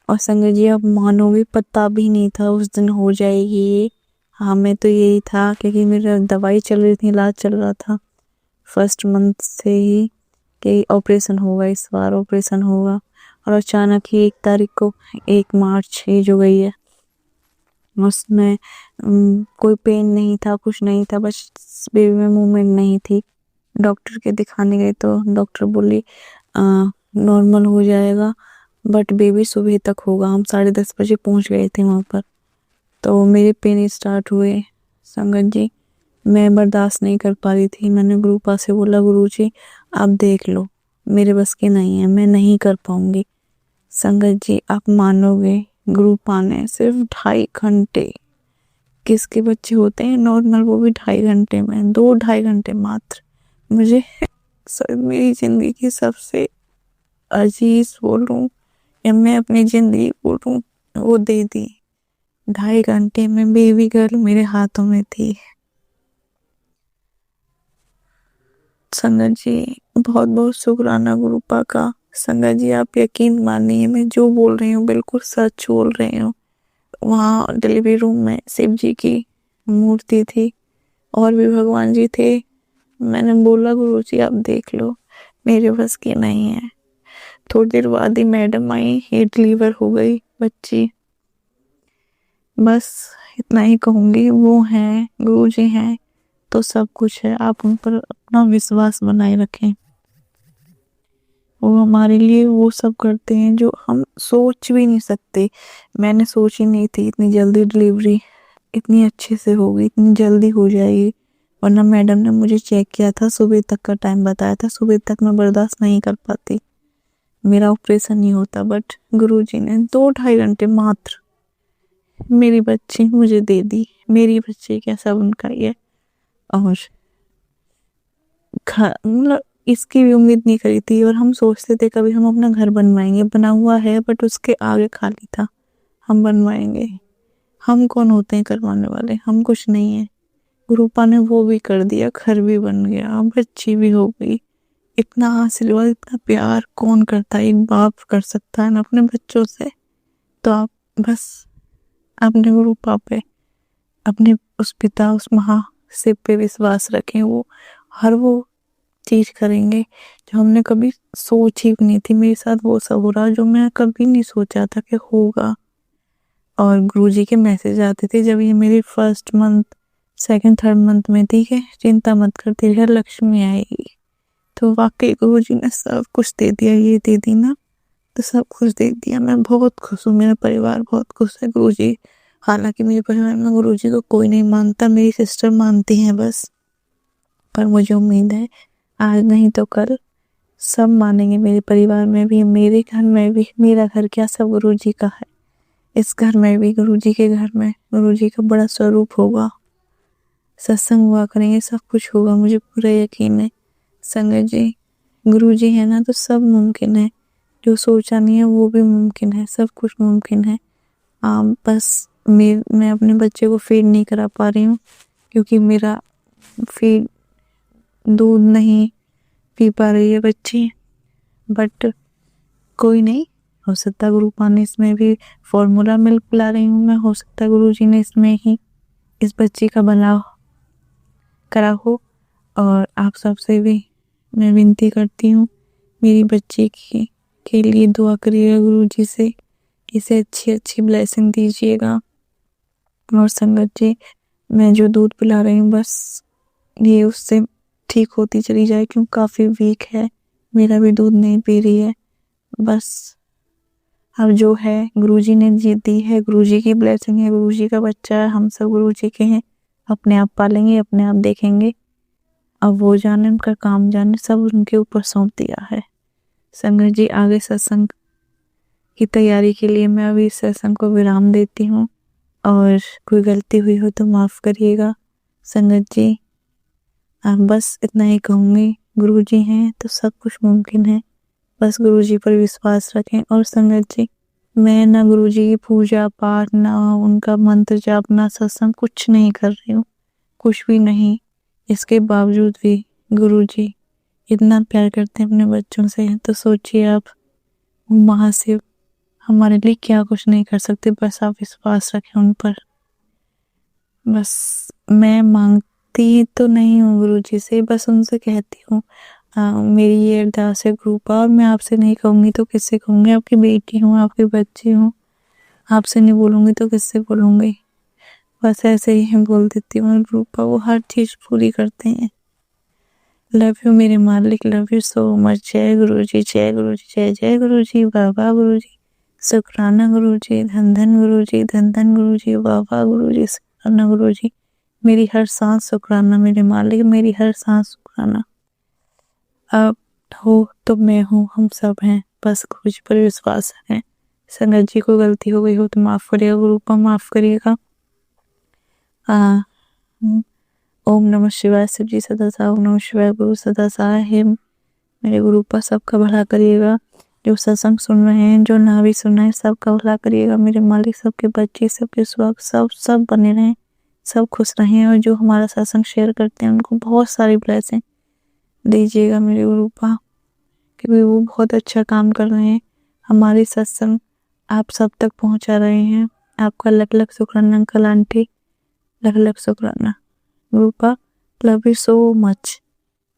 और संगत जी, अब मानोगे पता भी नहीं था उस दिन हो जाएगी ये। हाँ, मैं तो यही था क्योंकि मेरा दवाई चल रही थी, इलाज चल रहा था फर्स्ट मंथ से ही कि ऑपरेशन होगा, इस बार ऑपरेशन होगा। और अचानक ही 1 तारीख को 1 मार्च ही जो गई है, उसमें कोई पेन नहीं था, कुछ नहीं था, बस बेबी में मूवमेंट नहीं थी। डॉक्टर के दिखाने गए तो डॉक्टर बोली नॉर्मल हो जाएगा, बट बेबी सुबह तक होगा। हम 10:30 बजे पहुंच गए थे वहाँ पर, तो मेरे पेन स्टार्ट हुए। संगत जी, मैं बर्दाश्त नहीं कर पा रही थी। मैंने गुरुपा से बोला, गुरुजी आप देख लो, मेरे बस की नहीं है, मैं नहीं कर पाऊंगी। संगत जी, आप मानोगे, गुरुपा ने सिर्फ 2.5 घंटे, किसके बच्चे होते हैं नॉर्मल, वो भी 2.5 घंटे में, 2-2.5 घंटे मात्र, मुझे मेरी जिंदगी की सबसे अजीज बोलूं या मैं अपनी जिंदगी बोलूं, वो दे दी। 2.5 घंटे में बेबी गर्ल मेरे हाथों में थी। संगत जी, बहुत बहुत शुक्राना गुरुपा का। संगत जी, आप यकीन मानिए, मैं जो बोल रही हूँ बिल्कुल सच बोल रही हूँ। वहाँ डिलीवरी रूम में शिव जी की मूर्ति थी और भी भगवान जी थे। मैंने बोला, गुरुजी आप देख लो, मेरे बस की नहीं है। थोड़ी देर बाद ही मैडम आई, ये डिलीवर हो गई बच्ची। बस इतना ही कहूंगी। वो हैं, गुरुजी हैं, तो सब कुछ है। आप उन पर अपना विश्वास बनाए रखें। वो हमारे लिए वो सब करते हैं जो हम सोच भी नहीं सकते। मैंने सोची नहीं थी इतनी जल्दी डिलीवरी इतनी अच्छे से होगी, इतनी जल्दी हो जाएगी। वरना मैडम ने मुझे चेक किया था, सुबह तक का टाइम बताया था, सुबह तक मैं बर्दाश्त नहीं कर पाती, मेरा ऑपरेशन नहीं होता। बट गुरुजी ने 2-2.5 घंटे मात्र मेरी बच्ची मुझे दे दी। मेरी बच्ची क्या, सब उनका ही है। और मतलब इसकी भी उम्मीद नहीं करी थी। और हम सोचते थे कभी हम अपना घर बनवाएंगे, बना हुआ है बट उसके आगे खाली था, हम बनवाएंगे। हम कौन होते हैं करवाने वाले, हम कुछ नहीं है। गुरुपा ने वो भी कर दिया, घर भी बन गया, बच्ची भी हो गई। इतना आशीर्वाद, इतना प्यार कौन करता है, एक बाप कर सकता है ना अपने बच्चों से। तो आप बस अपने गुरुपा पे, अपने उस पिता, उस महाशिव पे विश्वास रखें। वो हर वो चीज करेंगे जो हमने कभी सोची भी नहीं थी। मेरे साथ वो सब हो रहा जो मैं कभी नहीं सोचा था कि होगा। और गुरुजी के मैसेज आते थे जब ये मेरी first month, second, third month में थी कि चिंता मत कर, तेरे घर लक्ष्मी आएगी। तो वाकई गुरुजी ने सब कुछ दे दिया, ये दे दी ना, तो सब कुछ दे दिया। मैं बहुत खुश हूँ, मेरा परिवार बहुत खुश है। गुरुजी, हालांकि मेरे परिवार में गुरुजी को कोई नहीं मानता, मेरी सिस्टर मानती हैं बस। पर मुझे उम्मीद है आज नहीं तो कल सब मानेंगे। मेरे परिवार में भी, मेरे घर में भी, मेरा घर क्या सब गुरुजी का है। इस घर में भी, गुरुजी के घर में गुरुजी का बड़ा स्वरूप होगा, सत्संग हुआ करेंगे, सब कुछ होगा, मुझे पूरा यकीन है। संगत जी, गुरुजी है ना तो सब मुमकिन है। जो सोचा नहीं है वो भी मुमकिन है, सब कुछ मुमकिन है। बस मैं अपने बच्चे को फीड नहीं करा पा रही हूँ क्योंकि मेरा फीड दूध नहीं पी पा रही है बच्ची। बट कोई नहीं, हो सकता गुरुपा ने इसमें भी फॉर्मूला मिल्क पिला रही हूँ मैं, हो सकता गुरुजी ने इसमें ही इस बच्ची का भला करा हो। और आप सबसे भी मैं विनती करती हूँ, मेरी बच्ची के लिए दुआ करिएगा गुरुजी से, इसे अच्छी अच्छी ब्लेसिंग दीजिएगा। और संगत जी, मैं जो दूध पिला रही हूँ बस ये उससे ठीक होती चली जाए, क्योंकि काफ़ी वीक है, मेरा भी दूध नहीं पी रही है। बस अब जो है गुरुजी ने जीत दी है, गुरुजी की ब्लेसिंग है, गुरुजी का बच्चा है, हम सब गुरुजी के हैं। अपने आप पालेंगे, अपने आप देखेंगे। अब वो जाने, उनका काम जाने, सब उनके ऊपर सौंप दिया है। संगत जी, आगे सत्संग की तैयारी के लिए मैं अभी सत्संग को विराम देती हूँ। और कोई गलती हुई हो तो माफ़ करिएगा। संगत जी, आप बस इतना ही कहूँगी, गुरुजी हैं तो सब कुछ मुमकिन है, बस गुरुजी पर विश्वास रखें। और संगत जी, मैं ना गुरुजी की पूजा पाठ, ना उनका मंत्र जाप, ना सत्संग, कुछ नहीं कर रही हूँ, कुछ भी नहीं। इसके बावजूद भी गुरुजी इतना प्यार करते हैं अपने बच्चों से, तो सोचिए आप, महाशिव हमारे लिए क्या कुछ नहीं कर सकते। बस आप विश्वास रखें उन पर। बस मैं मांगती तो नहीं हूँ गुरुजी से, बस उनसे कहती हूँ मेरी ये अरदास है गुरुपा, और मैं आपसे नहीं कहूँगी तो किससे कहूँगी, आपकी बेटी हूँ, आपकी बच्ची हूँ, आपसे नहीं बोलूँगी तो किससे बोलूँगी। बस ऐसे ही हम बोल देती हूँ गुरुपा, वो हर चीज़ पूरी करते हैं। लव यू मेरे मालिक, लव यू सो मच। जय गुरुजी, जय गुरुजी, जय जय गुरुजी, बाबा गुरुजी, शुक्राना गुरुजी, धन धन गुरुजी, धन धन गुरुजी, बाबा गुरुजी, शुक्राना गुरुजी। मेरी हर सांस शुक्राना मेरे मालिक, मेरी हर सांस शुक्राना। आप हो तो मैं हूँ, हम सब हैं, बस गुरुजी पर विश्वास है। संगत जी को गलती हो गई हो तो माफ़ करिएगा, गुरुपा माफ़ करिएगा। ओम नमः शिवाय। शिव जी सदा सा, ओम नमः शिवाय। गुरु सदा सहाय। मेरे गुरुपा सबका भला करिएगा, जो सत्संग सुन रहे हैं, जो ना भी सुन रहे हैं, सबका भला करिएगा मेरे मालिक। सबके बच्चे, सबके स्वागत, सब बने रहें, सब खुश रहें। और जो हमारा सत्संग शेयर करते हैं उनको बहुत सारी ब्लेसिंग दीजिएगा मेरे गुरुपा, क्योंकि वो बहुत अच्छा काम कर रहे हैं, हमारे सत्संग आप सब तक पहुंचा रहे हैं। आपका लख लख शुक्राना अंकल आंटी, लख लख शुक्राना गुरुपा, लव यू सो मच।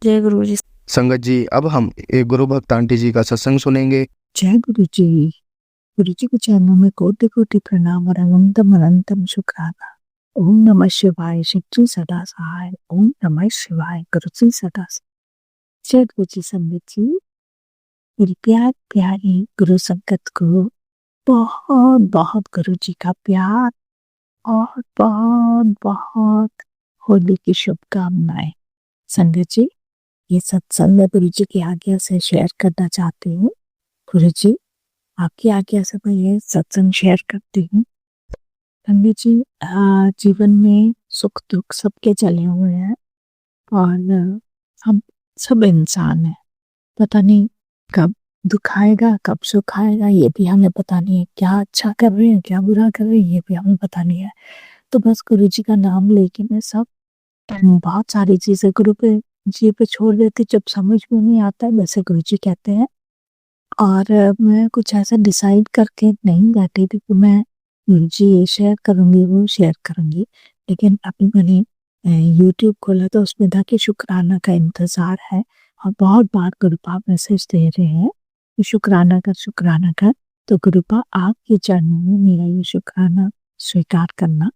जय गुरु जी। संगत जी, अब हम एक गुरु भक्त आंटी जी का सत्संग सुनेंगे। जय गुरु जी। गुरु जी को चरणों में कोटि कोटि प्रणाम और अनंतम अनंतम शुक्राना। ओम नमः शिवाय, शिव जी सदा सहाय। ओम नमः शिवाय, गुरु जी सदा सहाय। जय गुरु जी संगत जी, मेरी प्यार प्यारी गुरु संगत को बहुत बहुत गुरु जी का प्यार और बहुत बहुत होली की शुभकामनाएं। संगत जी, ये सत्संग मैं गुरु जी की आज्ञा से शेयर करना चाहती हूँ। गुरु जी, आपकी आज्ञा से मैं ये सत्संग शेयर करती हूँ। पंडित जी, जीवन में सुख दुख सबके चले हुए हैं और हम सब इंसान हैं। पता नहीं कब दुख आएगा, कब सुख आएगा, ये भी हमें पता नहीं है। क्या अच्छा कर रहे हैं, क्या बुरा कर रहे हैं, ये भी हमें पता नहीं है। तो बस गुरु जी का नाम लेके मैं सब बहुत सारी चीजें गुरु पे जी पे छोड़ देती। जब समझ में नहीं आता है, वैसे गुरु जी कहते हैं। और मैं कुछ ऐसा डिसाइड करके नहीं बैठी थी कि मैं जी ये शेयर करूंगी, वो शेयर करूंगी। लेकिन अभी मैंने यूट्यूब खोला तो उसमें था कि शुक्राना का इंतजार है, और बहुत बार गुरुपा मैसेज दे रहे हैं कि शुक्राना कर, शुक्राना कर। तो गुरुपा, आपके चरणों में मेरा ये शुक्राना स्वीकार करना।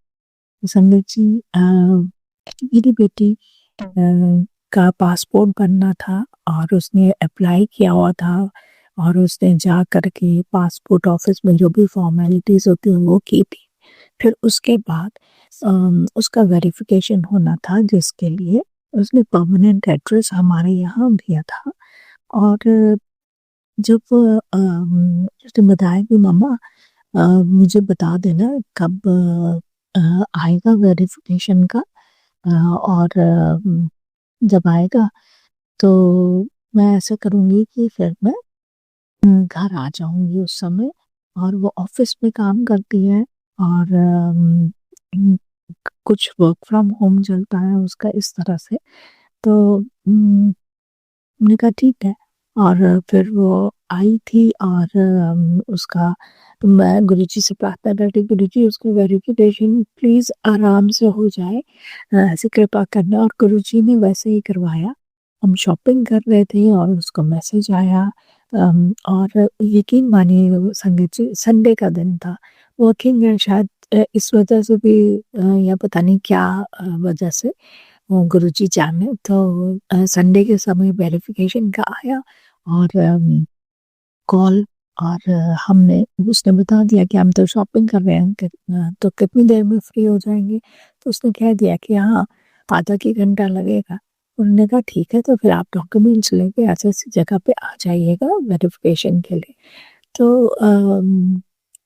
संगत जी, मेरी बेटी का पासपोर्ट बनना था और उसने अप्लाई किया हुआ था, और उसने जा करके पासपोर्ट ऑफिस में जो भी फॉर्मेलिटीज होती हैं वो की थी। फिर उसके बाद उसका वेरिफिकेशन होना था, जिसके लिए उसने परमानेंट एड्रेस हमारे यहाँ दिया था। और जब उसने बताया कि मम्मा मुझे बता देना कब आएगा वेरिफिकेशन का, और जब आएगा तो मैं ऐसा करूँगी कि फिर मैं घर आ जाऊंगी उस समय। और वो ऑफिस में काम करती है, और कुछ वर्क फ्रॉम होम चलता है उसका, इस तरह से। तो हमने कहा ठीक है। और फिर वो आई थी, और उसका मैं गुरुजी से प्रार्थना करती, गुरुजी उसको वेरिफिकेशन प्लीज आराम से हो जाए, ऐसी कृपा करना। और गुरुजी ने वैसे ही करवाया। हम शॉपिंग कर रहे थे और उसको मैसेज आया। और यकीन मानिए वो संगत जी, संडे का दिन था, वर्किंग है शायद, इस वजह से भी या पता नहीं क्या वजह से, वो गुरुजी जाने। तो संडे के समय वेरिफिकेशन का आया और कॉल, और हमने उसने बता दिया कि हम तो शॉपिंग कर रहे हैं, तो कितनी देर में फ्री हो जाएंगे। तो उसने कह दिया कि हाँ, आधा की घंटा लगेगा। उन्होंने कहा ठीक है, तो फिर आप डॉक्यूमेंट्स लेके ऐसे ऐसी जगह पे आ जाइएगा वेरिफिकेशन के लिए। तो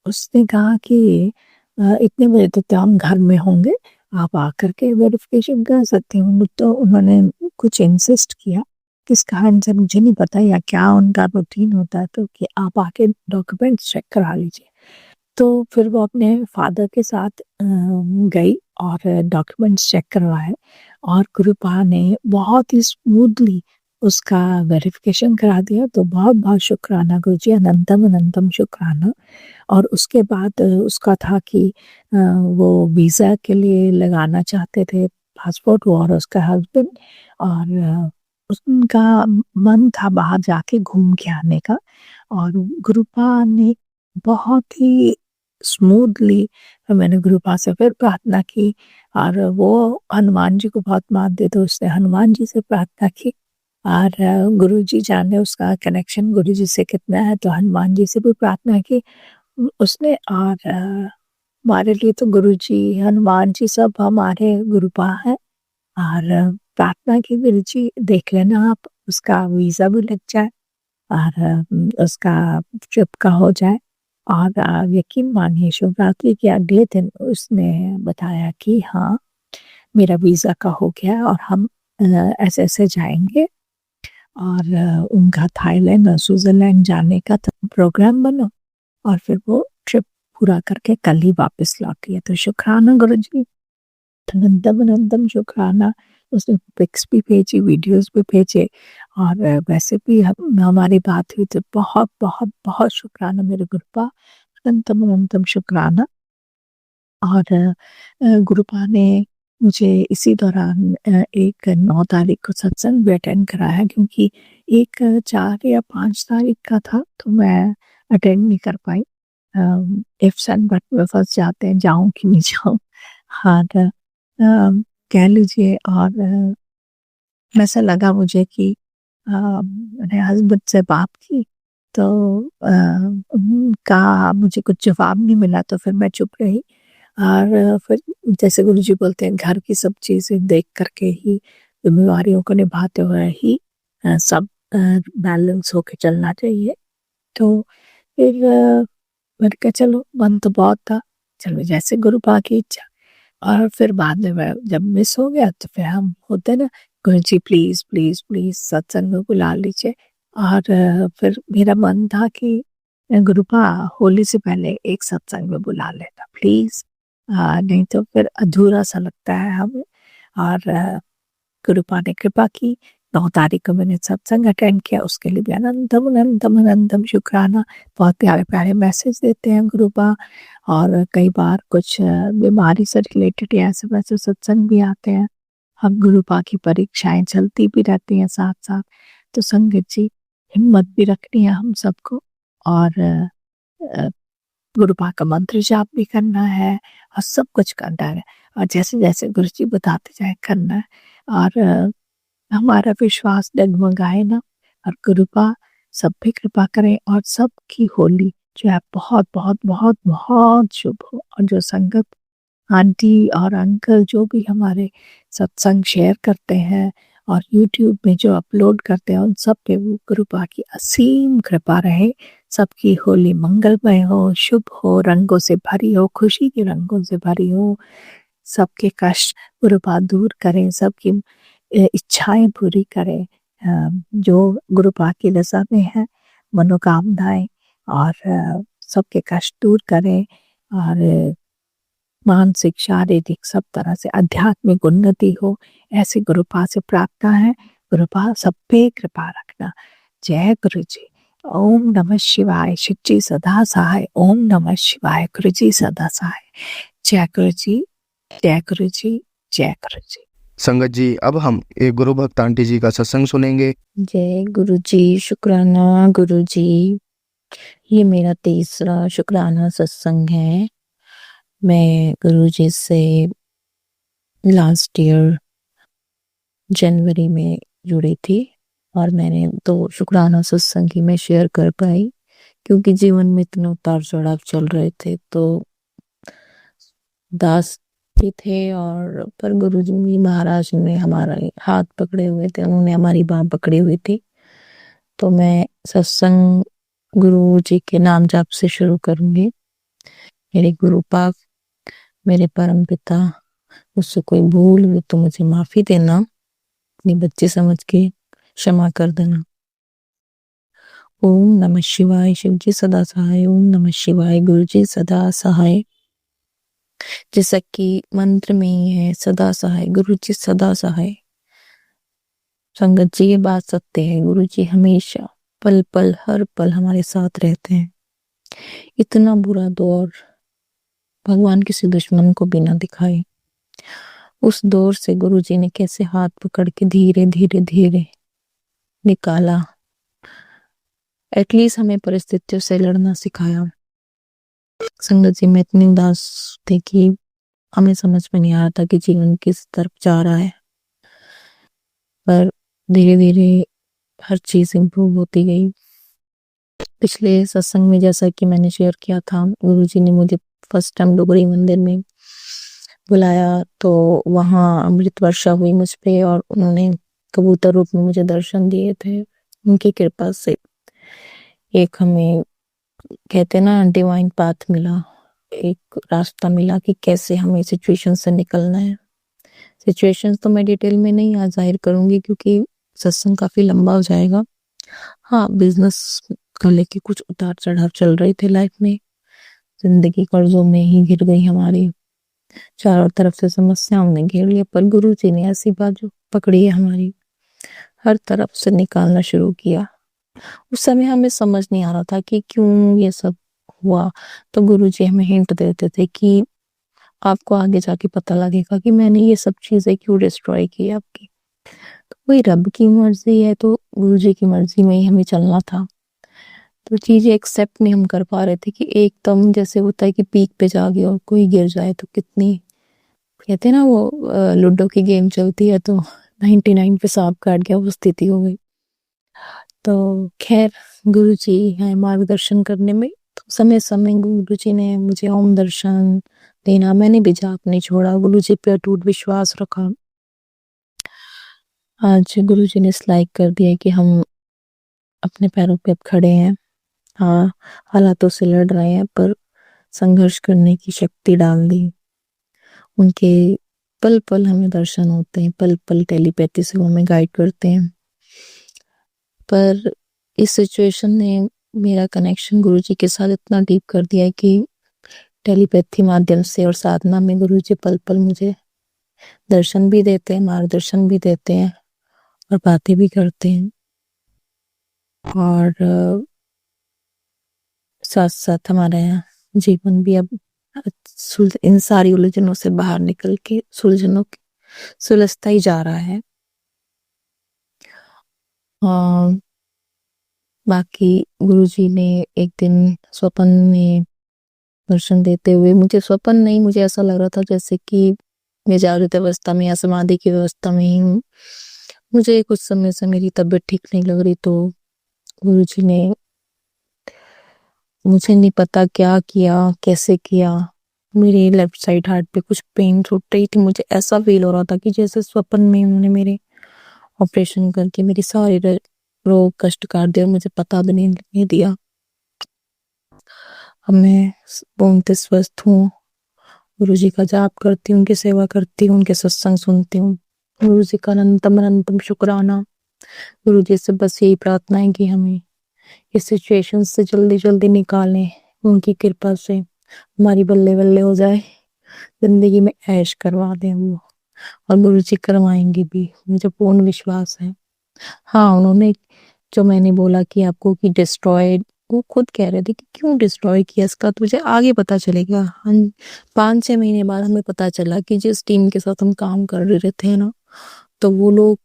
उसने कहा कि इतने बजे तक तो हम घर में होंगे, आप आकर के वेरिफिकेशन कर सकते हैं। तो उन्होंने कुछ इंसिस्ट किया, किस कारण से मुझे नहीं पता, या क्या उनका रूटीन होता है, तो कि आप आके डॉक्यूमेंट्स चेक करा लीजिए। तो फिर वो अपने फादर के साथ गई और डॉक्यूमेंट्स चेक करवाए, और गुरुपा ने बहुत ही स्मूथली उसका वेरिफिकेशन करा दिया। तो बहुत बहुत शुक्राना गुरुजी, अनंतम अनंतम शुक्राना। और उसके बाद उसका था कि वो वीज़ा के लिए लगाना चाहते थे पासपोर्ट, वो और उसका हस्बैंड। और उनका मन था बाहर जाके घूम के आने का। और गुरुपा ने बहुत ही स्मूथली, मैंने गुरुपा से फिर प्रार्थना की, और वो हनुमान जी को बहुत मानते, तो उसने हनुमान जी से प्रार्थना की। और गुरु जी जाने उसका कनेक्शन गुरु जी से कितना है, तो हनुमान जी से भी प्रार्थना की उसने। और हमारे लिए तो गुरु जी, हनुमान जी सब हमारे गुरुपा है। और प्रार्थना की गुरु जी देख लेना आप, उसका वीज़ा भी लग जाए और उसका ट्रिप का हो जाए। और यकीन मानिए शिवरात्रि के अगले दिन उसने बताया कि हाँ, मेरा वीज़ा का हो गया और हम ऐसे ऐसे जाएंगे। और उनका थाईलैंड और स्विट्जरलैंड जाने का प्रोग्राम बना, और फिर वो ट्रिप पूरा करके कल ही वापस लौट गया। तो शुक्राना गुरु जी, अनंतम अनंतम शुक्राना। उसने पिक्स भी भेजी, वीडियोस भी भेजे, और वैसे भी हमारी बात हुई। तो बहुत बहुत बहुत शुक्राना मेरे गुरुपा, अनंतम अनंतम शुक्राना। और गुरुपा ने मुझे इसी दौरान एक 9 तारीख को सत्संग भी अटेंड कराया, क्योंकि एक 4 या 5 तारीख का था, तो मैं अटेंड नहीं कर पाई। इफ सन बट में फंस जाते हैं, जाऊं कि नहीं जाऊं। और कह लीजिए, और ऐसा लगा मुझे कि मैंने हस्बैंड से बात की तो का मुझे कुछ जवाब नहीं मिला, तो फिर मैं चुप रही। और फिर जैसे गुरुजी बोलते हैं, घर की सब चीज़ें देख करके ही, जिम्मेवारियों को निभाते हुए ही सब बैलेंस होके चलना चाहिए। तो फिर मैंने कहा चलो, मन तो बहुत था, चलो जैसे गुरु पा की इच्छा। और फिर बाद में जब मिस हो गया तो फिर हम होते ना, गुरु जी प्लीज प्लीज प्लीज सत्संग में बुला लीजिए। और फिर मेरा मन था कि गुरुपा होली से पहले एक सत्संग में बुला लेना प्लीज, नहीं तो फिर अधूरा सा लगता है हमें। और गुरुपा ने कृपा की, 9 तारीख को मैंने सत्संग अटेंड किया, उसके लिए भी अनंतम अनंतम अनंतम शुक्राना। बहुत प्यारे प्यारे मैसेज देते हैं गुरुपा। और कई बार कुछ बीमारी से रिलेटेड या ऐसे वैसे सत्संग भी आते हैं। हम गुरुपा की परीक्षाएं चलती भी रहती हैं साथ साथ। तो संगत जी, हिम्मत भी रखनी है हम सबको, और गुरुपा का मंत्र जाप भी करना है, और सब कुछ करना है। और जैसे जैसे गुरु जी बताते जाए करना है, और हमारा विश्वास डगमगाए ना, और कृपा सब पे कृपा करें, और सबकी होली जो है बहुत बहुत बहुत बहुत शुभ हो। और जो संगत आंटी और अंकल जो भी हमारे सत्संग शेयर करते हैं और यूट्यूब में जो अपलोड करते हैं, उन सब पे वो कृपा की असीम कृपा रहे। सबकी होली मंगलमय हो, शुभ हो, रंगों से भरी हो, खुशी के रंगों से भरी हो। सबके कष्ट गुरुपा दूर करें, सबकी इच्छाएं पूरी करें, जो गुरुपा की रज़ा में है, मनोकामनाएं, और सबके कष्ट दूर करें। और मानसिक शारीरिक सब तरह से आध्यात्मिक उन्नति हो, ऐसे गुरुपा से प्रार्थना है। गुरुपा सब पे कृपा रखना। जय गुरु जी। ओम नमः शिवाय। शिव जी सदा सहाय। ओम नमः शिवाय। गुरु जी सदा सहाय। जय गुरु जी, जय गुरु जी, जय गुरु जी। संगत जी, अब हम एक गुरु भक्त आंटी जी का सत्संग सुनेंगे। जय गुरु जी, शुक्राना गुरु जी। ये मेरा तीसरा शुक्राना सत्संग है। मैं गुरु जी से लास्ट ईयर जनवरी में जुड़ी थी, और मैंने 2 शुक्राना सत्संग ही मैं शेयर कर पाई, क्योंकि जीवन में इतने उतार चढ़ाव चल रहे थे, तो दास भी थे, और पर गुरु जी महाराज ने हमारा हाथ पकड़े हुए थे, उन्होंने हमारी बाह पकड़ी हुई थी। तो मैं सत्संग गुरु जी के नाम जाप से शुरू करूंगी। मेरे गुरु पाक, मेरे परम पिता, मुझसे कोई भूल हुई तो मुझे माफी देना, अपनी बच्चे समझ के क्षमा कर देना। ओम नमः शिवाय। शिव जी सदा सहाय। ओम नमः शिवाय। गुरु जी सदा सहाय। जैसा कि मंत्र में ही है, सदा सहाय, गुरु जी सदा सहाय। संगत जी, ये बात सत्य है, गुरु जी हमेशा पल पल हर पल हमारे साथ रहते हैं। इतना बुरा दौर भगवान किसी दुश्मन को भी ना दिखाए, उस दौर से गुरु जी ने कैसे हाथ पकड़ के धीरे धीरे धीरे निकाला। एटलीस्ट हमें परिस्थितियों से लड़ना सिखाया। संगत जी, मैं इतनी उदास थी कि हमें समझ में नहीं आ रहा था कि जीवन किस तरफ जा रहा है, पर धीरे धीरे हर चीज इम्प्रूव होती गई। पिछले सत्संग में जैसा कि मैंने शेयर किया था, गुरु जी ने मुझे फर्स्ट टाइम डोगरी मंदिर में बुलाया, तो वहाँ अमृत वर्षा हुई मुझ पे, और उन्होंने कबूतर रूप में मुझे दर्शन दिए थे। उनकी कृपा से एक हमें कहते ना डिवाइन पाथ मिला, एक रास्ता मिला कि कैसे हमें सिचुएशन से निकलना है। सिचुएशंस तो मैं डिटेल में नहीं आज जाहिर करूंगी, क्योंकि सत्संग काफी लंबा हो जाएगा। हाँ, बिजनेस को लेके कुछ उतार चढ़ाव चल रहे थे लाइफ में, जिंदगी कर्जों में ही घिर गई हमारी, चारों तरफ से समस्याओं ने घेर लिया, पर गुरु जी ने ऐसी बाजू पकड़ी है हमारी, हर तरफ से निकालना शुरू किया। उस समय हमें समझ नहीं आ रहा था कि क्यों ये सब हुआ, तो गुरु जी हमें हिंट देते थे कि आपको आगे जाके पता लगेगा कि मैंने ये सब चीजें क्यों डिस्ट्रॉय की आपकी। तो वही रब की मर्जी है, तो गुरु जी की मर्जी में ही हमें चलना था। तो चीजें एक्सेप्ट नहीं हम कर पा रहे थे कि एकदम जैसे होता है कि पीक पे जाके और कोई गिर जाए तो कितनी कहते हैं ना वो लूडो की गेम चलती है तो 99 पे सांप काट गया, वो स्थिति हो गई। तो खैर गुरुजी हैं मार्गदर्शन करने में, तो समय समय गुरुजी ने मुझे ओम दर्शन देना, मैंने भी जाप नहीं छोड़ा, गुरुजी पे अटूट विश्वास रखा। आज गुरुजी ने इस लायक कर दिया कि हम अपने पैरों पे अब खड़े हैं। हाँ, हालातों से लड़ रहे हैं पर संघर्ष करने की शक्ति डाल दी। उनके पल पल हमें दर्शन होते हैं, पल पल टेलीपैथी से वो हमें गाइड करते हैं। पर इस सिचुएशन ने मेरा कनेक्शन गुरुजी के साथ इतना डीप कर दिया है कि टेलीपैथी माध्यम से और साधना में गुरुजी पल पल मुझे दर्शन भी देते हैं, मार्गदर्शन भी देते हैं और बातें भी करते हैं। और साथ साथ हमारा जीवन भी अब इन सारी उलझनों से बाहर निकल के सुलझता ही जा रहा है। बाकी गुरुजी ने एक दिन स्वप्न में दर्शन देते हुए, मुझे स्वप्न नहीं, मुझे ऐसा लग रहा था जैसे कि मैं जागृत अवस्था में या समाधि की अवस्था में ही हूँ। मुझे कुछ समय से मेरी तबीयत ठीक नहीं लग रही, तो गुरुजी ने मुझे नहीं पता क्या किया, कैसे किया, मेरे लेफ्ट साइड हार्ट पे कुछ पेन छूट रही थी। मुझे ऐसा फील हो रहा था कि जैसे स्वप्न में उन्होंने मेरे ऑपरेशन करके मेरी सारी रोग कष्ट काट दिया, मुझे पता भी नहीं दिया। अब मैं पूर्णतः स्वस्थ हूँ, गुरुजी का जाप करती हूँ, उनकी सेवा करती हूँ, उनके सत्संग सुनती हूँ। गुरुजी का अनंतम अनंतम शुक्राना। गुरुजी से बस यही प्रार्थना है कि हमें इस सिचुएशन से जल्दी जल्दी निकालें, उनकी कृपा से हमारी बल्ले बल्ले हो जाए, जिंदगी में ऐश करवा दें वो, और गुरुजी करवाएंगे भी, मुझे पूर्ण विश्वास है। हाँ, उन्होंने जो मैंने बोला कि आपको कि डिस्ट्रॉयड, वो खुद कह रहे थे कि क्यों डिस्ट्रॉय किया, इसका तुझे आगे पता चलेगा। 5-6 महीने बाद हमें पता चला कि जिस टीम के साथ हम काम कर रहे थे ना, तो वो लोग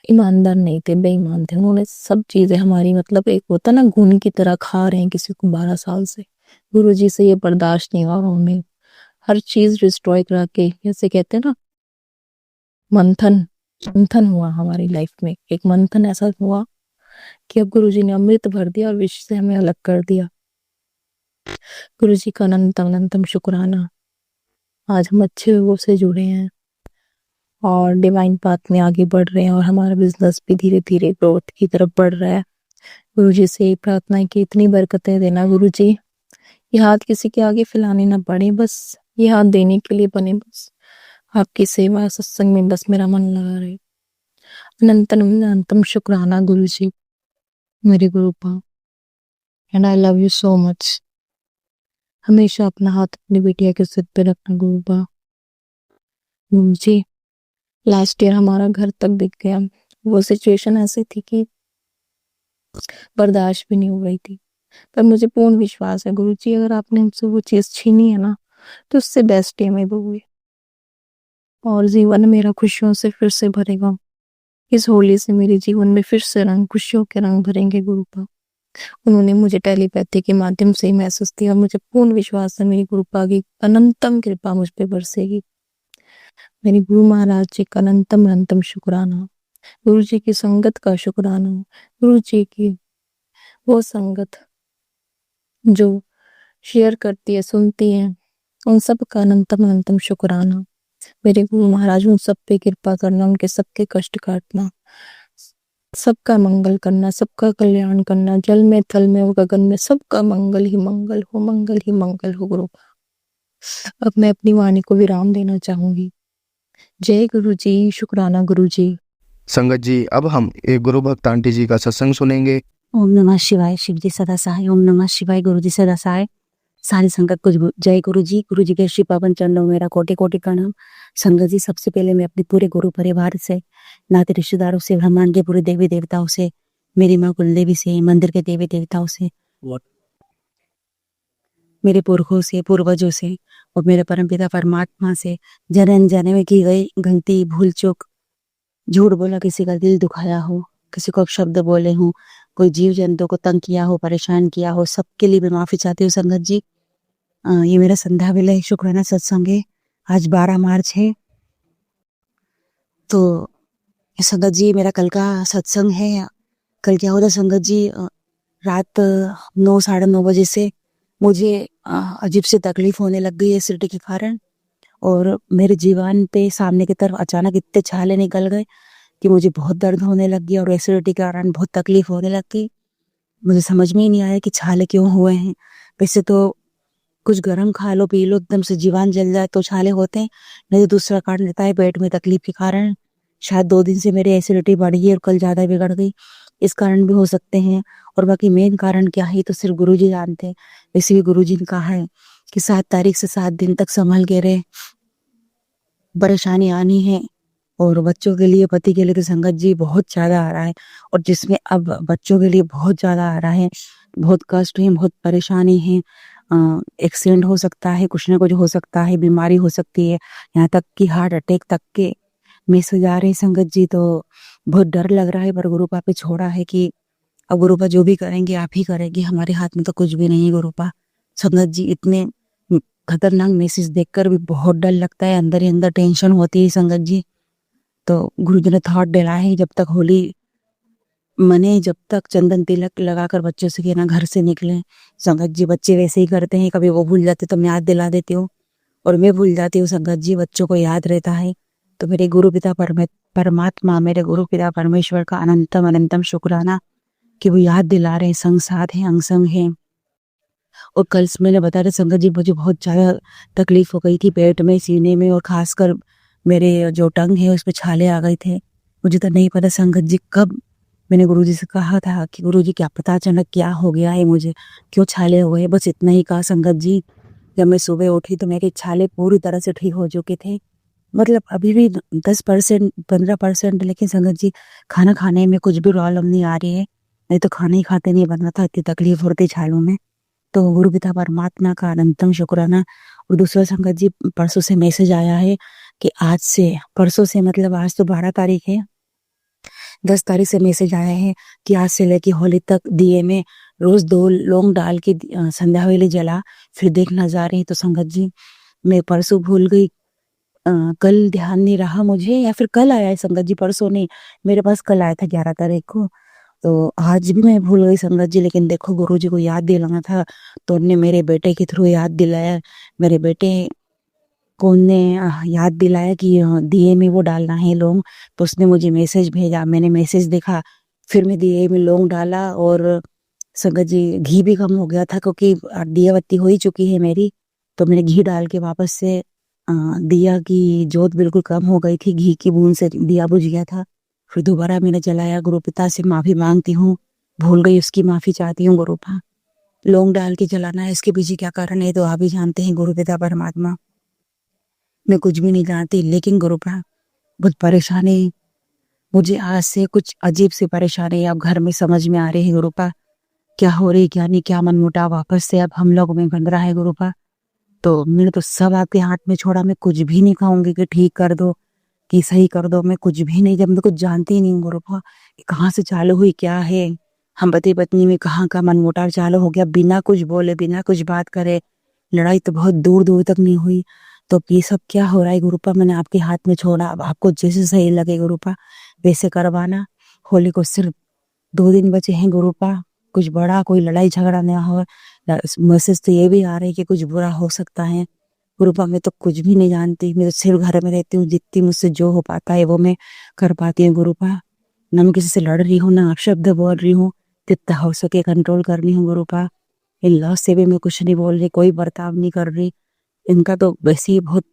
ईमानदार नहीं थे, बेईमान थे। उन्होंने सब चीजें हमारी, मतलब एक होता ना घुन की तरह खा रहे हैं किसी को 12 साल से। गुरुजी से ये बर्दाश्त नहीं हुआ, उन्होंने हर चीज डिस्ट्रॉय करा के, जैसे कहते हैं ना मंथन मंथन हुआ हमारी लाइफ में, एक मंथन ऐसा हुआ कि अब गुरुजी ने अमृत भर दिया और विश्व से हमें अलग कर दिया। गुरुजी का अनंतम अनंतम शुक्राना। आज हम अच्छे लोगों से जुड़े हैं और डिवाइन पाथ में आगे बढ़ रहे हैं, और हमारा बिजनेस भी धीरे धीरे ग्रोथ की तरफ बढ़ रहा है। गुरुजी से यही प्रार्थना है कि इतनी बरकतें देना गुरुजी, ये हाथ किसी के आगे फैलाने ना पड़े, बस ये हाथ देने के लिए बने, बस आपकी सेवा सत्संग में बस मेरा मन लगा रहे। अनंतम अनंतम शुक्राना गुरुजी, मेरे गुरुपा, and I love you so much. हमेशा अपना हाथ अपनी बिटिया के सिर पे रखना गुरुपा। गुरुजी, लास्ट ईयर हमारा घर तक बिक गया। वो सिचुएशन ऐसी थी कि बर्दाश्त भी नहीं हो रही थी, पर मुझे पूर्ण विश्वास है गुरुजी, अगर आपने हमसे वो चीज छीनी है ना, तो उससे बेस्ट है मैं दोगे, और जीवन मेरा खुशियों से फिर से भरेगा। इस होली से मेरे जीवन में फिर से रंग, खुशियों के रंग भरेंगे गुरुपा। उन्होंने मुझे टेलीपैथी के माध्यम से ही महसूस किया, और मुझे पूर्ण विश्वास है मेरी गुरुपा की अनंतम कृपा मुझ पे बरसेगी। मेरी गुरु महाराज जी का अनंतम अनंतम शुक्राना, गुरु जी की संगत का शुक्राना, गुरु जी की वो संगत जो शेयर करती है, सुनती है, उन सब का अनंतम अनंतम शुक्राना। मेरे गुरु महाराज उन सब पे कृपा करना, उनके सबके कष्ट काटना, सबका मंगल करना, सबका कल्याण करना, जल में थल में और गगन में सबका मंगल ही मंगल हो, मंगल ही मंगल हो गुरु। अब मैं अपनी वाणी को विराम देना चाहूंगी। जय गुरु जी, शुक्राना गुरु जी। संगत जी, अब हम एक गुरु भक्त आंटी जी का सत्संग सुनेंगे। ओम नमः शिवाय, शिव जी सदा सहाय। ओम नमः शिवाय, गुरु जी सदा सहाय। सारी संगत को जय गुरु जी के श्री पावन चरणों में मेरा कोटि कोटि प्रणाम। संगत जी, सबसे पहले मैं अपने पूरे गुरु परिवार से, नाते रिश्तेदारों से, ब्रह्मांड के पूरे देवी देवताओं से, मेरी माँ कुलदेवी से, मंदिर के देवी देवताओं से, मेरे पुरखों से, पूर्वजों से, और मेरे परमपिता परमात्मा से जन अनजाने में की गई गलती, भूल चूक, झूठ बोला, किसी का दिल दुखाया हो, किसी को शब्द बोले हो, कोई जीव जंतु को तंग किया हो, परेशान किया हो, सबके लिए मैं माफी चाहती हूँ। संगत जी, ये मेरा संध्या विलय शुक्राना सत्संग है। आज 12 मार्च है। तो संगत जी, मेरा कल का सत्संग है। कल क्या होता संगत जी, रात 9 साढ़े 9 बजे से मुझे अजीब सी तकलीफ होने लग गई एसिडिटी के कारण, और मेरे जीवन पे सामने की तरफ अचानक इतने छाले निकल गए कि मुझे बहुत दर्द होने लग गया और एसिडिटी के कारण बहुत तकलीफ होने लग गई। मुझे समझ में ही नहीं आया कि छाले क्यों हुए हैं। वैसे तो कुछ गर्म खा लो पी लो एकदम से जीवन जल जाए तो छाले होते हैं, नहीं तो दूसरा कारण रहता है पेट में तकलीफ के कारण। शायद 2 दिन से मेरी एसिडिटी बढ़ गई और कल ज़्यादा बिगड़ गई, इस कारण भी हो सकते हैं। और बाकी मेन कारण क्या है तो सिर्फ गुरुजी जानते हैं। वैसे भी गुरुजी ने कहा है कि 7 तारीख से 7 दिन तक संभल के रहे, परेशानी आनी है। और बच्चों के लिए, पति के लिए तो संगत जी बहुत ज़्यादा आ रहा है, और जिसमें अब बच्चों के लिए बहुत ज़्यादा आ रहा है, बहुत कष्ट है, बहुत परेशानी है। एक्सीडेंट हो सकता है, कुछ ना कुछ हो सकता है, बीमारी हो सकती है, यहाँ तक कि हार्ट अटैक तक के मैसेज आ रहे हैं संगत जी। तो बहुत डर लग रहा है, पर गुरुपा पे छोड़ा है कि अब गुरुपा जो भी करेंगे आप ही करेंगे, हमारे हाथ में तो कुछ भी नहीं है गुरुपा। संगत जी, इतने खतरनाक मैसेज देखकर भी बहुत डर लगता है, अंदर ही अंदर टेंशन होती है संगत जी। तो गुरुजी ने थॉट दिलाया है, जब तक होली मने, जब तक चंदन तिलक लगाकर बच्चों से कहना घर से निकले। संगत जी, बच्चे वैसे ही करते हैं, कभी वो भूल जाते तो मैं याद दिला देती हूँ, और मैं भूल जाती हूँ संगत जी, बच्चों को याद रहता है। तो मेरे गुरु पिता परमात्मा, मेरे गुरु पिता परमेश्वर का अनंतम अनंतम शुक्राना कि वो याद दिला रहे हैं, संग साथ हैं, अंग संग हैं। और कल मैंने बताया था संगत जी, मुझे बहुत ज़्यादा तकलीफ हो गई थी पेट में, सीने में, और खासकर मेरे जो टंग है उस पर छाले आ गए थे। मुझे तो नहीं पता संगत जी कब मैंने गुरुजी से कहा था कि गुरुजी क्या पता अचानक क्या हो गया है, मुझे क्यों छाले हुए हैं, बस इतना ही कहा संगत जी। जब मैं सुबह उठी तो मेरे छाले पूरी तरह से ठीक हो चुके थे, मतलब अभी भी 10% 15%, लेकिन संगत जी खाना खाने में कुछ भी प्रॉब्लम नहीं आ रही है, नहीं तो खाना ही खाते नहीं बनना था, इतनी तकलीफ होती छालों में। तो गुरु पिता परमात्मा का अनंतम शुक्राना। और दूसरा संगत जी, परसों से मैसेज आया है कि आज से, परसों से मतलब आज तो 12 तारीख है, 10 तारीख से मैसेज आया है कि आज से लेके होली तक दिए में रोज 2 लौंग डाल के संध्या वेले जला, फिर देखना जा रहे हैं। तो संगत जी, मैं परसों भूल गई, कल ध्यान नहीं रहा मुझे, या फिर कल आया है संगत जी, परसों नहीं, मेरे पास कल आया था 11 तारीख को। तो आज भी मैं भूल गई संगत जी, लेकिन देखो गुरुजी को याद दिलाना था तो उन्होंने मेरे बेटे के थ्रू याद दिलाया। मेरे बेटे को उनने याद दिलाया कि दिए में वो डालना है लौंग, तो उसने मुझे मैसेज भेजा, मैंने मैसेज देखा, फिर मैं दिए में लौंग डाला। और संगत जी, घी भी कम हो गया था क्योंकि दिया बत्ती हो ही चुकी है मेरी, तो मैंने घी डाल के वापस से दिया की जोत बिल्कुल कम हो गई थी, घी की बूंद से दिया बुझ गया था। फिर दोबारा मैंने जलाया, गुरु पिता से माफी मांगती हूँ, भूल गई, उसकी माफी चाहती हूँ गुरुपा। लौंग डाल के जलाना है, इसके पीछे क्या कारण है तो आप ही जानते हैं गुरु पिता परमात्मा, मैं कुछ भी नहीं जानती। लेकिन गुरुपा, बहुत परेशानी, मुझे आज से कुछ अजीब सी परेशानी अब घर में समझ में आ रही है गुरुपा, क्या हो रही क्या नहीं, क्या मनमुटाव वापस से अब हम लोग में बन रहा है गुरुपा। तो मैंने तो सब आपके हाथ में छोड़ा, मैं कुछ भी नहीं कहूंगी कि ठीक कर दो कि सही कर दो, मैं कुछ भी नहीं, जब मैं कुछ जानती ही नहीं हूँ गुरुपा, कहाँ से चालू हुई क्या है, हम पति पत्नी में कहाँ का मनमुटाव चालू हो गया, बिना कुछ बोले, बिना कुछ बात करे, लड़ाई तो बहुत दूर दूर तक नहीं हुई। तो ये सब क्या हो रहा है गुरुपा, मैंने आपके हाथ में छोड़ा, अब आपको जैसे सही लगे गुरुपा वैसे करवाना। होली को सिर्फ 2 दिन बचे हैं गुरुपा, कुछ बड़ा कोई लड़ाई झगड़ा ना हो। मैसेज तो ये भी आ रही है कि कुछ बुरा हो सकता है गुरुपा, मैं तो कुछ भी नहीं जानती, मैं तो सिर्फ घर में रहती हूँ, जितनी मुझसे जो हो पाता है वो मैं कर पाती हूँ गुरुपा। ना मैं किसी से लड़ रही हूँ, ना शब्द बोल रही हूँ, जितना हो सके कंट्रोल कर रही हूँ गुरुपा। इन लॉ से भी मैं कुछ नहीं बोल रही, कोई बर्ताव नहीं कर रही, इनका तो वैसे ही बहुत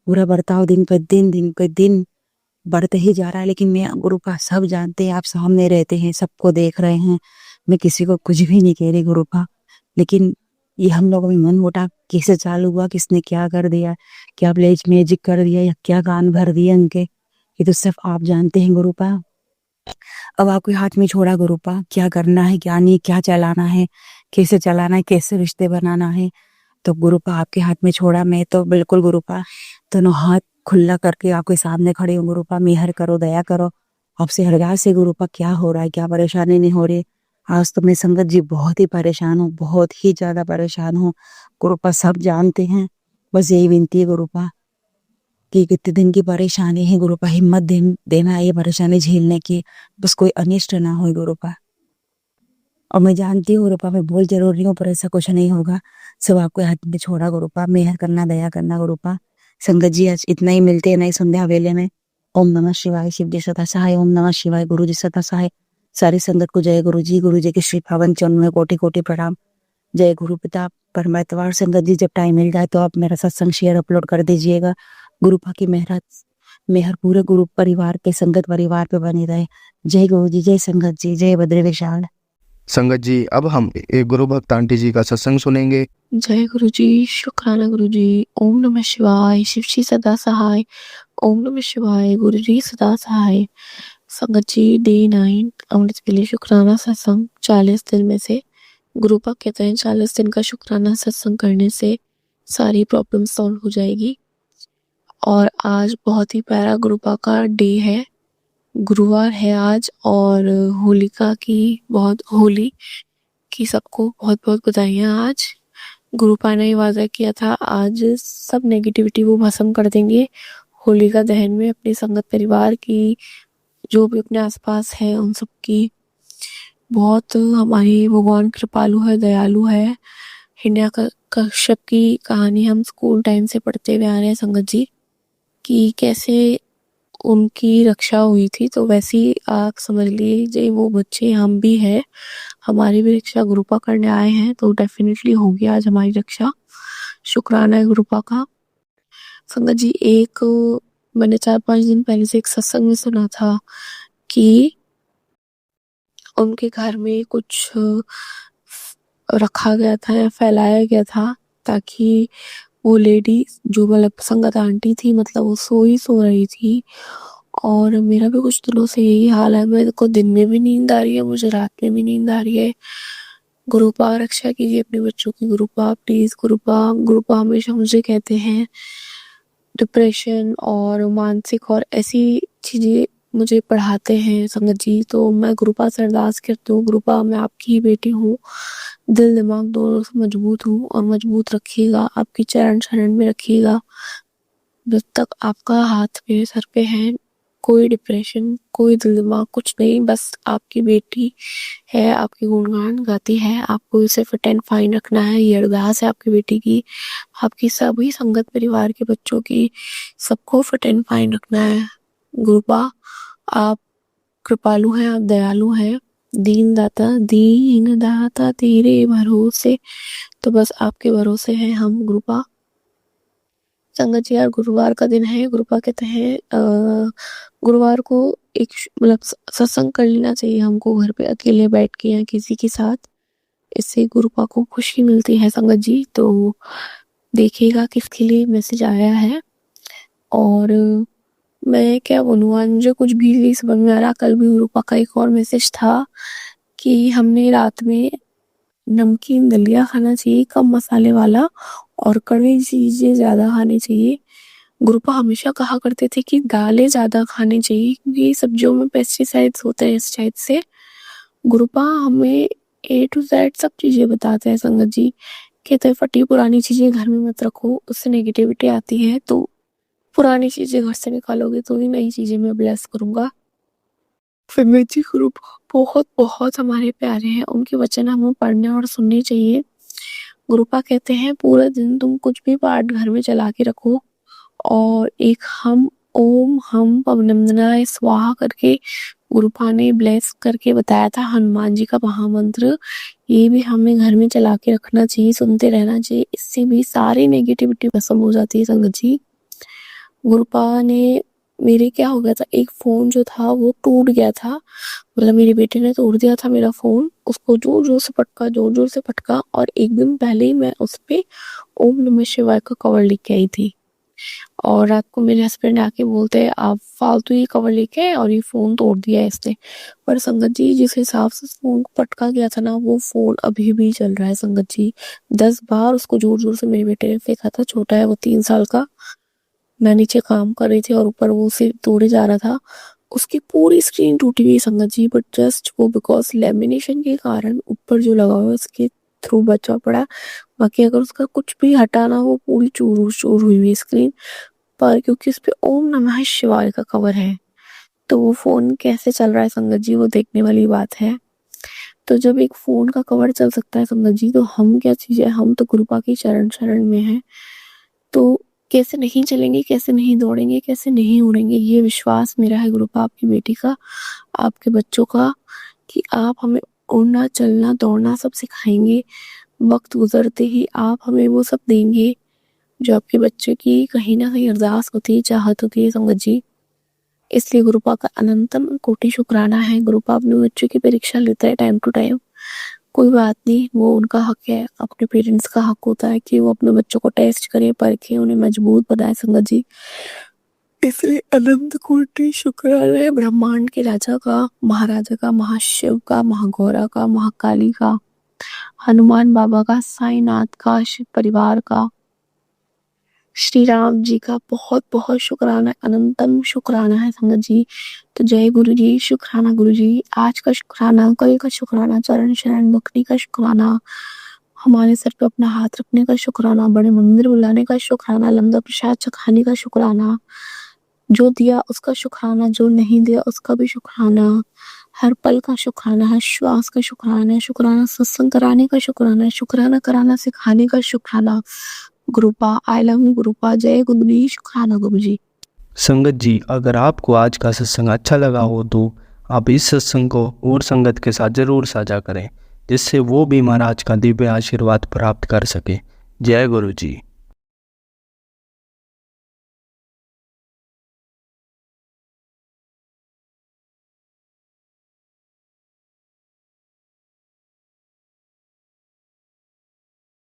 बुरा बर्ताव दिन पे दिन बढ़ते ही जा रहा है। लेकिन मैं गुरुपा, सब जानते हैं, आप सामने रहते हैं, सबको देख रहे हैं, मैं किसी को कुछ भी नहीं कह रही गुरुपा। लेकिन ये हम लोगों में मन मुटाव कैसे चालू हुआ, किसने क्या कर दिया, क्या ब्लेज मैजिक कर दिया या क्या कान भर दिया इनके, ये तो सिर्फ आप जानते हैं गुरुपा। अब आपके हाथ में छोड़ा गुरुपा, क्या करना है क्या नहीं, क्या चलाना है, कैसे चलाना है, कैसे रिश्ते बनाना है, तो गुरुपा आपके हाथ में छोड़ा। मैं तो बिल्कुल गुरुपा दोनों हाथ खुला करके आपके सामने खड़े हूँ गुरुपा, मेहर करो, दया करो, आपसे अरदास है गुरुपा, क्या हो रहा है, क्या परेशानी नहीं हो रही। आज तो मैं संगत जी बहुत ही परेशान हूँ, बहुत ही ज्यादा परेशान हूँ गुरुपा, सब जानते हैं, बस यही विनती है गुरुपा, कि कितने दिन की परेशानी है गुरुपा, हिम्मत देना ये परेशानी झेलने की, बस कोई अनिष्ट ना हो गुरुपा। और मैं जानती हूँ गुरुपा, मैं बोल जरूर रही हूँ पर ऐसा कुछ नहीं होगा, सब आपके हाथ में छोड़ा गुरुपा। मेहर करना, दया करना गुरुपा। संगत जी आज इतना ही मिलते हैं नई संध्या वेले में। ओम नमः शिवाय। शिव जी सदा सहाय। ओम नमः शिवाय। गुरु जी सदा सहाय। सारी संगत को जय गुरु जी के श्री पावन चरणों में कोटि कोटि प्रणाम। जय गुरु पिता परमात्मा। और संगत जी जब टाइम मिल जाए तो आप मेरा सत्संग शेयर अपलोड कर दीजिएगा। गुरुपा की मेहर पूरे गुरु परिवार के, संगत परिवार पे बनी रहे। जय गुरु जी, जय संगत जी, जय बद्री विशाल। संगत जी अब हम एक गुरु भक्त आंटी जी का सत्संग सुनेंगे। जय गुरु जी, शुक्राना गुरु जी। ओम नमः शिवाय। शिव जी सदा सहाय। ओम नमः शिवाय। गुरु जी सदा सहाय। संगत जी डे 9 अमृत के लिए शुक्राना सत्संग 40 दिन में से गुरुपा कहते हैं 40 दिन का शुक्राना सत्संग करने से सारी प्रॉब्लम सॉल्व हो जाएगी। और आज बहुत ही प्यारा गुरुपा का डे है, गुरुवार है आज, और होली की सबको बहुत बहुत बधाइयाँ। आज गुरुपा ने वादा किया था आज सब नेगेटिविटी वो भस्म कर देंगे होलिका दहन में। अपनी संगत परिवार की, जो भी अपने आसपास है उन सब की। बहुत हमारी भगवान कृपालु है, दयालु है। हिरण्यकश्यप की कहानी हम स्कूल टाइम से पढ़ते हुए आ रहे हैं संगत जी, कि कैसे उनकी रक्षा हुई थी। तो वैसी आप समझ लीजिए वो बच्चे हम भी है, हमारी भी रक्षा गुरुपा करने आए हैं, तो डेफिनेटली होगी आज हमारी रक्षा। शुक्राना है गुरुपा का। संगत जी एक मैंने 4-5 दिन पहले से एक सत्संग में सुना था कि उनके घर में कुछ रखा गया था या फैलाया गया था ताकि वो लेडी जो मतलब संगत आंटी थी, मतलब वो सो रही थी। और मेरा भी कुछ दिनों से यही हाल है, मेरे को दिन में भी नींद आ रही है, मुझे रात में भी नींद आ रही है। गुरुपा रक्षा कीजिए अपने बच्चों की। गुरुपा प्लीज, गुरुपा हमेशा मुझे कहते हैं डिप्रेशन और मानसिक और ऐसी चीजें मुझे पढ़ाते हैं संगत जी। तो मैं गुरुपा से अरदास करती हूँ, गुरुपा मैं आपकी ही बेटी हूँ, दिल दिमाग दोनों से मजबूत हूँ और मजबूत रखिएगा, आपकी चरण शरण में रखिएगा। जब तक आपका हाथ मेरे सर पे है, कोई डिप्रेशन, कोई दिल दिमाग कुछ नहीं, बस आपकी बेटी है, आपकी गुणगान गाती है, आपको इसे फिट एंड फाइन रखना है। ये अरदास है आपकी बेटी की, आपकी सभी संगत परिवार के बच्चों की, सबको फिट एंड फाइन रखना है। गुरुपा आप कृपालु हैं, आप दयालु हैं, दीन दाता तेरे भरोसे, तो बस आपके भरोसे हैं हम गुरुपा। संगत जी यार गुरुवार का दिन है, गुरुपा कहते हैं गुरुवार को एक मतलब सत्संग कर लेना चाहिए हमको घर पे अकेले बैठ के या किसी के साथ, इससे गुरुपा को खुशी मिलती है संगत जी। तो देखिएगा किसके लिए मैसेज आया है। और मैं क्या बोलूँ, आज मुझे कुछ भी नहीं समझ में आ रहा। कल भी गुरुपा का एक और मैसेज था कि हमने रात में नमकीन दलिया खाना चाहिए, कम मसाले वाला, और कड़वी चीजें ज्यादा खानी चाहिए। गुरुपा हमेशा कहा करते थे कि दालें ज्यादा खानी चाहिए क्योंकि सब्जियों में पेस्टिसाइड्स होते हैं, इस टाइप से। गुरुपा हमें A to Z सब चीजें बताते हैं संगत जी। कहते हैं फटी पुरानी चीजें घर में मत रखो, उससे नेगेटिविटी आती है, तो पुरानी चीजें घर से निकालोगे तो ही नई चीजें मैं ब्लेस करूंगा। संगत जी गुरुपा बहुत बहुत हमारे प्यारे हैं, उनके वचन हमें पढ़ने और सुनने चाहिए। गुरुपा कहते हैं पूरा दिन तुम कुछ भी पाठ घर में चला के रखो, और एक ओम हम पवनंदनाय स्वाहा करके गुरुपा ने ब्लेस करके बताया था, हनुमान जी का महामंत्र, ये भी हमें घर में चला के रखना चाहिए, सुनते रहना चाहिए, इससे भी सारी नेगेटिविटी खत्म हो जाती है संगत जी। गुरुपा ने मेरे क्या हो गया था, एक फोन जो था वो टूट गया था, मतलब मेरे बेटे ने तोड़ दिया था मेरा फोन, उसको जोर जोर से पटका, और एक दिन पहले ही मैं उस पे ओम नमः शिवाय का कवर लेके आई थी। और रात को मेरे हस्बैंड आके बोलते हैं आप फालतू ही कवर लेके आए और ये फोन तोड़ दिया है इसने। पर संगत जी जिस हिसाब से फोन को पटका गया था ना, वो फोन अभी भी चल रहा है संगत जी। 10 बार उसको जोर से मेरे बेटे ने फेंका था, छोटा है वो 3 साल का। मैं नीचे काम कर रही थी और ऊपर वो उसे तोड़े जा रहा था, उसकी पूरी स्क्रीन टूटी हुई संगत जी, बट जस्ट वो बिकॉज लेमिनेशन के कारण ऊपर जो लगा हुआ है उसके थ्रू बचा पड़ा। बाकी अगर उसका कुछ भी हटाना, वो पूरी चूर हुई हुई स्क्रीन। पर क्योंकि उस पे ओम नमः शिवाय का कवर है, तो वो फ़ोन कैसे चल रहा है संगत जी, वो देखने वाली बात है। तो जब एक फ़ोन का कवर चल सकता है संगत जी, तो हम क्या चीज़ है, हम तो गुरुपा की चरण शरण में हैं। तो कैसे नहीं चलेंगे, कैसे नहीं दौड़ेंगे, कैसे नहीं उड़ेंगे, ये विश्वास मेरा है गुरुपा आपकी बेटी का, आपके बच्चों का, कि आप हमें उड़ना, चलना, दौड़ना सब सिखाएँगे। वक़्त गुज़रते ही आप हमें वो सब देंगे, जो आपके बच्चे की कहीं न कहीं अरदास होती है, चाहत होती है संगत जी। इसलिए गुरुपा का अनंतम कोटि शुक्राना है। गुरुपा अपने बच्चों की परीक्षा लेता है टाइम टू टाइम, कोई बात नहीं, वो उनका हक है, अपने पेरेंट्स का हक होता है कि वो अपने बच्चों को टेस्ट करें, परखें, उन्हें मजबूत बनाए संगत जी। इसलिए अनंत कोटि शुक्राना है ब्रह्मांड के राजा का, महाराजा का, महाशिव का, महागौरा का, महाकाली का, हनुमान बाबा का, साईनाथ का, शिव परिवार का, श्री राम जी का बहुत बहुत शुक्राना, अनंतम शुक्राना है संगत जी। तो जय गुरु जी, शुक्राना गुरु जी, आज का शुक्राना, कल का शुक्राना, चरण शरण बकरी का शुक्राना, हमारे सर पे अपना हाथ रखने का शुक्राना, बड़े मंदिर बुलाने का शुक्राना, लंगर प्रसाद चखाने का शुक्राना, जो दिया उसका शुक्राना, जो नहीं दिया उसका भी शुक्राना, हर पल का शुक्राना, हर श्वास का शुक्राना है, शुक्राना सत्संग कराने का शुक्राना है, शुक्राना कराना सिखाने का शुक्राना। गुरुपा, आई लव यू गुरुपा, जय गुरु जी, शुक्राना गुरु जी। संगत जी, अगर आपको आज का सत्संग अच्छा लगा हो तो आप इस सत्संग को और संगत के साथ ज़रूर साझा करें, जिससे वो भी महाराज का दिव्य आशीर्वाद प्राप्त कर सके। जय गुरु जी।